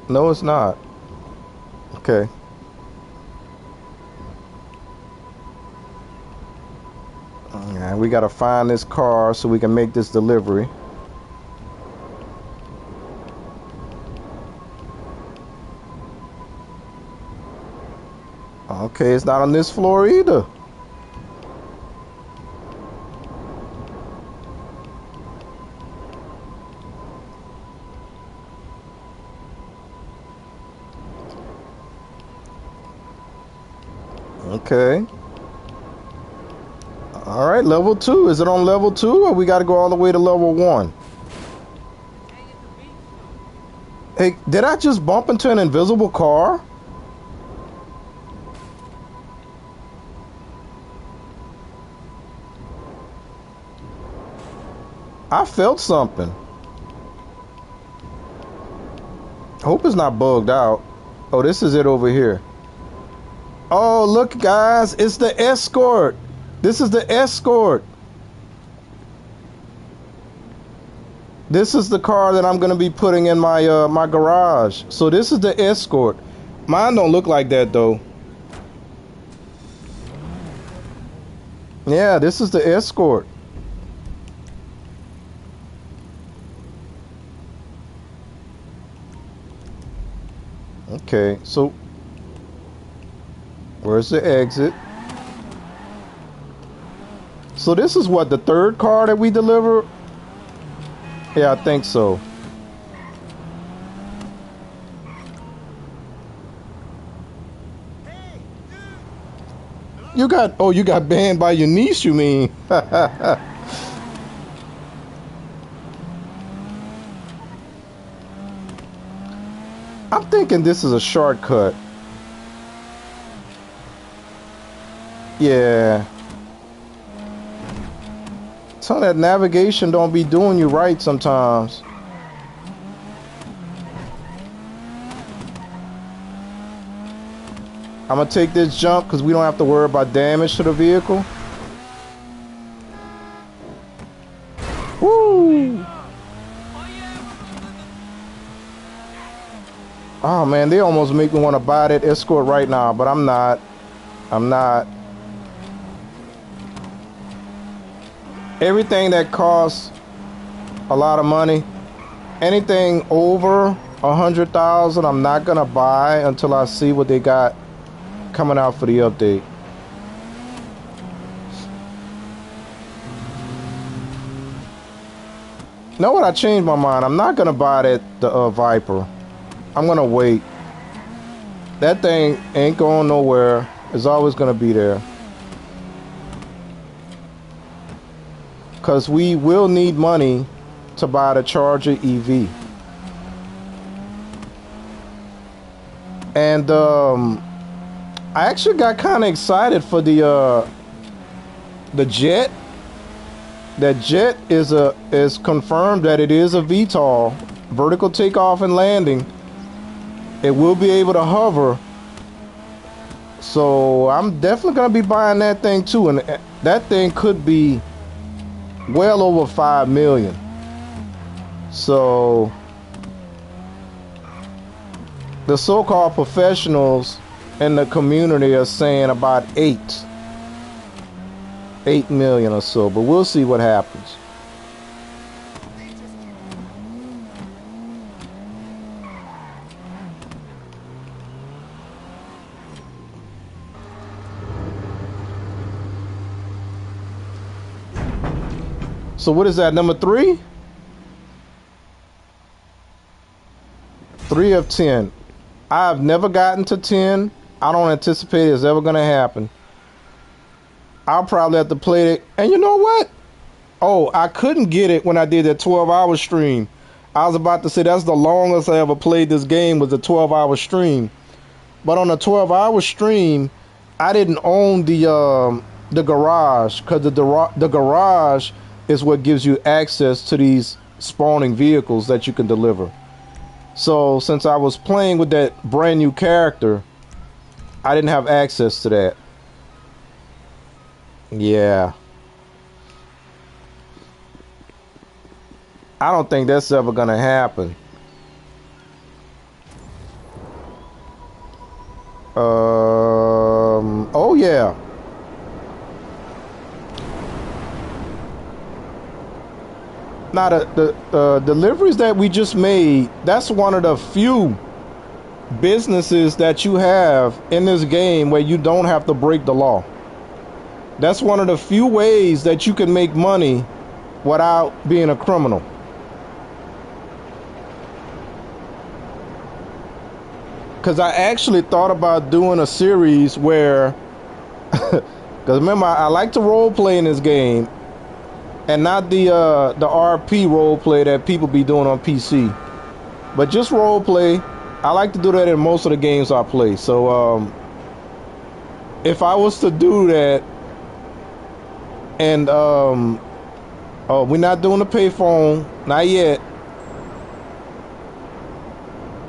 No, it's not. Okay. Yeah, we gotta find this car so we can make this delivery. Okay, it's not on this floor either. Okay. All right, level 2. Is it on level 2 or we got to go all the way to level 1? Hey, did I just bump into an invisible car? I felt something. Hope it's not bugged out. Oh, this is it over here. Oh, look, guys, it's the escort. This is the escort. This is the car that I'm going to be putting in my my garage. So this is the escort. Mine don't look like that though. Yeah, this is the escort. Okay, so where's the exit? So this is what, the third car that we deliver? Yeah, I think so. You got banned by your niece, you mean? I'm thinking this is a shortcut. Yeah. Some of that navigation don't be doing you right sometimes. I'm gonna take this jump because we don't have to worry about damage to the vehicle. Woo! Oh man, they almost make me want to buy that escort right now, but I'm not. I'm not. Everything that costs a lot of money, anything over 100,000, I'm not gonna buy until I see what they got coming out for the update. Know what? I changed my mind. I'm not gonna buy the Viper. I'm gonna wait. That thing ain't going nowhere. It's always gonna be there. Because we will need money to buy the Charger EV. And I actually got kind of excited for the jet. That jet is confirmed that it is a VTOL, vertical takeoff and landing. It will be able to hover. So I'm definitely gonna be buying that thing too, and that thing could be well over 5 million. So the so-called professionals in the community are saying about 8 million or so, but we'll see what happens. So what is that, number 3? 3 of 10. I've never gotten to 10. I don't anticipate it's ever going to happen. I'll probably have to play it. And you know what? Oh, I couldn't get it when I did that 12-hour stream. I was about to say that's the longest I ever played this game, was a 12-hour stream. But on a 12-hour stream, I didn't own the garage, because the garage is what gives you access to these spawning vehicles that you can deliver. So since I was playing with that brand new character, I didn't have access to that. Yeah. I don't think that's ever gonna happen. Oh yeah. Now the deliveries that we just made, that's one of the few businesses that you have in this game where you don't have to break the law. That's one of the few ways that you can make money without being a criminal. Because I actually thought about doing a series where, because remember, I like to role play in this game, and not the RP role play that people be doing on PC, but just role play. I like to do that in most of the games I play. So if I was to do that, and oh, we're not doing the payphone, not yet,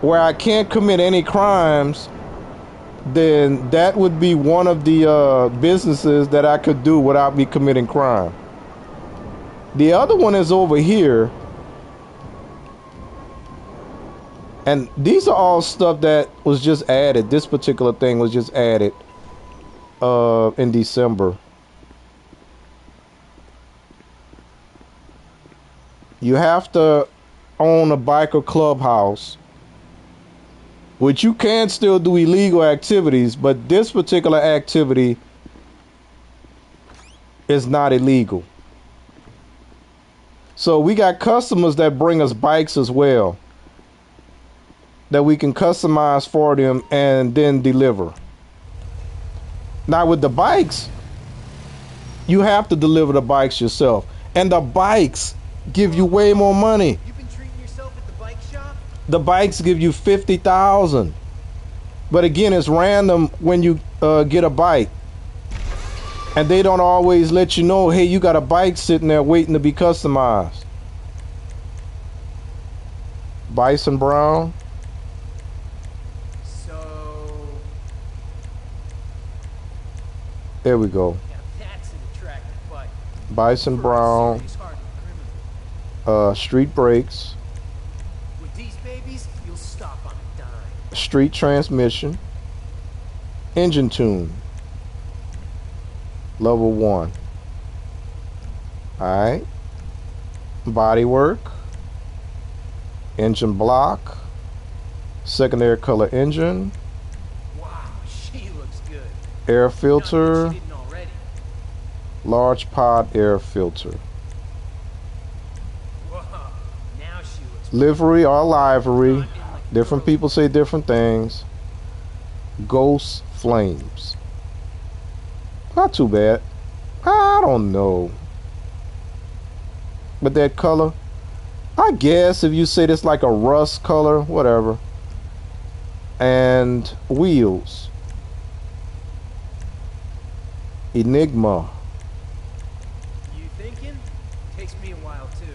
where I can't commit any crimes, then that would be one of the businesses that I could do without me committing crime. The other one is over here, and these are all stuff that was just added. This particular thing was just added in December. You have to own a biker clubhouse, which you can still do illegal activities, but this particular activity is not illegal. So we got customers that bring us bikes as well, that we can customize for them and then deliver. Now with the bikes, you have to deliver the bikes yourself, and the bikes give you way more money. You've been treating yourself at the bike shop? The bikes give you 50,000, but again, it's random when you get a bike, and they don't always let you know, hey, you got a bike sitting there waiting to be customized. Bison Brown. So There we go. now that's an attractive bike. Bison For a Brown. serious hardened criminal. Street brakes. With these babies, you'll stop on a dime. Street transmission. Engine tune. Level 1. Alright. Body work. Engine block. Secondary color engine. Wow, she looks good. Air Not that filter. she didn't already. Large pod air filter. Whoa, now she looks Livery or livery. in like a Different girl. people say different things. Ghost flames. Not too bad. I don't know. But that color, I guess if you say this like a rust color, whatever. And wheels. Enigma. You thinking? Takes me a while too.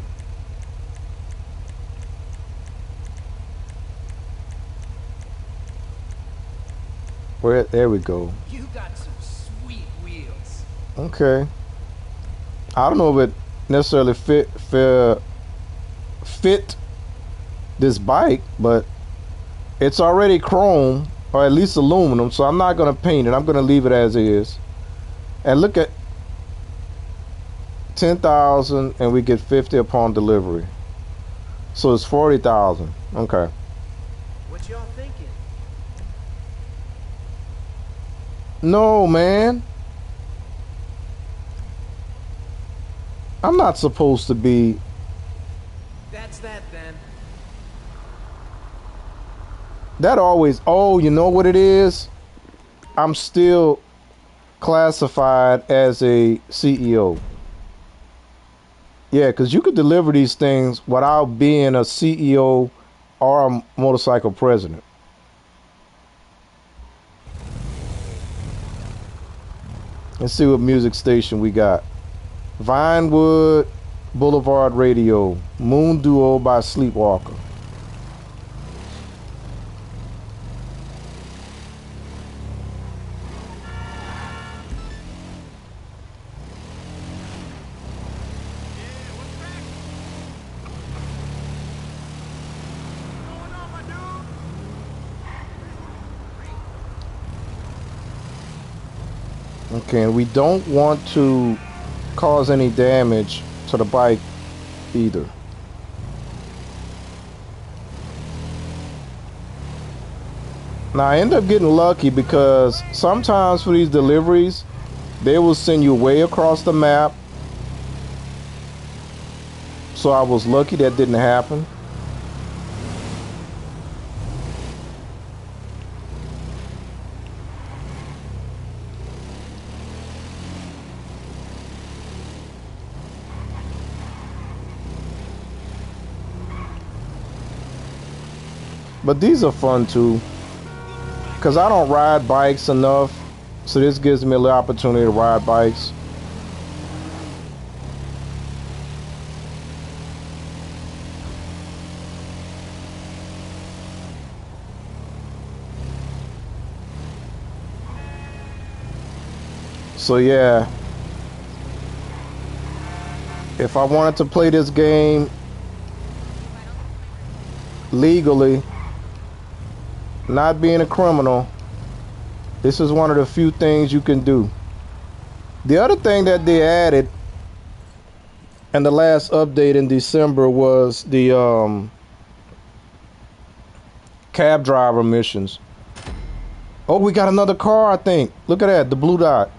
There we go. You got some sweet wheels. Okay. I don't know if it necessarily fit this bike, but it's already chrome or at least aluminum, so I'm not going to paint it. I'm going to leave it as is. And look at 10,000 and we get 50 upon delivery. So it's 40,000. Okay. What y'all thinking? No, man. I'm not supposed to be. That's that then. That always, oh, you know what it is? I'm still classified as a CEO. Yeah, because you could deliver these things without being a CEO or a motorcycle president. Let's see what music station we got. Vinewood Boulevard Radio. Moon Duo by Sleepwalker. Okay, and we don't want to cause any damage to the bike either. Now I end up getting lucky because sometimes for these deliveries, they will send you way across the map. So I was lucky that didn't happen. But these are fun too, because I don't ride bikes enough. So this gives me a little opportunity to ride bikes. So yeah, if I wanted to play this game legally, not being a criminal, this is one of the few things you can do. The other thing that they added in the last update in December was the cab driver missions. Oh, we got another car, I think. Look at that, the blue dot.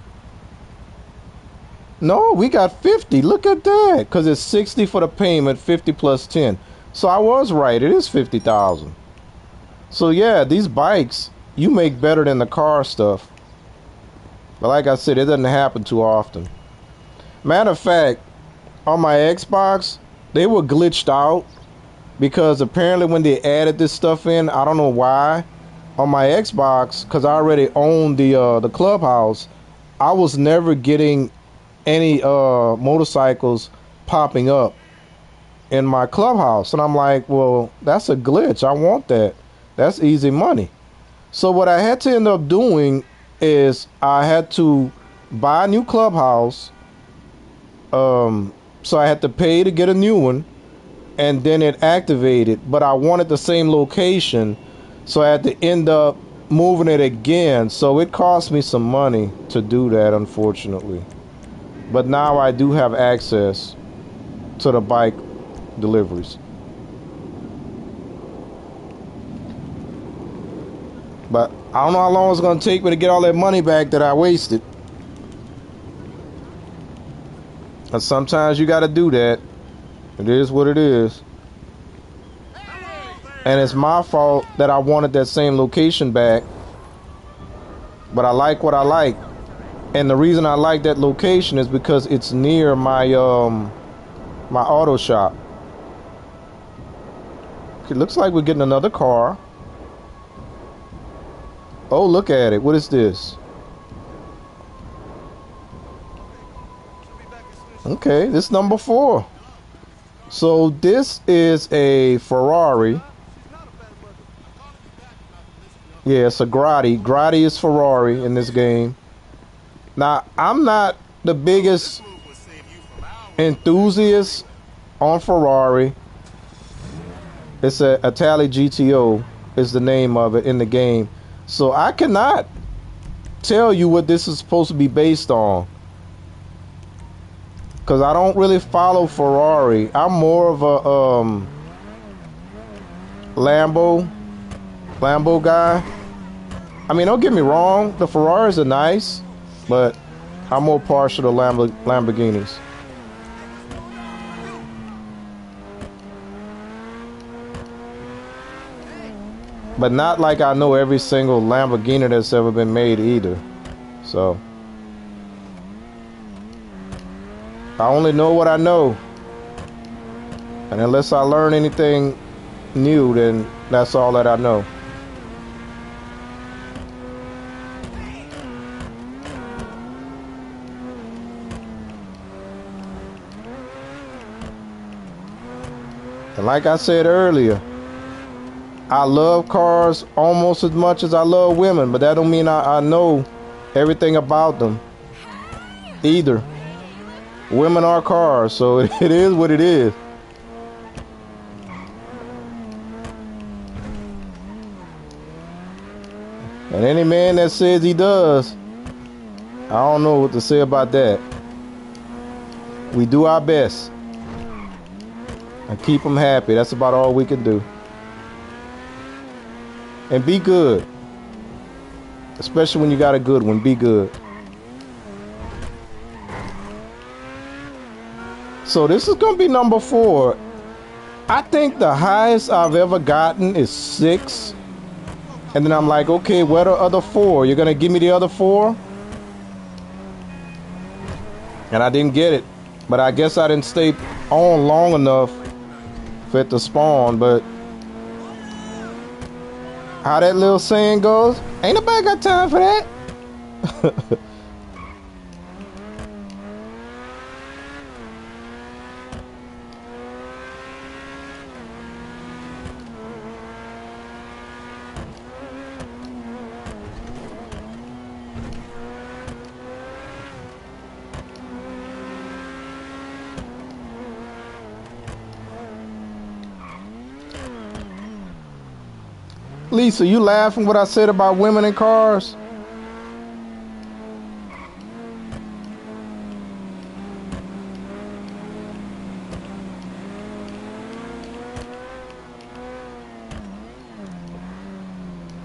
No, we got 50. Look at that. Because it's 60 for the payment, 50 plus 10. So I was right. It is 50,000. So yeah, these bikes, you make better than the car stuff. But like I said, it doesn't happen too often. Matter of fact, on my Xbox, they were glitched out. Because apparently when they added this stuff in, I don't know why. On my Xbox, because I already owned the clubhouse, I was never getting any motorcycles popping up in my clubhouse. And I'm like, well, that's a glitch. I want that. That's easy money. So what I had to end up doing is I had to buy a new clubhouse. So I had to pay to get a new one, and then it activated. But I wanted the same location, so I had to end up moving it again. So it cost me some money to do that, unfortunately. But now I do have access to the bike deliveries. But I don't know how long it's going to take me to get all that money back that I wasted. And sometimes you got to do that. It is what it is. And it's my fault that I wanted that same location back. But I like what I like. And the reason I like that location is because it's near my my auto shop. It looks like we're getting another car. Oh, look at it. What is this? Okay, this is number 4. So this is a Ferrari. Yeah, it's a Grotti. Grotti is Ferrari in this game. Now, I'm not the biggest enthusiast on Ferrari. It's a Itali GTO is the name of it in the game. So I cannot tell you what this is supposed to be based on, because I don't really follow Ferrari. I'm more of a Lambo guy. I mean, don't get me wrong, the Ferraris are nice, but I'm more partial to Lamborghinis. But not like I know every single Lamborghini that's ever been made either. So I only know what I know. And unless I learn anything new, then that's all that I know. And like I said earlier, I love cars almost as much as I love women, but that don't mean I know everything about them either. Women are cars, so it is what it is. And any man that says he does I don't know what to say about that. We do our best and keep them happy. That's about all we can do. And be good. Especially when you got a good one, be good. So this is gonna be number 4. I think the highest I've ever gotten is 6. And then I'm like, okay, where are the other 4? You're gonna give me the other 4? And I didn't get it. But I guess I didn't stay on long enough for it to spawn. But how that little saying goes, ain't nobody got time for that. Lisa, you laughing what I said about women in cars?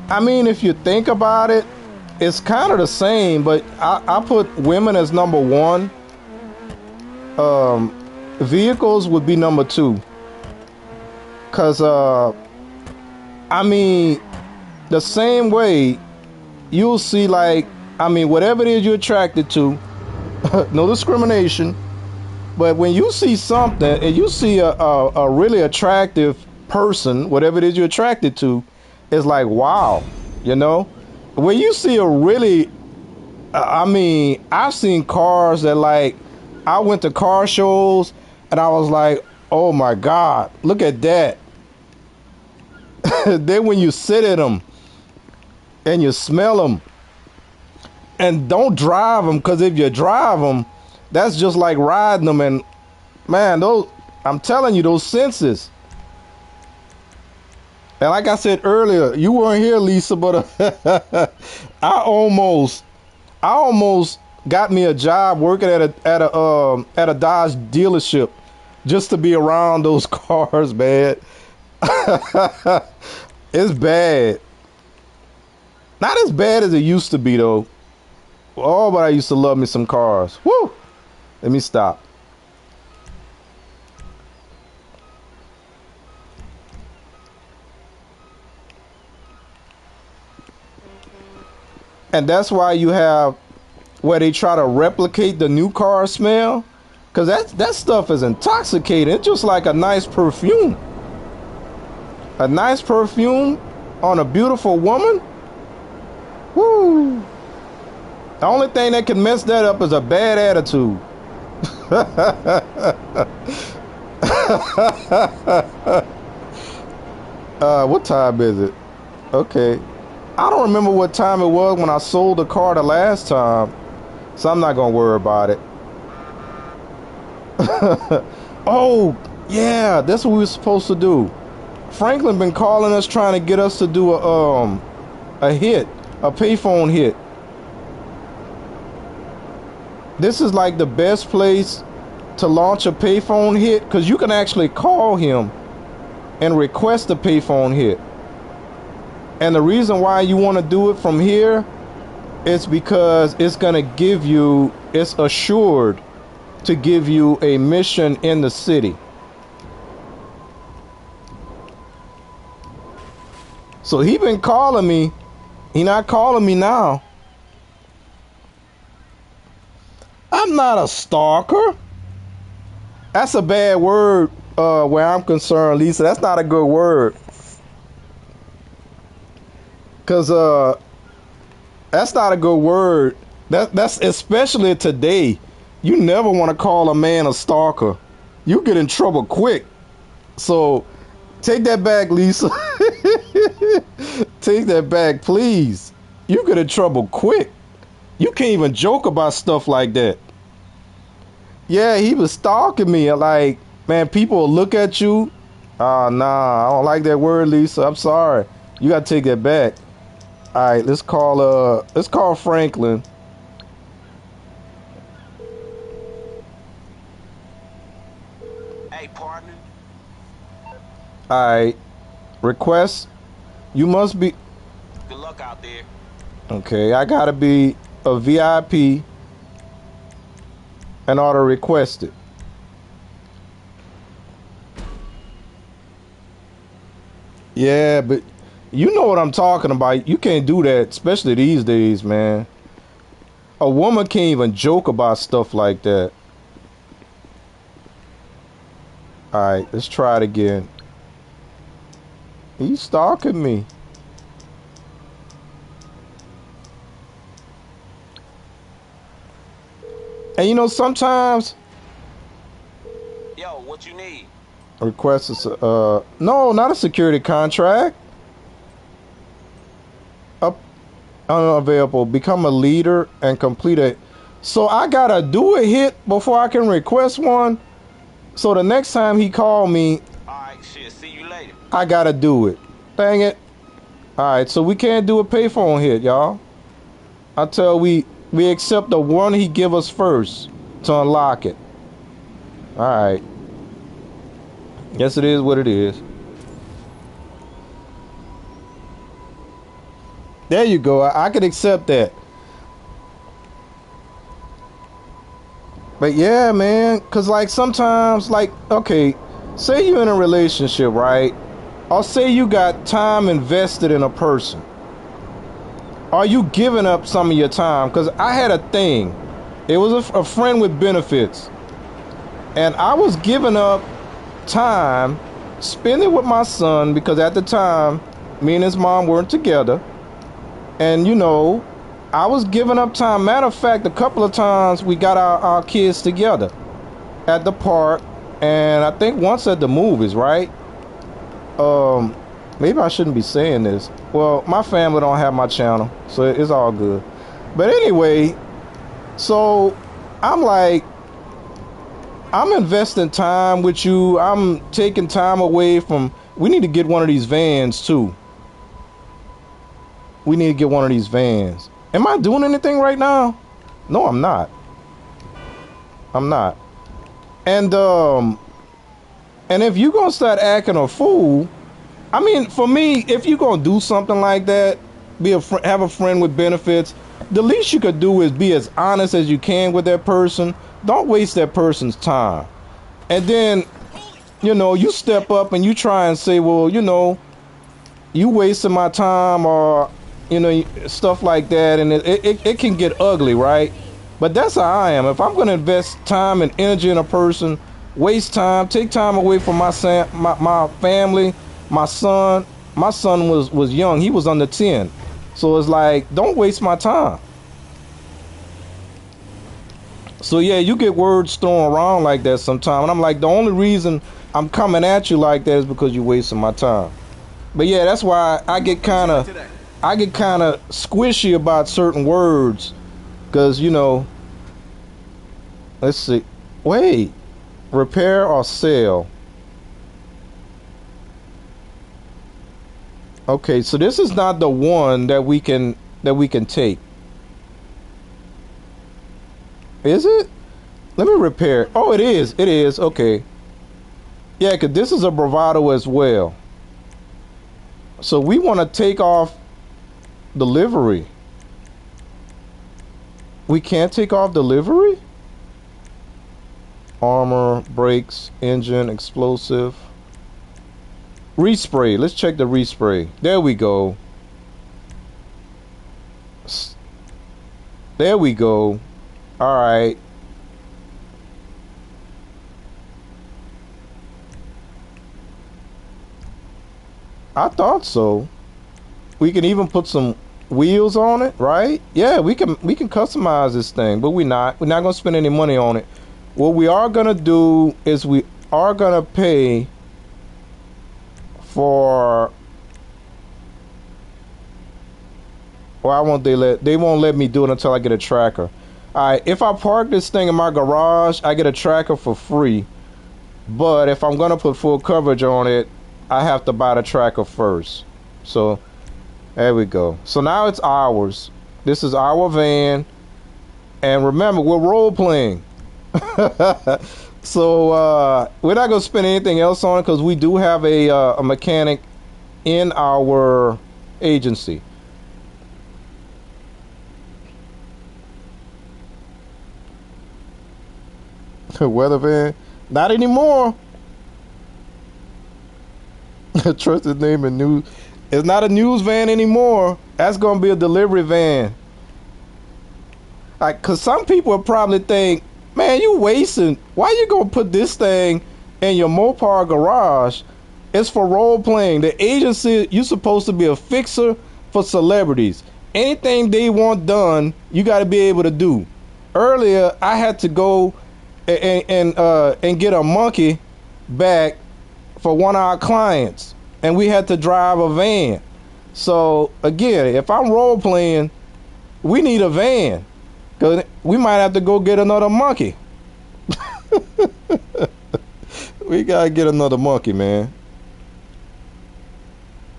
I mean, if you think about it, it's kind of the same, but I put women as number 1. Vehicles would be number 2. Cause I mean, the same way you'll see, like, I mean, whatever it is you're attracted to, no discrimination, but when you see something and you see a really attractive person, whatever it is you're attracted to, it's like, wow, you know? When you see a really, I mean, I've seen cars that, like, I went to car shows and I was like, oh my God, look at that. Then when you sit in them and you smell them, and don't drive them, because if you drive them, that's just like riding them. And man, those, I'm telling you, those senses. And like I said earlier, you weren't here, Lisa, but I almost got me a job working at a Dodge dealership just to be around those cars, man. It's bad. Not as bad as it used to be, though. Oh, but I used to love me some cars. Woo! Let me stop. And that's why you have where they try to replicate the new car smell, because that stuff is intoxicating. It's just like a nice perfume. A nice perfume on a beautiful woman. Woo! The only thing that can mess that up is a bad attitude. What time is it? Okay. I don't remember what time it was when I sold the car the last time, so I'm not gonna worry about it. Oh, yeah, that's what we were supposed to do. Franklin been calling us, trying to get us to do a hit, a payphone hit. This is like the best place to launch a payphone hit, because you can actually call him and request a payphone hit. And the reason why you want to do it from here is because it's going to give you, it's assured to give you a mission in the city. So he been calling me. He not calling me now. I'm not a stalker. That's a bad word where I'm concerned, Lisa. That's not a good word. Because that's not a good word. That's especially today. You never want to call a man a stalker. You get in trouble quick. So take that back, Lisa. Take that back, please. You get in trouble quick. You can't even joke about stuff like that. Yeah, he was stalking me. Like, man, people will look at you. Nah, I don't like that word, Lisa. I'm sorry. You gotta take that back. All right, let's call Franklin Alright. Request. You must be. Good luck out there. Okay, I gotta be a VIP in order to request it. Yeah, but you know what I'm talking about. You can't do that, especially these days, man. A woman can't even joke about stuff like that. Alright, let's try it again. He's stalking me. And you know, sometimes Yo, what you need? request is no, not a security contract. Up unavailable. Become a leader and complete it. So I gotta do a hit before I can request one. So the next time he called me, Alright, shit, see you later. I gotta do it. Dang it. Alright, so we can't do a payphone hit, y'all. Until we accept the one he give us first to unlock it. Alright. Yes, it is what it is. There you go. I could accept that. But yeah, man, cause like sometimes, like, okay, say you're in a relationship, right? Or say you got time invested in a person. Are you giving up some of your time? Because I had a thing. It was a friend with benefits. And I was giving up time, spending with my son, because at the time, me and his mom weren't together. And, you know, I was giving up time. Matter of fact, a couple of times we got our kids together at the park. And I think once at the movies, right? Maybe I shouldn't be saying this. Well, my family don't have my channel, so it's all good. But anyway, so I'm like, I'm investing time with you. I'm taking time away from. We need to get one of these vans too. We need to get one of these vans. Am I doing anything right now? No, I'm not. I'm not. And if you're gonna start acting a fool, I mean, for me, if you're gonna do something like that, have a friend with benefits, the least you could do is be as honest as you can with that person. Don't waste that person's time. And then, you know, you step up and you try and say, well, you know, you wasting my time, or, you know, stuff like that. And it can get ugly, right? But that's how I am. If I'm gonna invest time and energy in a person, waste time, take time away from my family, my son was young. He was under 10. So it's like, don't waste my time. So yeah, you get words thrown around like that sometimes. And I'm like, the only reason I'm coming at you like that is because you're wasting my time. But yeah, that's why I get kind of squishy about certain words. Because, you know, let's see. Wait, repair or sell? Okay, so this is not the one that we can take. Is it? Let me repair. Oh, it is. It is. Okay. Yeah, because this is a bravado as well. So we want to take off delivery. We can't take off delivery? Armor, brakes, engine, explosive. Respray. Let's check the respray. There we go. There we go. All right. I thought so. We can even put some wheels on it, right? Yeah, we can customize this thing, but we're not gonna spend any money on it. What we are gonna do is we are gonna pay for. Well, they won't let me do it until I get a tracker. Alright, if I park this thing in my garage, I get a tracker for free. But if I'm gonna put full coverage on it, I have to buy the tracker first. So there we go. So now it's ours. This is our van. And remember, we're role playing. So we're not gonna spend anything else on it because we do have a mechanic in our agency. Weather van, not anymore. Trusted name and news. It's not a news van anymore. That's gonna be a delivery van. Like, cause some people will probably think, man, you wasting. Why you gonna put this thing in your Mopar garage? It's for role playing. The agency, you supposed to be a fixer for celebrities. Anything they want done, you got to be able to do. Earlier, I had to go and get a monkey back for one of our clients, and we had to drive a van. So again, if I'm role playing, we need a van because we might have to go get another monkey. We gotta get another monkey, man.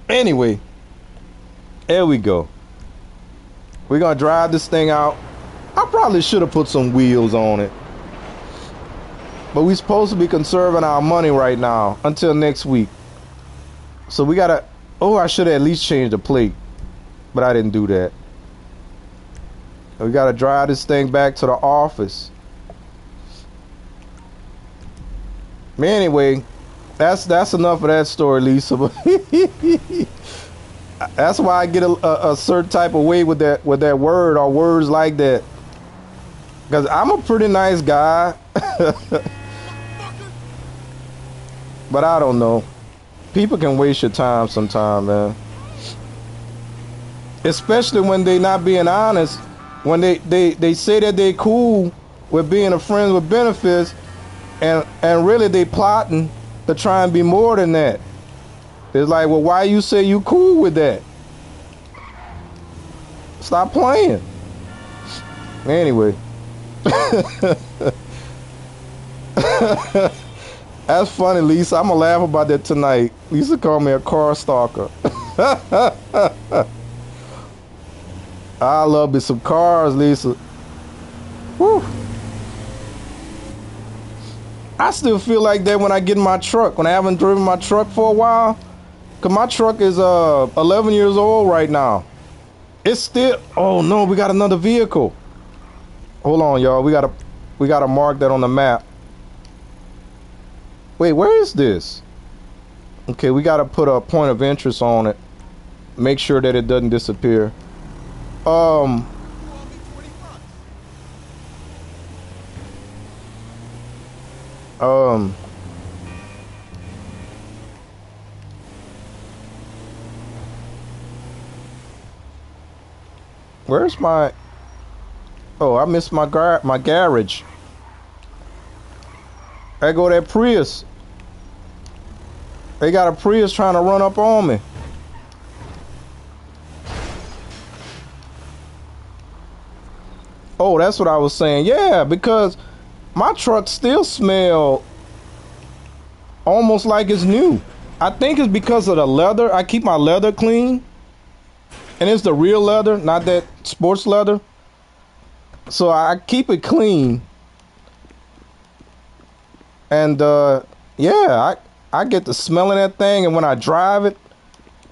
Anyway, there we go. We're gonna drive this thing out. I probably should have put some wheels on it, but we're supposed to be conserving our money right now until next week. So we gotta, oh, I should have at least changed the plate, but I didn't do that. We gotta drive this thing back to the office. Anyway, that's enough of that story, Lisa. That's why I get a certain type of way with that word or words like that. Because I'm a pretty nice guy. But I don't know. People can waste your time sometime, man. Especially when they not being honest. When they say that they cool with being a friend with benefits, and really they plotting to try and be more than that. It's like, well, why you say you cool with that? Stop playing. Anyway. That's funny, Lisa. I'm gonna laugh about that tonight. Lisa called me a car stalker. I love me some cars, Lisa. Whew. I still feel like that when I get in my truck, when I haven't driven my truck for a while. Cause my truck is 11 years old right now. It's still, oh no, we got another vehicle. Hold on, y'all. We gotta mark that on the map. Wait, where is this? Okay, we gotta put a point of interest on it. Make sure that it doesn't disappear. Where's my? Oh, I missed my garage. There go that Prius. They got a Prius trying to run up on me. Oh, that's what I was saying. Yeah, because my truck still smell almost like it's new. I think it's because of the leather. I keep my leather clean. And it's the real leather, not that sports leather. So I keep it clean. And yeah, I get the smell of that thing, and when I drive it,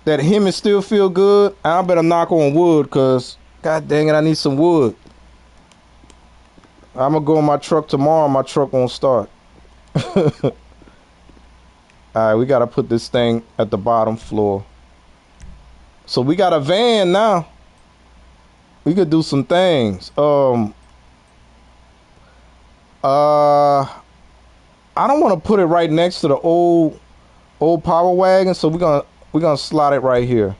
that Hemi still feel good. I better knock on wood, because god dang it, I need some wood. I'm gonna go in my truck tomorrow, my truck won't start. Alright, we gotta put this thing at the bottom floor. So we got a van now. We could do some things. I don't want to put it right next to the old power wagon, so we're gonna slot it right here.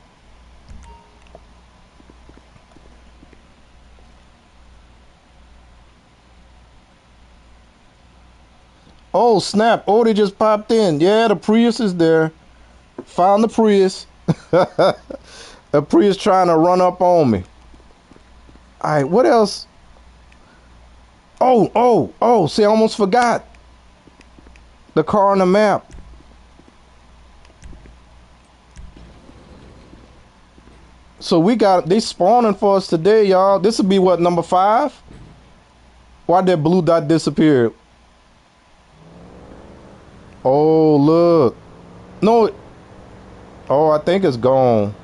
Oh snap! Oh, they just popped in. Yeah, the Prius is there. Found the Prius. The Prius trying to run up on me. All right, what else? Oh! See, I almost forgot. The car on the map. So they spawning for us today, y'all. This will be what, number 5? Why did that blue dot disappear? Oh, look. No. Oh, I think it's gone.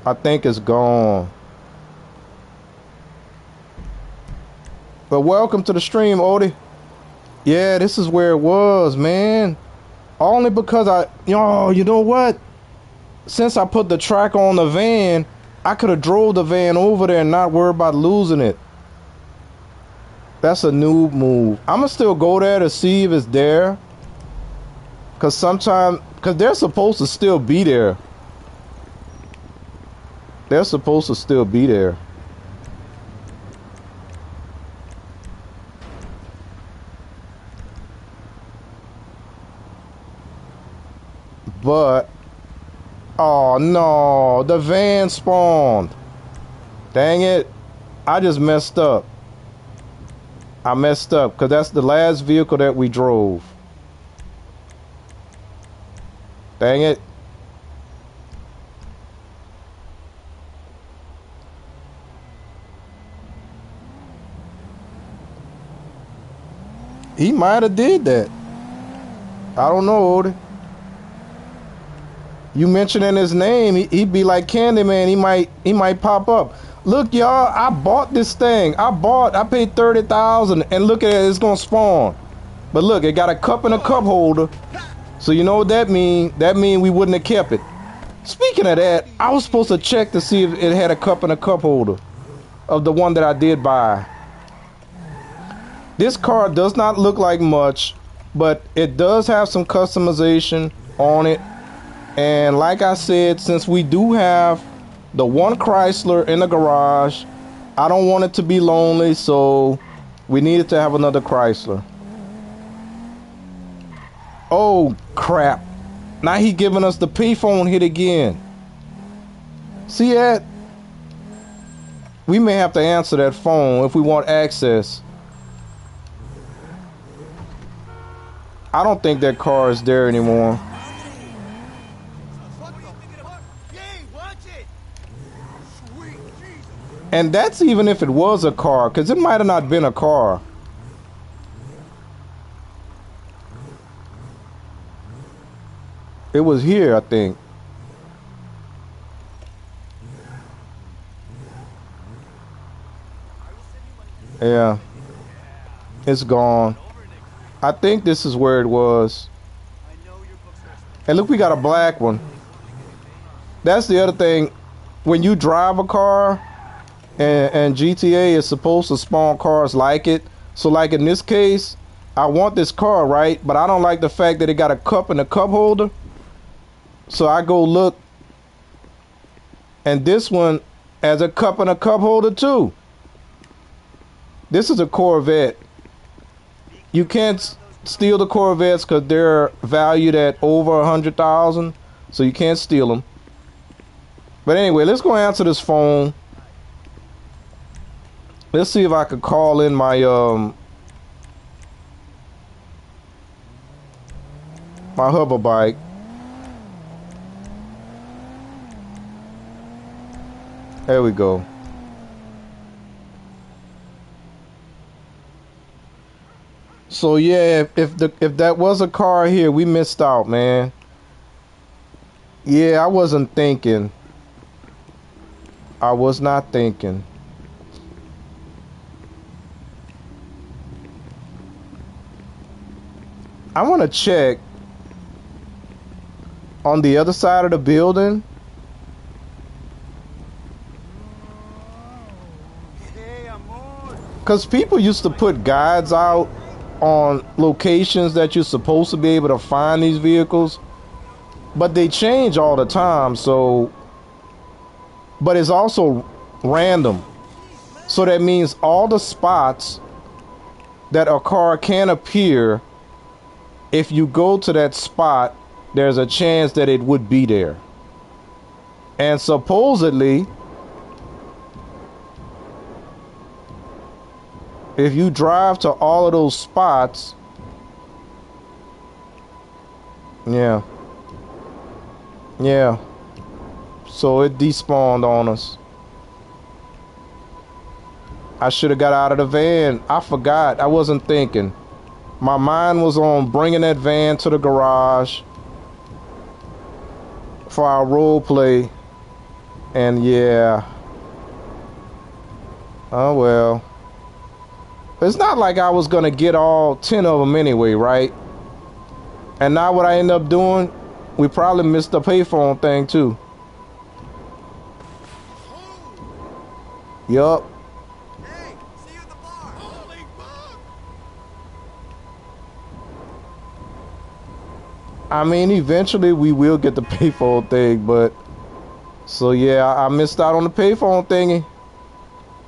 I think it's gone. But welcome to the stream, Odie. Yeah, this is where it was, man. Only because you know what? Since I put the tracker on the van, I could have drove the van over there and not worry about losing it. That's a noob move. I'ma still go there to see if it's there. Cause they're supposed to still be there. They're supposed to still be there. But oh no, the van spawned. Dang it. I just messed up. I messed up because that's the last vehicle that we drove. Dang it. He might have did that. I don't know, Odie. You mentioning his name, he'd be like Candyman. He might pop up. Look, y'all, I bought this thing. I paid $30,000, and look at it, it's gonna spawn. But look, it got a cup and a cup holder. So you know what that mean? That mean we wouldn't have kept it. Speaking of that, I was supposed to check to see if it had a cup and a cup holder of the one that I did buy. This car does not look like much, but it does have some customization on it. And like I said, since we do have the one Chrysler in the garage, I don't want it to be lonely, so we needed to have another Chrysler. Oh crap. Now he giving us the payphone hit again. See that? We may have to answer that phone if we want access. I don't think that car is there anymore. And that's even if it was a car, because it might have not been a car. It was here, I think. Yeah. It's gone. I think this is where it was. And look, we got a black one. That's the other thing. When you drive a car, and GTA is supposed to spawn cars like it. So like in this case, I want this car, right? But I don't like the fact that it got a cup and a cup holder. So I go look, and this one has a cup and a cup holder too. This is a Corvette. You can't steal the Corvettes because they're valued at over 100,000, so you can't steal them. But anyway, let's go answer this phone. Let's see if I could call in my my hover bike. There we go. So yeah, if that was a car here, we missed out, man. Yeah, I wasn't thinking. I was not thinking. I want to check on the other side of the building. Because people used to put guides out on locations that you're supposed to be able to find these vehicles. But they change all the time, so... But it's also random. So that means all the spots that a car can appear, if you go to that spot, there's a chance that it would be there. And supposedly, if you drive to all of those spots, yeah. So it despawned on us. I should have got out of the van. I forgot. I wasn't thinking. My mind was on bringing that van to the garage for our role play. And yeah. Oh well. It's not like I was gonna get all 10 of them anyway, right? And now what I end up doing, we probably missed the payphone thing too. Yup. Hey, see you at the bar. Holy fuck! I mean, eventually we will get the payphone thing, but so yeah, I missed out on the payphone thingy.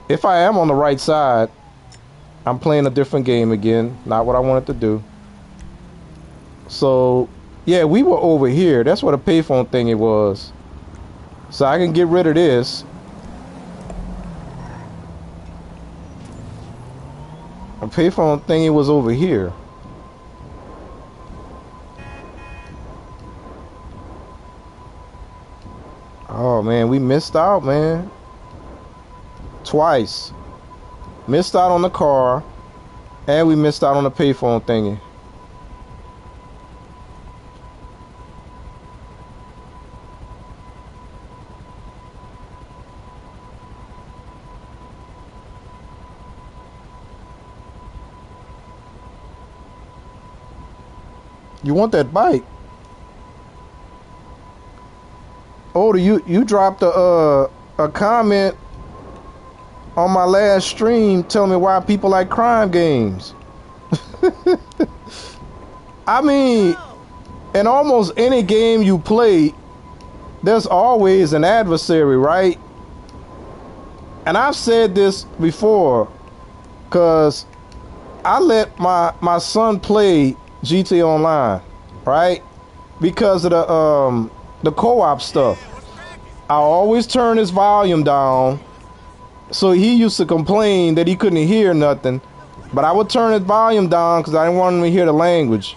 If I am on the right side, I'm playing a different game again, not what I wanted to do. So yeah, we were over here. That's what a payphone thingy was. So I can get rid of this. A payphone thingy was over here. Oh man, we missed out, man. Twice. Missed out on the car, and we missed out on the payphone thingy. You want that bike? Oh, you dropped a comment on my last stream telling me why people like crime games. I mean, in almost any game you play, there's always an adversary, right? And I've said this before, cause I let my son play GTA Online, right? Because of the co-op stuff. I always turn his volume down. So he used to complain that he couldn't hear nothing, but I would turn his volume down because I didn't want him to hear the language.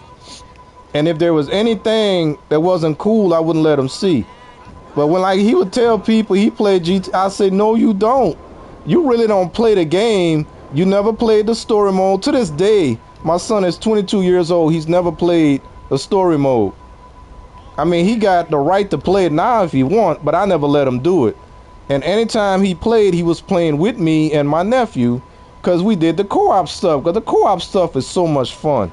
And if there was anything that wasn't cool, I wouldn't let him see. But when like he would tell people he played GTA, I say, no, you don't. You really don't play the game. You never played the story mode. To this day, my son is 22 years old. He's never played the story mode. I mean, he got the right to play it now if he want, but I never let him do it. And anytime he played, he was playing with me and my nephew because we did the co-op stuff. Because the co-op stuff is so much fun.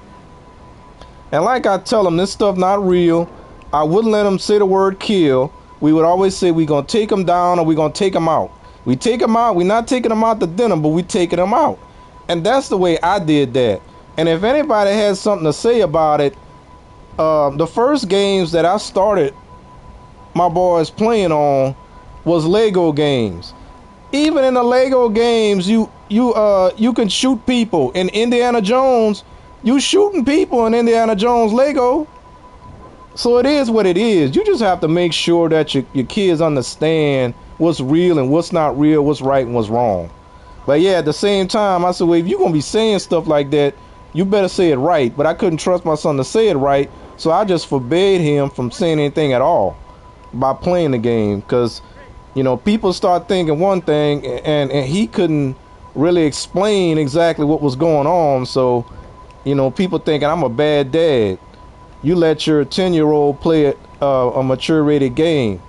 And like I tell him, this stuff not real. I wouldn't let him say the word kill. We would always say we're going to take him down or we're going to take him out. We take him out. We're not taking him out to dinner, but we taking him out. And that's the way I did that. And if anybody has something to say about it, the first games that I started my boys playing on was Lego games. Even in the Lego games, you can shoot people. In Indiana Jones, you shooting people in Indiana Jones Lego. So it is what it is. You just have to make sure that your kids understand what's real and what's not real, what's right and what's wrong. But yeah, at the same time, I said, well, if you're going to be saying stuff like that, you better say it right. But I couldn't trust my son to say it right, so I just forbade him from saying anything at all by playing the game. Because, you know, people start thinking one thing, and he couldn't really explain exactly what was going on. So, you know, people thinking I'm a bad dad. You let your 10-year-old play a mature rated game.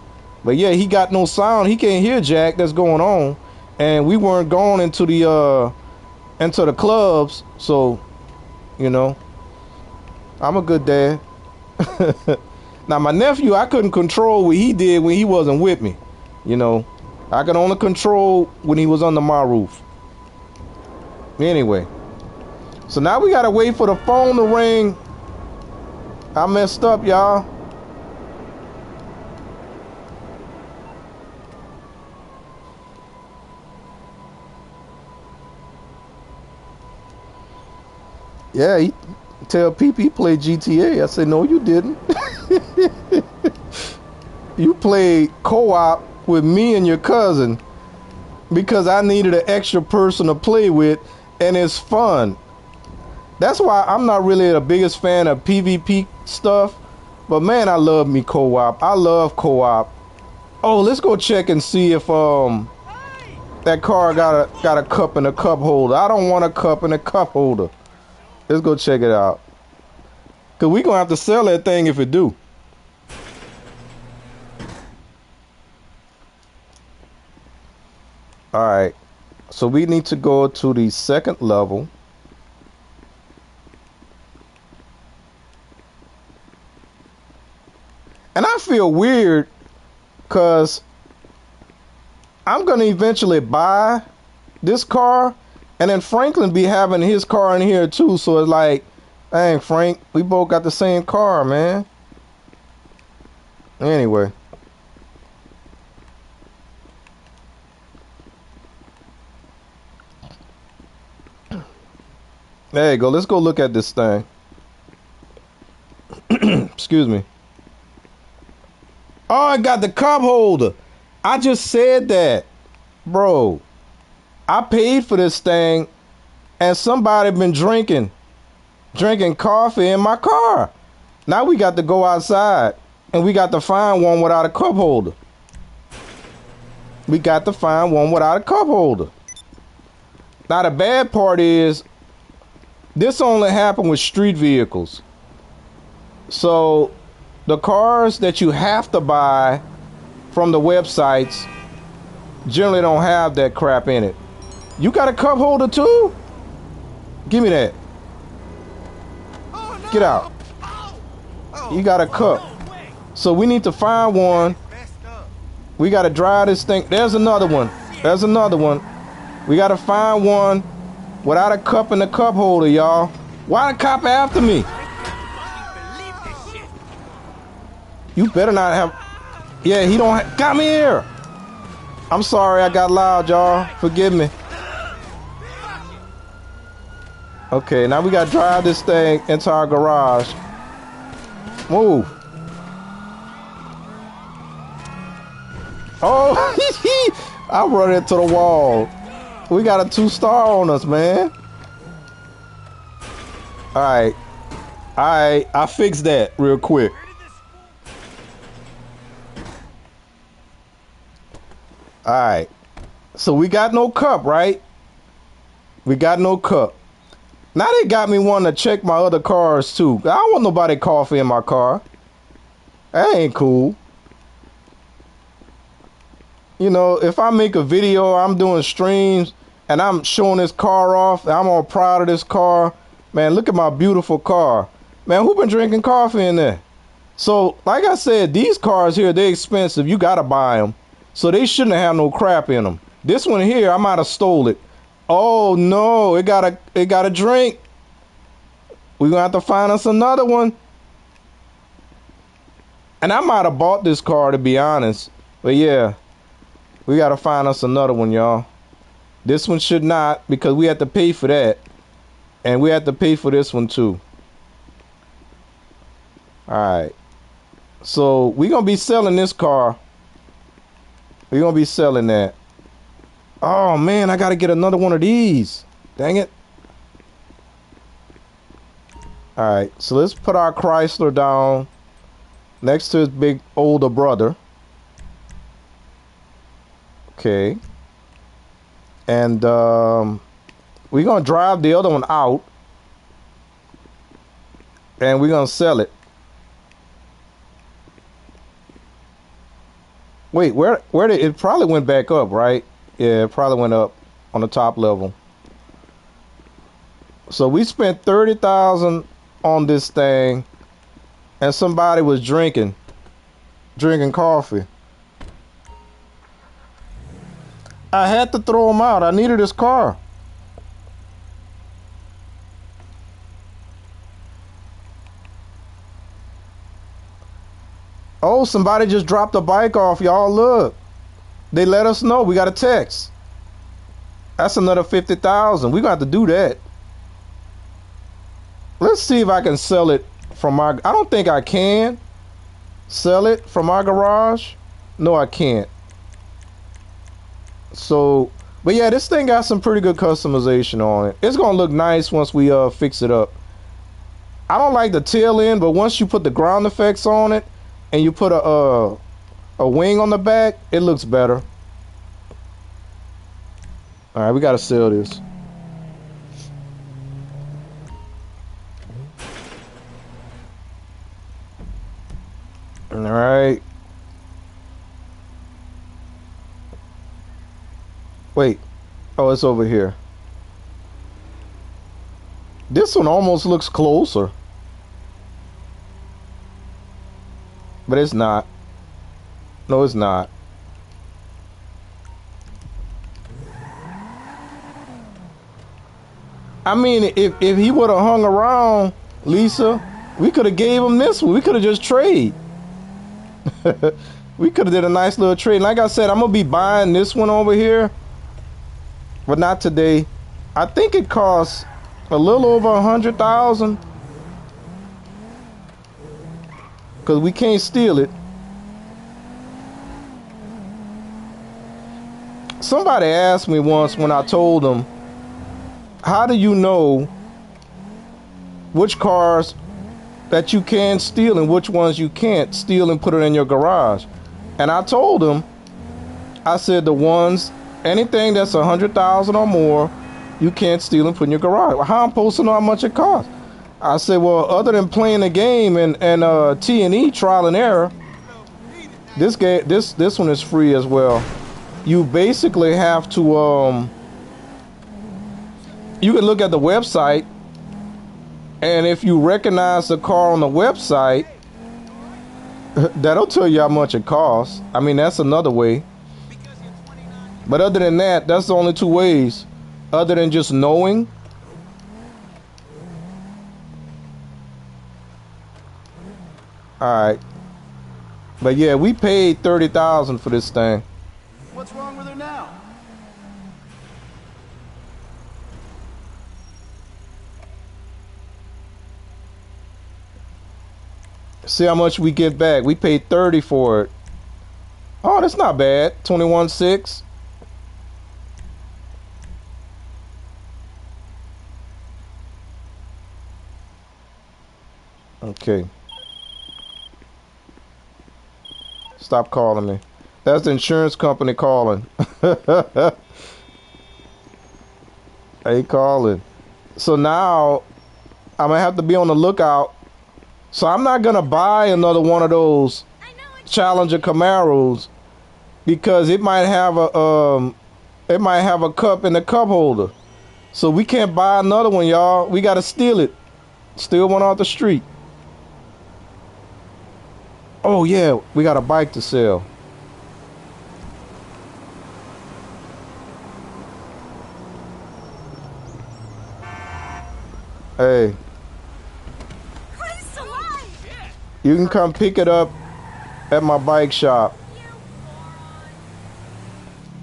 But yeah, he got no sound. He can't hear jack that's going on. And we weren't going into the clubs, so you know, I'm a good dad. Now my nephew, I couldn't control what he did when he wasn't with me. You know, I could only control when he was under my roof. Anyway, so now we gotta wait for the phone to ring. I messed up, y'all. Yeah, he tell people he played GTA. I said, no, you didn't. You played co-op with me and your cousin because I needed an extra person to play with, and it's fun. That's why I'm not really the biggest fan of PvP stuff, but man, I love me co-op. I love co-op. Oh, let's go check and see if that car got a cup and a cup holder. I don't want a cup and a cup holder. Let's go check it out. Cause we gonna have to sell that thing if it do. All right. So we need to go to the second level. And I feel weird because I'm going to eventually buy this car. And then Franklin be having his car in here too. So it's like, dang, Frank, we both got the same car, man. Anyway. There you go. Let's go look at this thing. Excuse me. Oh, I got the cup holder. I just said that. Bro, I paid for this thing and somebody been drinking coffee in my car. Now we got to go outside and we got to find one without a cup holder. We got to find one without a cup holder. Now the bad part is this only happened with street vehicles. So the cars that you have to buy from the websites generally don't have that crap in it. You got a cup holder too? Give me that. Get out. You got a cup. So we need to find one. We got to drive this thing. There's another one. There's another one. We got to find one without a cup and a cup holder, y'all. Why the cop after me? You better not have. Yeah, he don't. Come here. I'm sorry I got loud, y'all. Forgive me. Okay, now we got to drive this thing into our garage. Move. Oh, I run into the wall. We got a 2-star on us, man. All right. I fixed that real quick. All right. So we got no cup, right? We got no cup. Now they got me wanting to check my other cars too. I don't want nobody coffee in my car. That ain't cool. You know, if I make a video, I'm doing streams and I'm showing this car off, I'm all proud of this car. Man, look at my beautiful car. Man, who been drinking coffee in there? So, like I said, these cars here, they're expensive. You got to buy them. So they shouldn't have no crap in them. This one here, I might have stole it. Oh no, it got a drink. We're gonna have to find us another one. And I might have bought this car, to be honest. But yeah, we gotta find us another one, y'all. This one should not, because we have to pay for that. And we have to pay for this one too. Alright. So we're gonna be selling this car. We're gonna be selling that. Oh man, I gotta get another one of these. Dang it. Alright, so let's put our Chrysler down next to his big older brother. Okay. And we're gonna drive the other one out. And we're gonna sell it. Wait, where did it probably went back up, right? Yeah, it probably went up on the top level. So we spent $30,000 on this thing, and somebody was drinking coffee. I had to throw him out. I needed his car. Oh, somebody just dropped a bike off, y'all. Look. They let us know. We got a text. That's another 50,000. We're going to have to do that. Let's see if I can sell it from my... I don't think I can sell it from our garage. No, I can't. So, but yeah, this thing got some pretty good customization on it. It's going to look nice once we fix it up. I don't like the tail end, but once you put the ground effects on it and you put a wing on the back, it looks better. All right, we got to sell this. right. Wait. Oh, it's over here. This one almost looks closer. But it's not. No, it's not. I mean, if he would have hung around, Lisa, we could have gave him this one. We could have just trade. We could have did a nice little trade. Like I said, I'm gonna be buying this one over here, but not today. I think it costs a little over 100,000 because we can't steal it. Somebody asked me once when I told them, how do you know which cars that you can steal and which ones you can't steal and put it in your garage? And I told them, I said the ones, anything that's 100,000 or more, you can't steal and put in your garage. Well, how am I supposed to know how much it costs? I said, well, other than playing the game and T&E, trial and error, this one is free as well. You basically have to you can look at the website, and if you recognize the car on the website, that'll tell you how much it costs. I mean, that's another way. But other than that, that's the only two ways. Other than just knowing. Alright. But yeah, we paid $30,000 for this thing. What's wrong with her now? See how much we get back. We paid 30 for it. Oh, that's not bad. 21.6. Okay. Stop calling me. That's the insurance company calling. Hey, calling. So now I'm gonna have to be on the lookout. So I'm not gonna buy another one of those Challenger Camaros because it might have a cup in the cup holder. So we can't buy another one, y'all. We gotta steal it. Steal one off the street. Oh yeah, we got a bike to sell. Hey. You can come pick it up at my bike shop.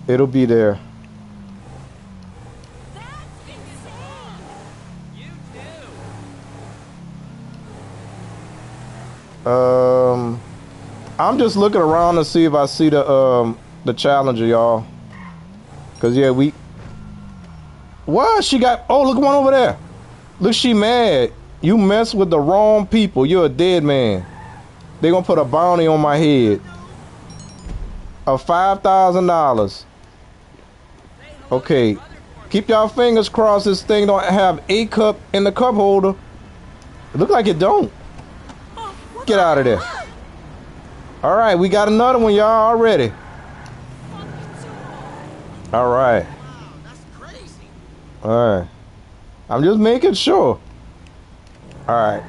It'll be there. I'm just looking around to see if I see the Challenger, y'all. Cause yeah, what? She got, oh, look, one over there. Look, she mad. You mess with the wrong people, you're a dead man. They gonna put a bounty on my head of $5,000. Okay, keep y'all fingers crossed this thing don't have a cup in the cup holder. It look like it don't. Get out of there. All right, we got another one, y'all, already. All right. All right. I'm just making sure. All right.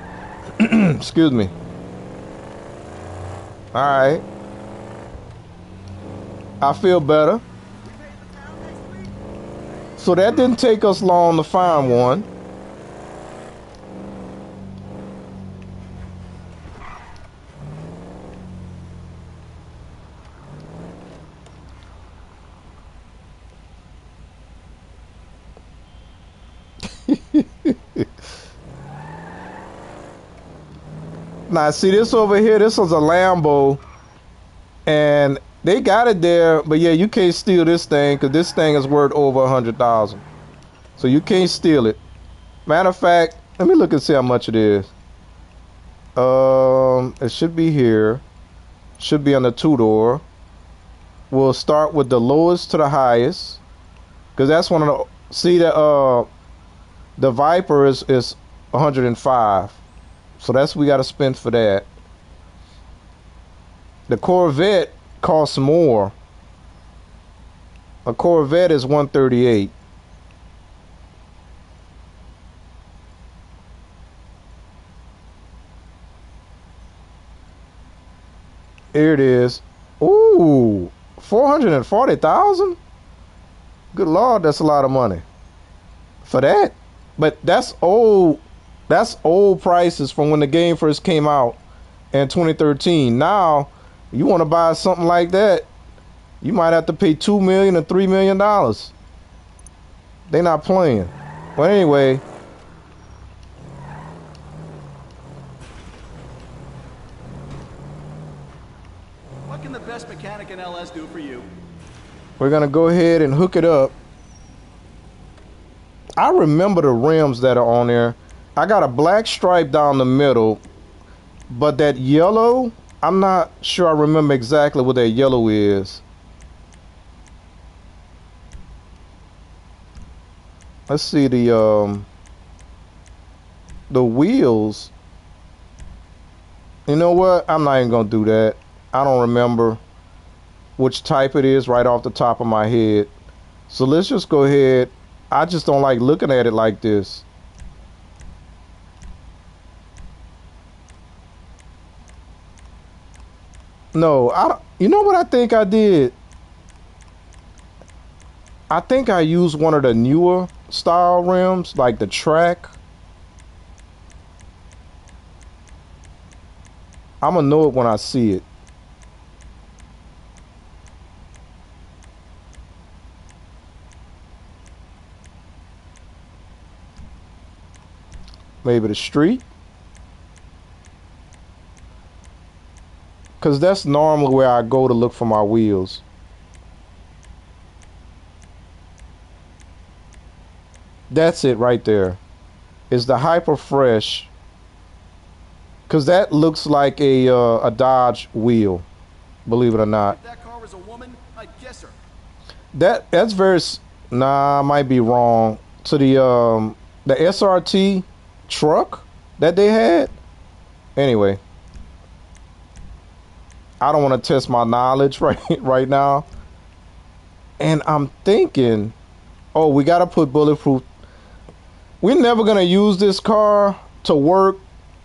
Excuse me. All right. I feel better. So that didn't take us long to find one. Now, see this over here, this was a Lambo, and they got it there, but yeah, you can't steal this thing because this thing is worth over 100,000. So you can't steal it. Matter of fact, let me look and see how much it is. It should be here. Should be on the two-door. We'll start with the lowest to the highest, because that's one of the, see the Viper is 105. So that's what we got to spend for that. The Corvette costs more. A Corvette is 138. Here it is. Ooh, 440,000. Good Lord, that's a lot of money for that. But that's old. That's old prices from when the game first came out in 2013. Now, you want to buy something like that, you might have to pay $2 million or $3 million. They're not playing. But anyway, What can the best mechanic in LS do for you? we're gonna go ahead and hook it up. I remember the rims that are on there. I got a black stripe down the middle, but that yellow, I'm not sure I remember exactly what that yellow is. Let's see the wheels. You know what? I'm not even gonna do that. I don't remember which type it is right off the top of my head. So let's just go ahead. I just don't like looking at it like this. No, you know what I think I did? I think I used one of the newer style rims, like the track. I'm gonna know it when I see it. Maybe the street. Because that's normally where I go to look for my wheels. That's it right there. It's the Hyper Fresh. Because that looks like a Dodge wheel, believe it or not. If that car was a woman, I'd guess her. That's very... Nah, I might be wrong. To the SRT truck that they had. Anyway. I don't want to test my knowledge right now. And I'm thinking, oh, we got to put bulletproof. We're never going to use this car to work,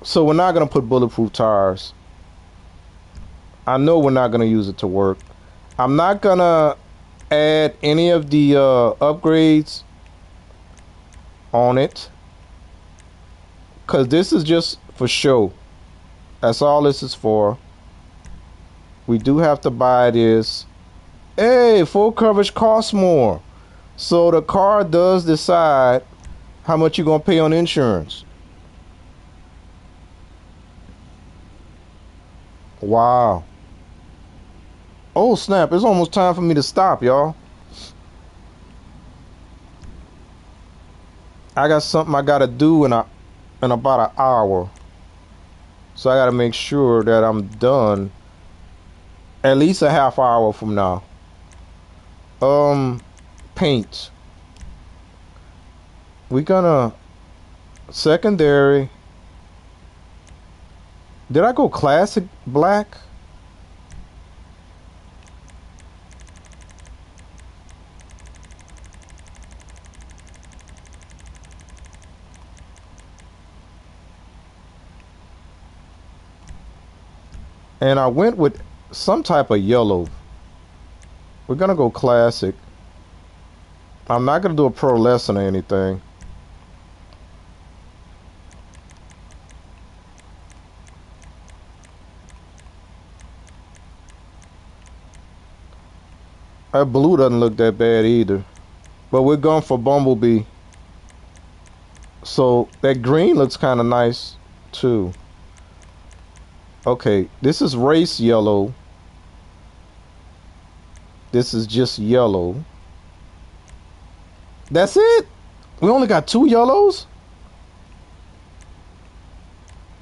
so we're not going to put bulletproof tires. I know we're not going to use it to work. I'm not going to add any of the upgrades on it, because this is just for show. That's all this is for. We do have to buy this. Hey, full coverage costs more. So the car does decide how much you're going to pay on insurance. Wow. Oh, snap. It's almost time for me to stop, y'all. I got something I got to do in about an hour. So I got to make sure that I'm done at least a half hour from now. Paint. We're gonna secondary. Did I go classic black? And I went with some type of yellow. We're gonna go classic. I'm not gonna do a pearlescent or anything. That blue doesn't look that bad either. But we're going for Bumblebee. So that green looks kind of nice too. Okay, this is race yellow. This is just yellow. That's it? We only got 2 yellows?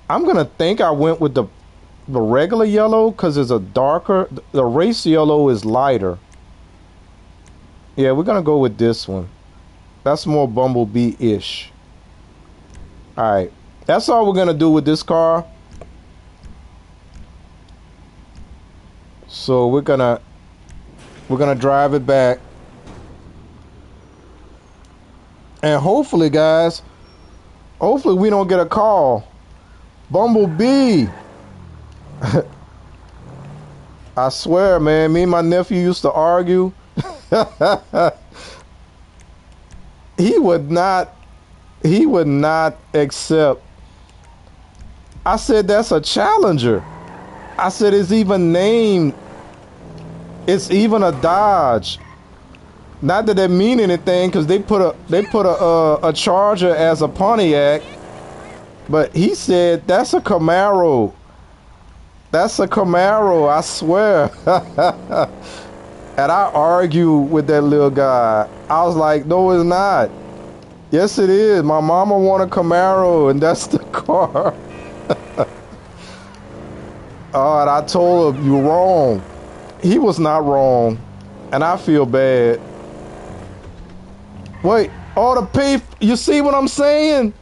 I'm gonna think I went with the regular yellow because it's a darker. The race yellow is lighter. Yeah, we're gonna go with this one. That's more Bumblebee-ish. Alright. That's all we're gonna do with this car. So we're gonna drive it back. And hopefully, guys, hopefully we don't get a call. Bumblebee. I swear, man, me and my nephew used to argue. He would not accept. I said, that's a Challenger. I said, it's even named. It's even a Dodge. Not that mean anything, because they put a Charger as a Pontiac. But he said, that's a Camaro. That's a Camaro, I swear. And I argued with that little guy. I was like, no, it's not. Yes, it is. My mama want a Camaro, and that's the car. And I told him, you're wrong. He was not wrong. And I feel bad. Wait, all the pay. You see what I'm saying?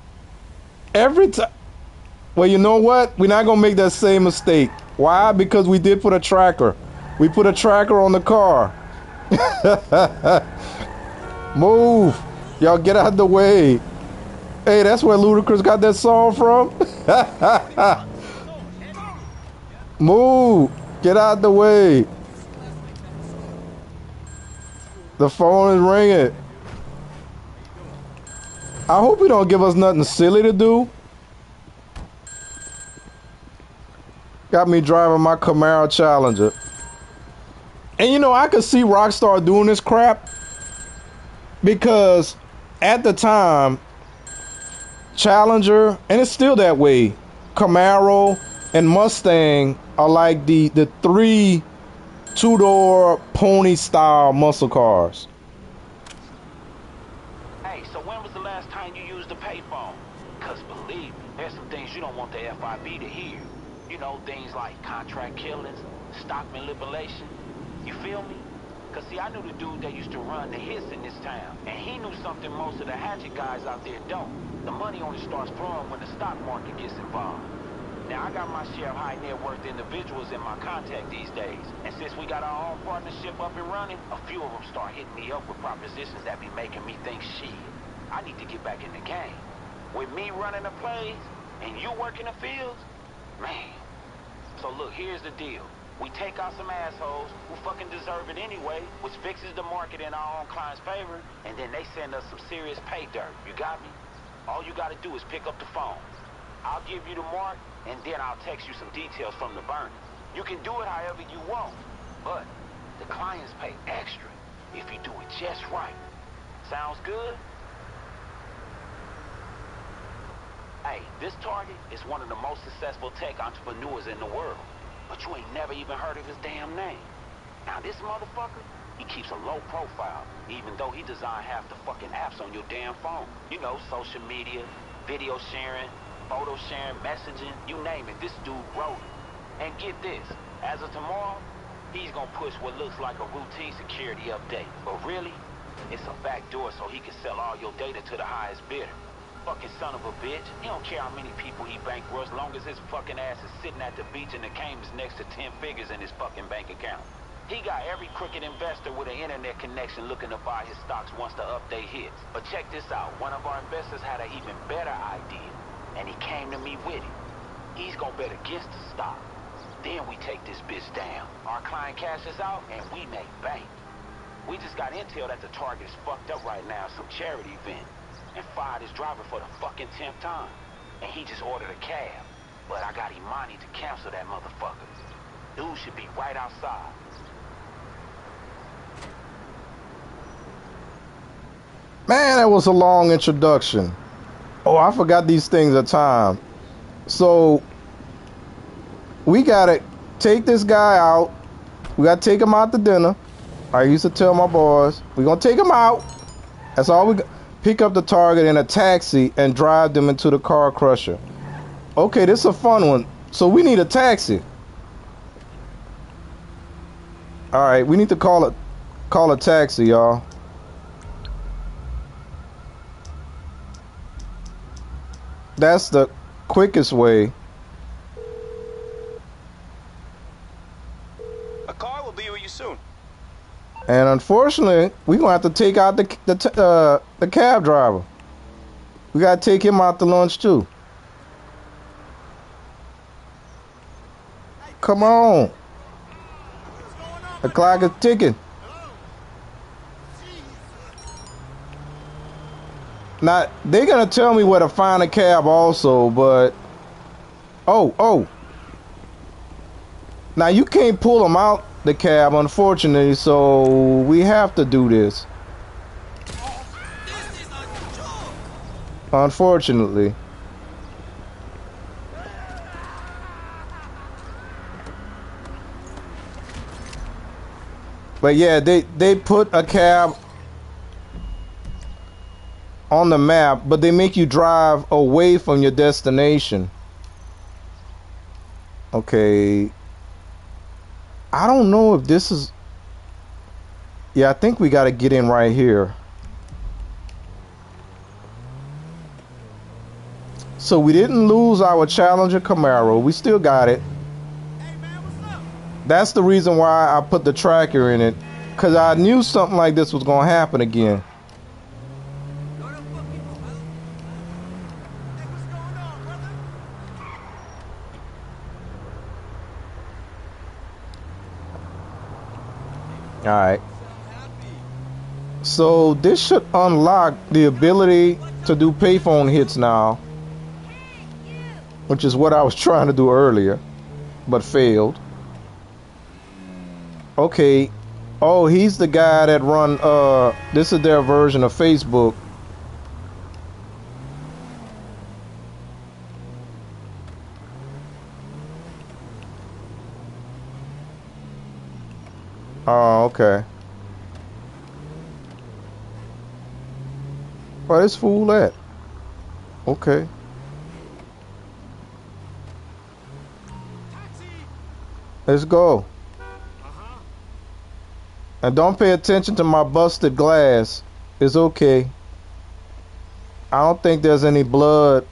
Every time. Well, you know what? We're not going to make that same mistake. Why? Because we did put a tracker. We put a tracker on the car. Move. Y'all get out the way. Hey, that's where Ludacris got that song from. Move. Get out the way. The phone is ringing. I hope he don't give us nothing silly to do. Got me driving my Camaro Challenger. And you know, I could see Rockstar doing this crap because at the time, Challenger, and it's still that way, Camaro and Mustang are like the three two-door pony style muscle cars. Hey, so when was the last time you used a payphone? Because believe me, there's some things you don't want the FIB to hear. You know, things like contract killings, stock manipulation. You feel me? Because see, I knew the dude that used to run the hits in this town. And he knew something most of the hatchet guys out there don't. The money only starts flowing when the stock market gets involved. Now, I got my share of high net worth individuals in my contact these days. And since we got our own partnership up and running, a few of them start hitting me up with propositions that be making me think, shit, I need to get back in the game. With me running the plays and you working the fields, man. So look, here's the deal. We take out some assholes who fucking deserve it anyway, which fixes the market in our own client's favor, and then they send us some serious pay dirt. You got me? All you gotta do is pick up the phone. I'll give you the mark, and then I'll text you some details from the burner. You can do it however you want, but the clients pay extra if you do it just right. Sounds good? Hey, this target is one of the most successful tech entrepreneurs in the world, but you ain't never even heard of his damn name. Now this motherfucker, he keeps a low profile, even though he designed half the fucking apps on your damn phone. You know, social media, video sharing, photo sharing, messaging, you name it, this dude wrote it. And get this, as of tomorrow, he's gonna push what looks like a routine security update. But really, it's a backdoor so he can sell all your data to the highest bidder. Fucking son of a bitch. He don't care how many people he bankrolls, as long as his fucking ass is sitting at the beach and the Cayman's next to 10 figures in his fucking bank account. He got every crooked investor with an internet connection looking to buy his stocks once the update hits. But check this out. One of our investors had an even better idea, and he came to me with it. He's gonna bet against the stock. Then we take this bitch down. Our client cashes out, and we make bank. We just got intel that the target is fucked up right now, some charity event, and fired his driver for the fucking 10th time. And he just ordered a cab. But I got Imani to cancel that motherfucker. Dude should be right outside. Man, that was a long introduction. Oh, I forgot these things at time. So, we gotta take this guy out. We gotta take him out to dinner. I used to tell my boys, we're gonna take him out. That's all we got. Pick up the target in a taxi and drive them into the car crusher. Okay, this is a fun one. So we need a taxi. All right, we need to call a taxi, y'all. That's the quickest way. A car unfortunately, we're gonna have to take out the cab driver. We gotta take him out to lunch too. Come on. The clock is ticking. Now, they're gonna tell me where to find a cab also, but oh. Now you can't pull them out the cab, unfortunately, so we have to do this. Unfortunately. But yeah, they put a cab on the map, but they make you drive away from your destination. Okay. I don't know if this is... Yeah, I think we got to get in right here. So we didn't lose our Challenger Camaro. We still got it. Hey man, what's up? That's the reason why I put the tracker in it. Because I knew something like this was going to happen again. Go to fuck people, brother. Hey, what's going on, brother? Alright. So this should unlock the ability to do payphone hits now. Which is what I was trying to do earlier, but failed. Okay. Oh, he's the guy that run, this is their version of Facebook. Oh, okay. Where this fool at? Okay. Let's go. And don't pay attention to my busted glass. It's okay. I don't think there's any blood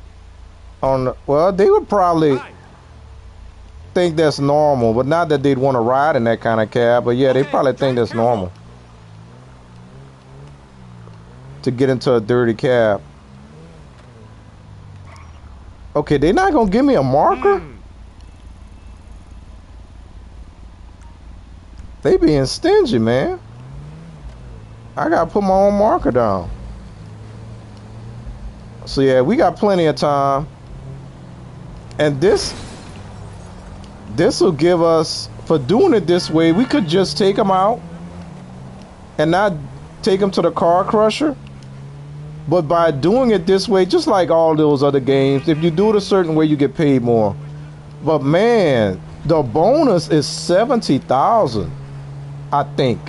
on the... Well, they would probably think that's normal, but not that they'd want to ride in that kind of cab. But yeah, they probably think that's normal to get into a dirty cab. Okay, they're not gonna give me a marker? They being stingy, man. I gotta put my own marker down. So yeah, we got plenty of time. And this will give us, for doing it this way, we could just take them out and not take them to the car crusher. But by doing it this way, just like all those other games, if you do it a certain way, you get paid more. But man, the bonus is 70,000, I think.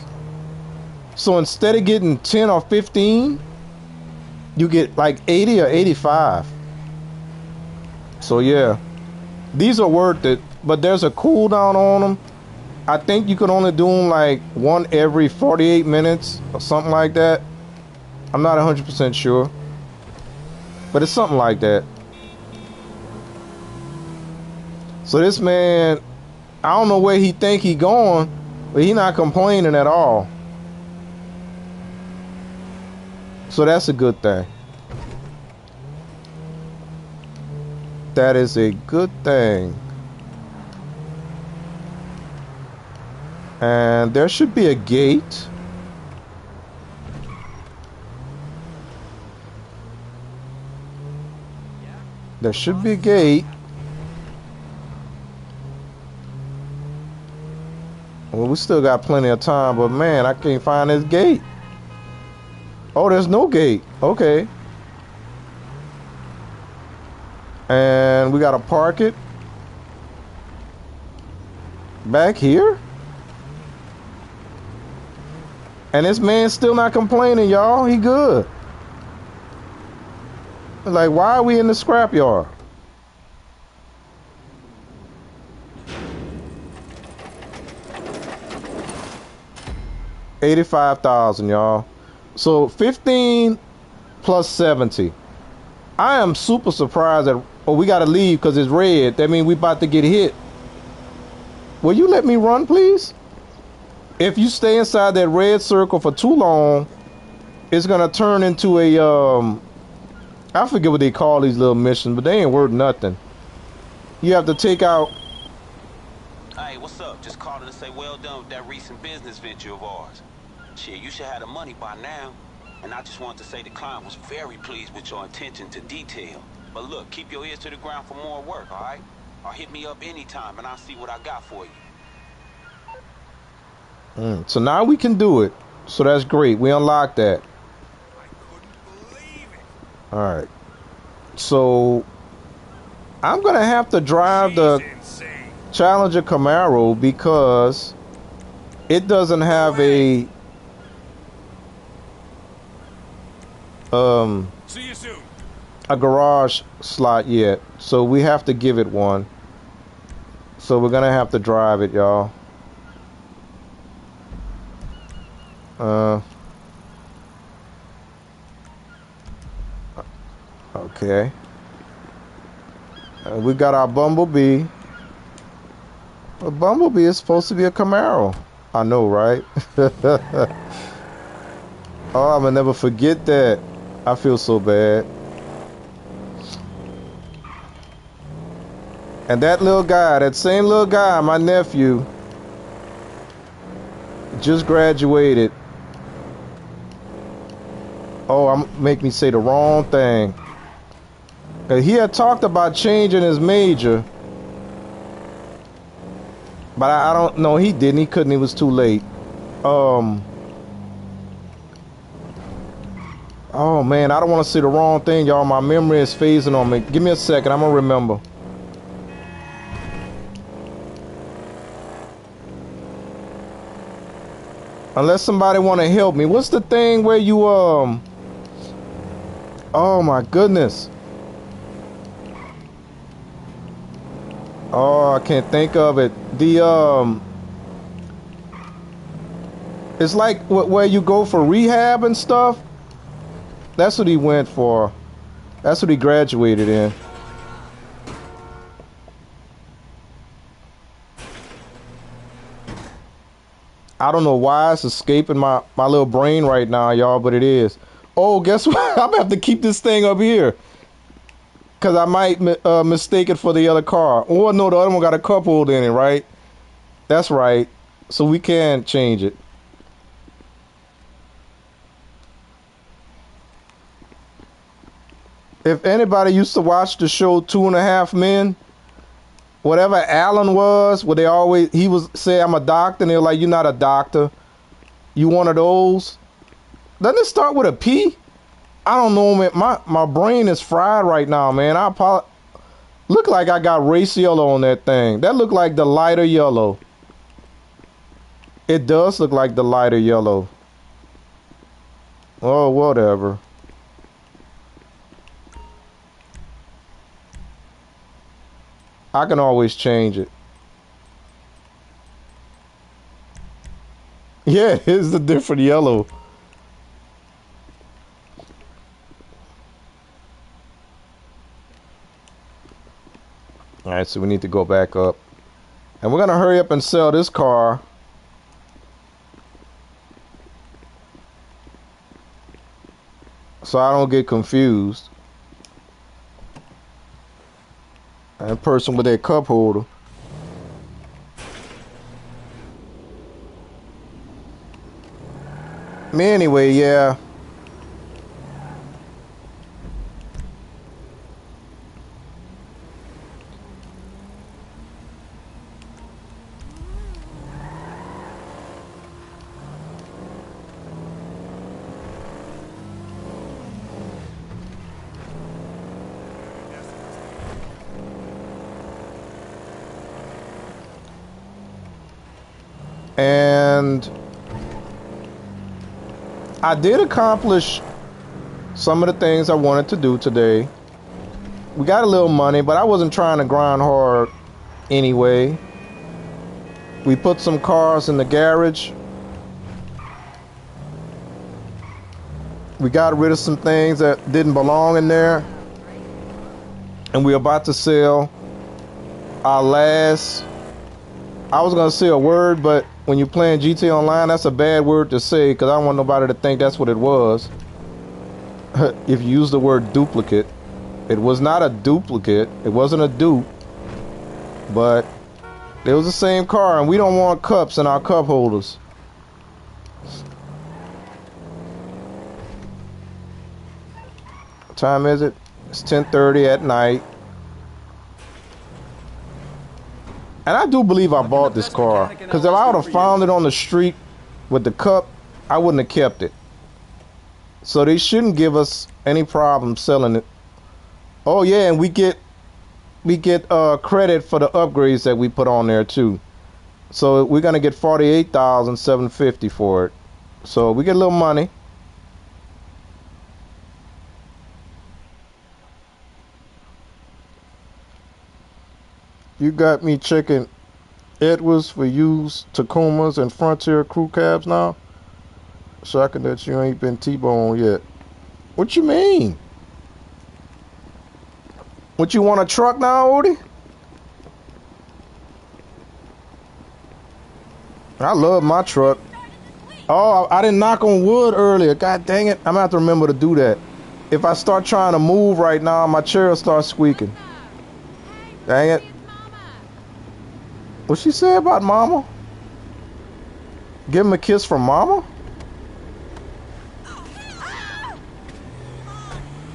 So instead of getting 10 or 15, you get like 80 or 85. So yeah, these are worth it. But there's a cooldown on them. I think you can only do them like one every 48 minutes or something like that. I'm not 100% sure, but it's something like that. So this man, I don't know where he think he going, but he not complaining at all. So that's a good thing. That is a good thing. And there should be a gate. There should be a gate. Well, we still got plenty of time, but man, I can't find this gate. Oh, there's no gate. Okay. And we gotta park it back here. And this man's still not complaining, y'all. He good. Like, why are we in the scrapyard? $85,000, y'all. So 15 plus 70. I am super surprised that... Oh, we gotta leave because it's red. That means we about to get hit. Will you let me run, please? if you stay inside that red circle for too long, it's gonna turn into a I forget what they call these little missions, but they ain't worth nothing. You have to take out. Hey, what's up? Just calling to say well done with that recent business venture of ours. Shit, you should have the money by now. And I just wanted to say the client was very pleased with your attention to detail. But look, keep your ears to the ground for more work, all right? Or hit me up anytime and I'll see what I got for you. So now we can do it. So that's great. We unlocked that. I couldn't believe it. All right. So I'm going to have to drive the She's insane. Challenger Camaro because it doesn't have a See you soon. a garage slot yet. So we have to give it one. So we're going to have to drive it, y'all. Okay. We got our Bumblebee. A Bumblebee is supposed to be a Camaro. I know, right? Oh, I'm gonna never forget that. I feel so bad. And that little guy, that same little guy, my nephew, just graduated. Oh, make me say the wrong thing. He had talked about changing his major, but I don't know. He didn't. He couldn't. It was too late. Oh man, I don't want to say the wrong thing, y'all. My memory is phasing on me. Give me a second. I'm gonna remember. Unless somebody want to help me. What's the thing where you oh my goodness. Oh, I can't think of it. It's like where you go for rehab and stuff. That's what he went for. That's what he graduated in. I don't know why it's escaping my little brain right now, y'all, but it is. Oh, guess what? I'm gonna have to keep this thing up here. Because I might mistake it for the other car. Oh, no, the other one got a cup holder in it, right? That's right. So we can change it. If anybody used to watch the show 2.5 Men, whatever Alan was, where he was say I'm a doctor, and they're like, you're not a doctor. You one of those? Doesn't it start with a P? I don't know, man. My brain is fried right now, man. Look like I got race yellow on that thing. That look like the lighter yellow. It does look like the lighter yellow. Oh, whatever. I can always change it. Yeah, it's a different yellow. All right, so we need to go back up. And we're going to hurry up and sell this car. So I don't get confused. That person with that cup holder. Anyway, yeah. And I did accomplish some of the things I wanted to do today. We got a little money, but I wasn't trying to grind hard anyway. We put some cars in the garage. We got rid of some things that didn't belong in there. And we're about to sell our last, I was going to say a word, but when you're playing GTA Online, that's a bad word to say because I don't want nobody to think that's what it was. If you use the word duplicate, it was not a duplicate. It wasn't a dupe, but it was the same car, and we don't want cups in our cup holders. What time is it? It's 10:30 at night. And I do believe I bought this car, because if I would have found it on the street with the cup, I wouldn't have kept it. So they shouldn't give us any problem selling it. Oh yeah, and we get credit for the upgrades that we put on there too. So we're gonna get $48,750 for it. So we get a little money. You got me checking Edwards for used Tacomas and Frontier crew cabs now? Shocking that you ain't been T-boned yet. What you mean? What, you want a truck now, Odie? I love my truck. Oh, I didn't knock on wood earlier. God dang it. I'm going to have to remember to do that. If I start trying to move right now, my chair will start squeaking. Dang it. What she say about mama? Give him a kiss from mama?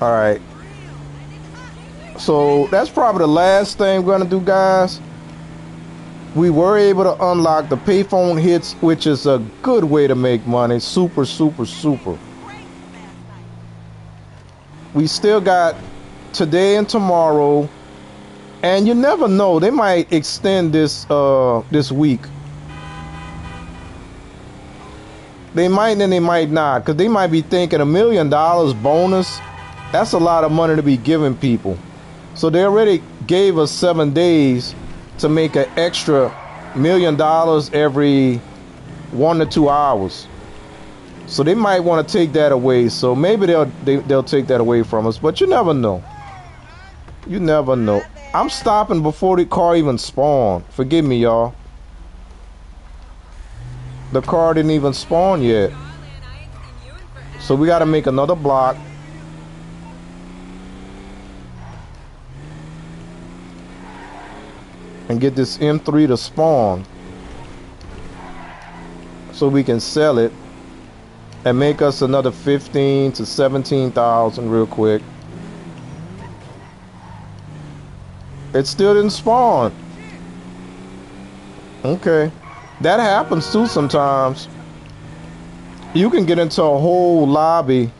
Alright. So that's probably the last thing we're gonna do, guys. We were able to unlock the payphone hits, which is a good way to make money. Super, super, super. We still got today and tomorrow. And you never know, they might extend this this week. They might and they might not, because they might be thinking $1 million bonus. That's a lot of money to be giving people. So they already gave us 7 days to make an extra $1 million every 1 to 2 hours. So they might want to take that away. So maybe they'll take that away from us. But you never know. You never know. I'm stopping before the car even spawned. Forgive me, y'all. The car didn't even spawn yet. So we got to make another block. And get this M3 to spawn. So we can sell it. And make us another 15 to 17,000 real quick. It still didn't spawn. Okay. That happens too sometimes. You can get into a whole lobby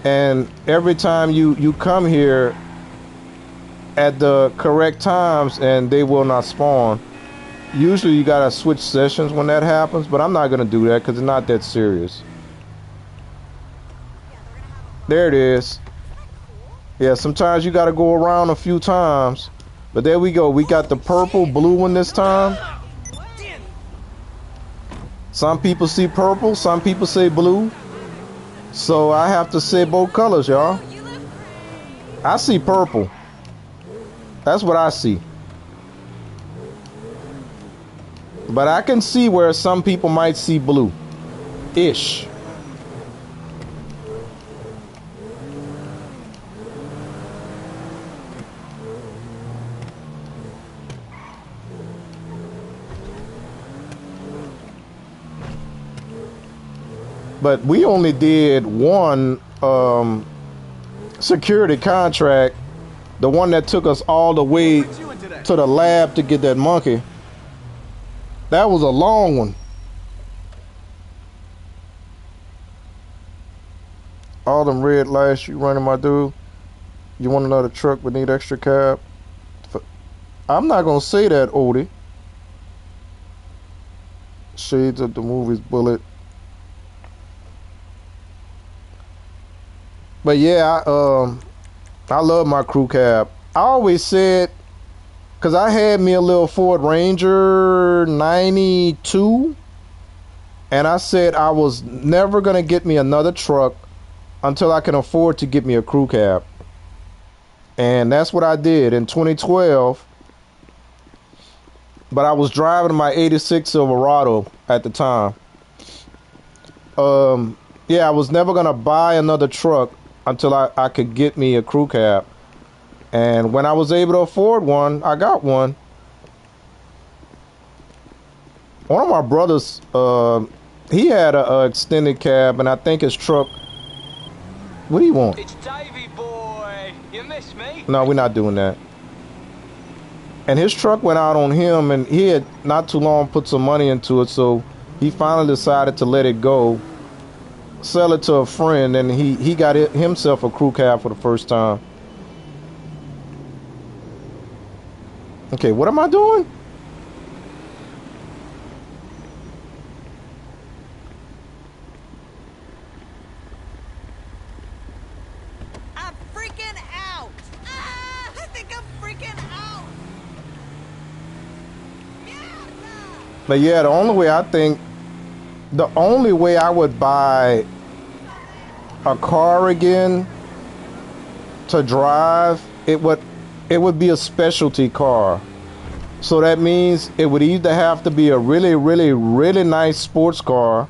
and every time you come here at the correct times and they will not spawn. Usually you gotta switch sessions when that happens, but I'm not gonna do that because it's not that serious. There it is. Yeah, sometimes you gotta go around a few times. But there we go. We got the purple, blue one this time. Some people see purple, some people say blue. So I have to say both colors, y'all. I see purple. That's what I see. But I can see where some people might see blue. Ish. But we only did one security contract, the one that took us all the way to the lab to get that monkey. That was a long one. All them red lights you running, my dude. You want another truck but need extra cab? I'm not gonna say that, Odie. Shades of the movies, Bullet. But yeah, I love my crew cab. I always said, because I had me a little Ford Ranger 92, and I said I was never going to get me another truck until I can afford to get me a crew cab. And that's what I did in 2012. but I was driving my 86 Silverado at the time. Yeah, I was never going to buy another truck until I could get me a crew cab. And when I was able to afford one, I got one. One of my brothers, he had a extended cab, and I think his truck. What do you want? It's Davey boy. You miss me? No, we're not doing that. And his truck went out on him, and he had not too long put some money into it, so he finally decided to let it go, sell it to a friend, and he got himself a crew cab for the first time. Okay, what am I doing? I'm freaking out. Ah, I think I'm freaking out. But yeah, the only way I would buy a car again to drive, it would be a specialty car. So that means it would either have to be a really, really, really nice sports car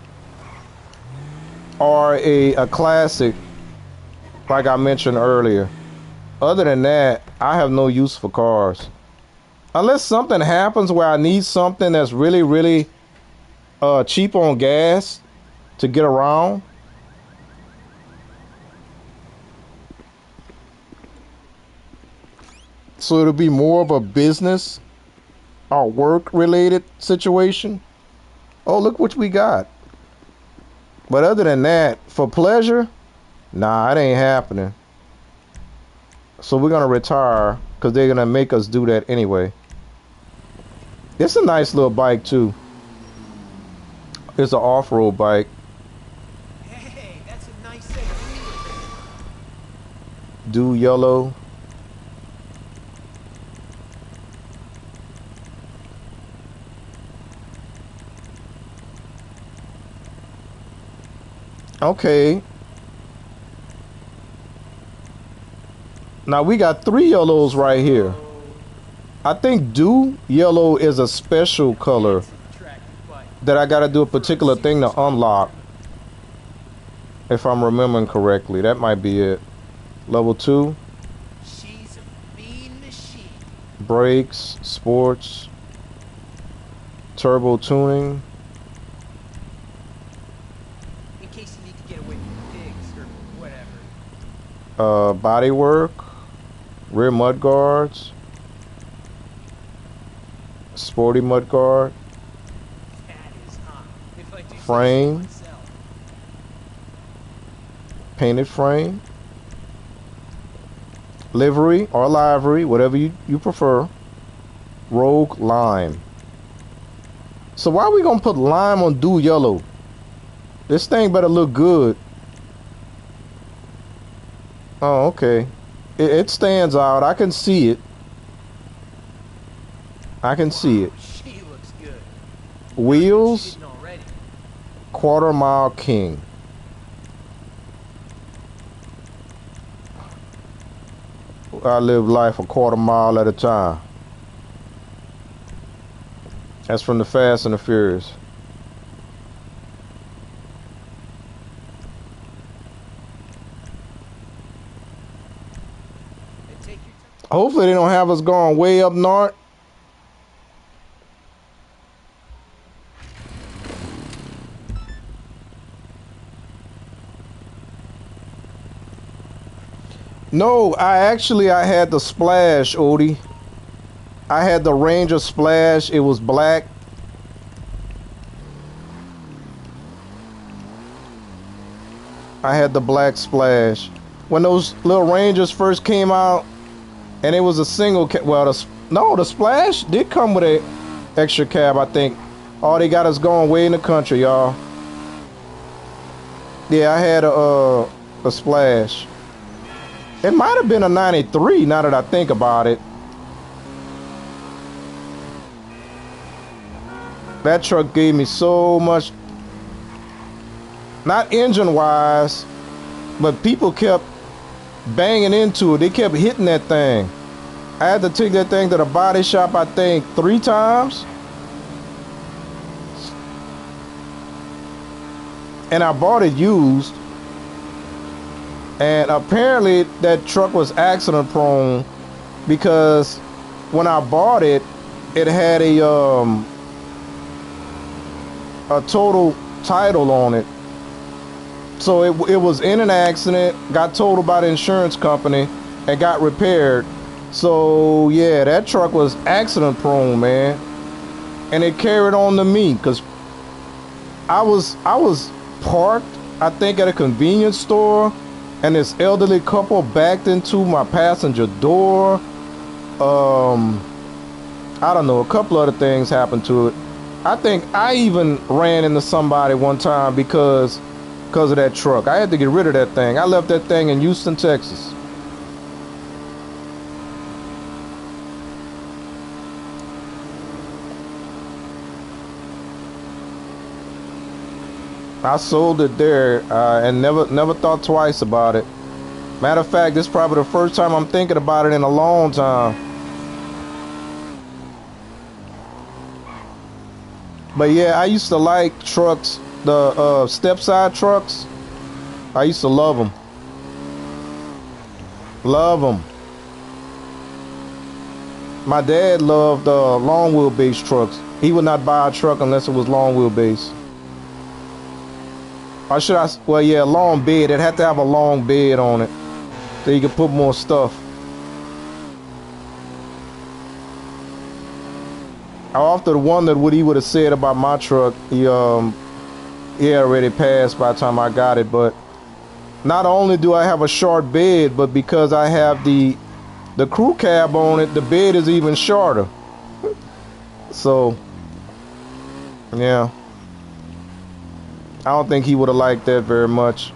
or a classic, like I mentioned earlier. Other than that, I have no use for cars. Unless something happens where I need something that's really, really cheap on gas to get around. So it'll be more of a business or work related situation. Oh, look what we got. But other than that, for pleasure, nah, it ain't happening. So we're gonna retire because they're gonna make us do that anyway. It's a nice little bike too. It's an off-road bike. Hey, that's a nice set of wheels. Do yellow. Okay. Now we got 3 yellows right here. I think dew yellow is a special color that I gotta do a particular thing to unlock. If I'm remembering correctly, that might be it. Level 2. She's a mean machine. Brakes, sports, turbo tuning. In case you need to get away from pigs or whatever. Body work, rear mud guards, sporty mud guard, That is, huh? If I do say so frame, myself. painted frame, livery or livery, whatever you prefer, rogue lime. So why are we gonna put lime on dew yellow? This thing better look good. Oh, okay. It stands out. I can see it. I can see it. She looks good. Wheels, She didn't already. quarter mile king. I live life a quarter mile at a time. That's from the Fast and the Furious. And take your time. Hopefully they don't have us going way up north. No, I had the Splash, Odie. I had the Ranger Splash. It was black. I had the black Splash. When those little Rangers first came out, and it was a single the Splash did come with a extra cab, I think. Oh, they got us going way in the country, y'all. Yeah, I had a Splash. It might have been a 93 now that I think about it. That truck gave me so much, not engine wise, but people kept banging into it. They kept hitting that thing. I had to take that thing to the body shop, I think, 3 times. And I bought it used. And apparently that truck was accident prone because when I bought it, it had a total title on it. So it was in an accident, got totaled by the insurance company, and got repaired. So yeah, that truck was accident prone, man. And it carried on to me because I was parked, I think, at a convenience store, and this elderly couple backed into my passenger door. I don't know, a couple other things happened to it. I think I even ran into somebody one time because of that truck. I had to get rid of that thing. I left that thing in Houston, Texas. I sold it there and never thought twice about it. Matter of fact, this is probably the first time I'm thinking about it in a long time. But yeah, I used to like trucks, the step side trucks. I used to love them. Love them. My dad loved long wheelbase trucks. He would not buy a truck unless it was long wheelbase. Or should I? Well, yeah, long bed. It had to have a long bed on it, so you could put more stuff. I often wondered what he would have said about my truck. He already passed by the time I got it. But not only do I have a short bed, but because I have the crew cab on it, the bed is even shorter. So, yeah. I don't think he would have liked that very much.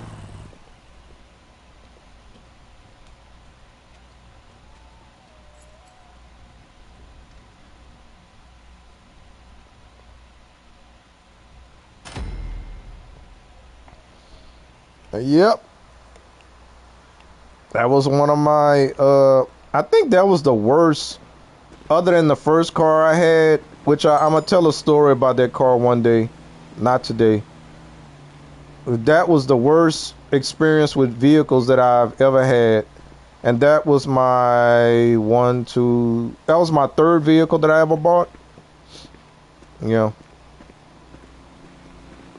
Yep. That was one of my, I think that was the worst, other than the first car I had, which I'm going to tell a story about that car one day, not today. That was the worst experience with vehicles that I've ever had. And that was my that was my third vehicle that I ever bought. Yeah.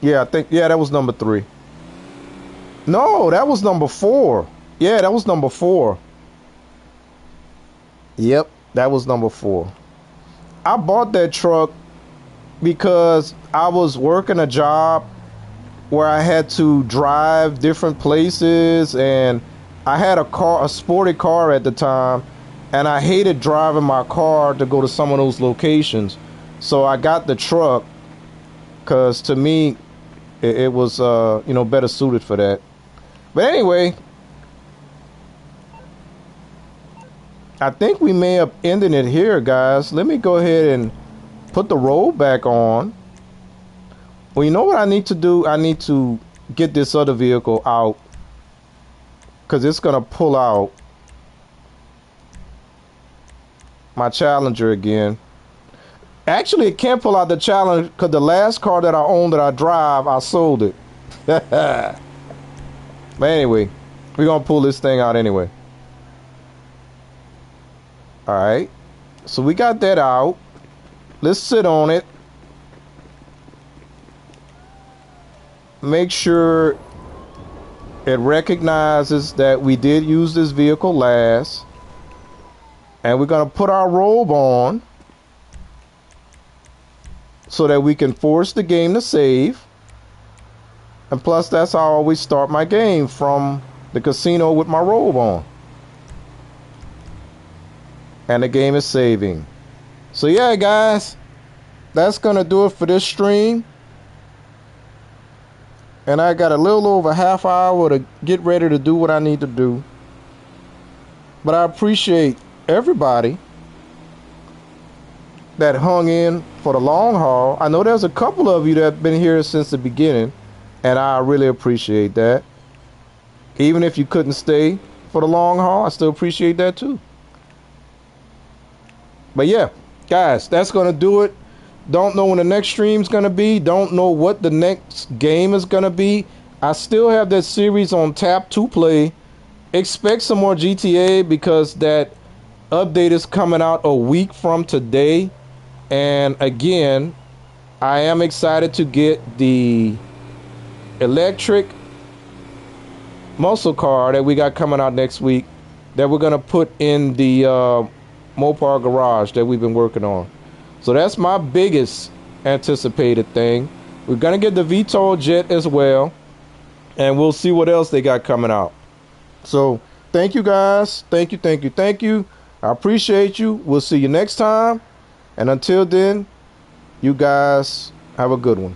Yeah, that was number 3. No, that was number 4. Yeah, that was number 4. Yep, that was number 4. I bought that truck because I was working a job where I had to drive different places, and I had a sporty car at the time, and I hated driving my car to go to some of those locations. So I got the truck because to me it was better suited for that. But anyway, I think we may have ended it here, guys. Let me go ahead and put the roll back on. Well, you know what I need to do? I need to get this other vehicle out because it's going to pull out my Challenger again. Actually, it can't pull out the Challenger because the last car that I owned that I drive, I sold it. But anyway, we're going to pull this thing out anyway. All right. So we got that out. Let's sit on it. Make sure it recognizes that we did use this vehicle last. And we're going to put our robe on so that we can force the game to save. And plus, that's how I always start my game, from the casino with my robe on. And the game is saving. So yeah, guys, that's going to do it for this stream. And I got a little over half hour to get ready to do what I need to do. But I appreciate everybody that hung in for the long haul. I know there's a couple of you that have been here since the beginning, and I really appreciate that. Even if you couldn't stay for the long haul, I still appreciate that too. But yeah, guys, that's going to do it. Don't know when the next stream's going to be. Don't know what the next game is going to be. I still have that series on tap to play. Expect some more GTA because that update is coming out a week from today. And again, I am excited to get the electric muscle car that we got coming out next week that we're going to put in the Mopar garage that we've been working on. So that's my biggest anticipated thing. We're going to get the VTOL jet as well. And we'll see what else they got coming out. So thank you guys. Thank you. I appreciate you. We'll see you next time. And until then, you guys have a good one.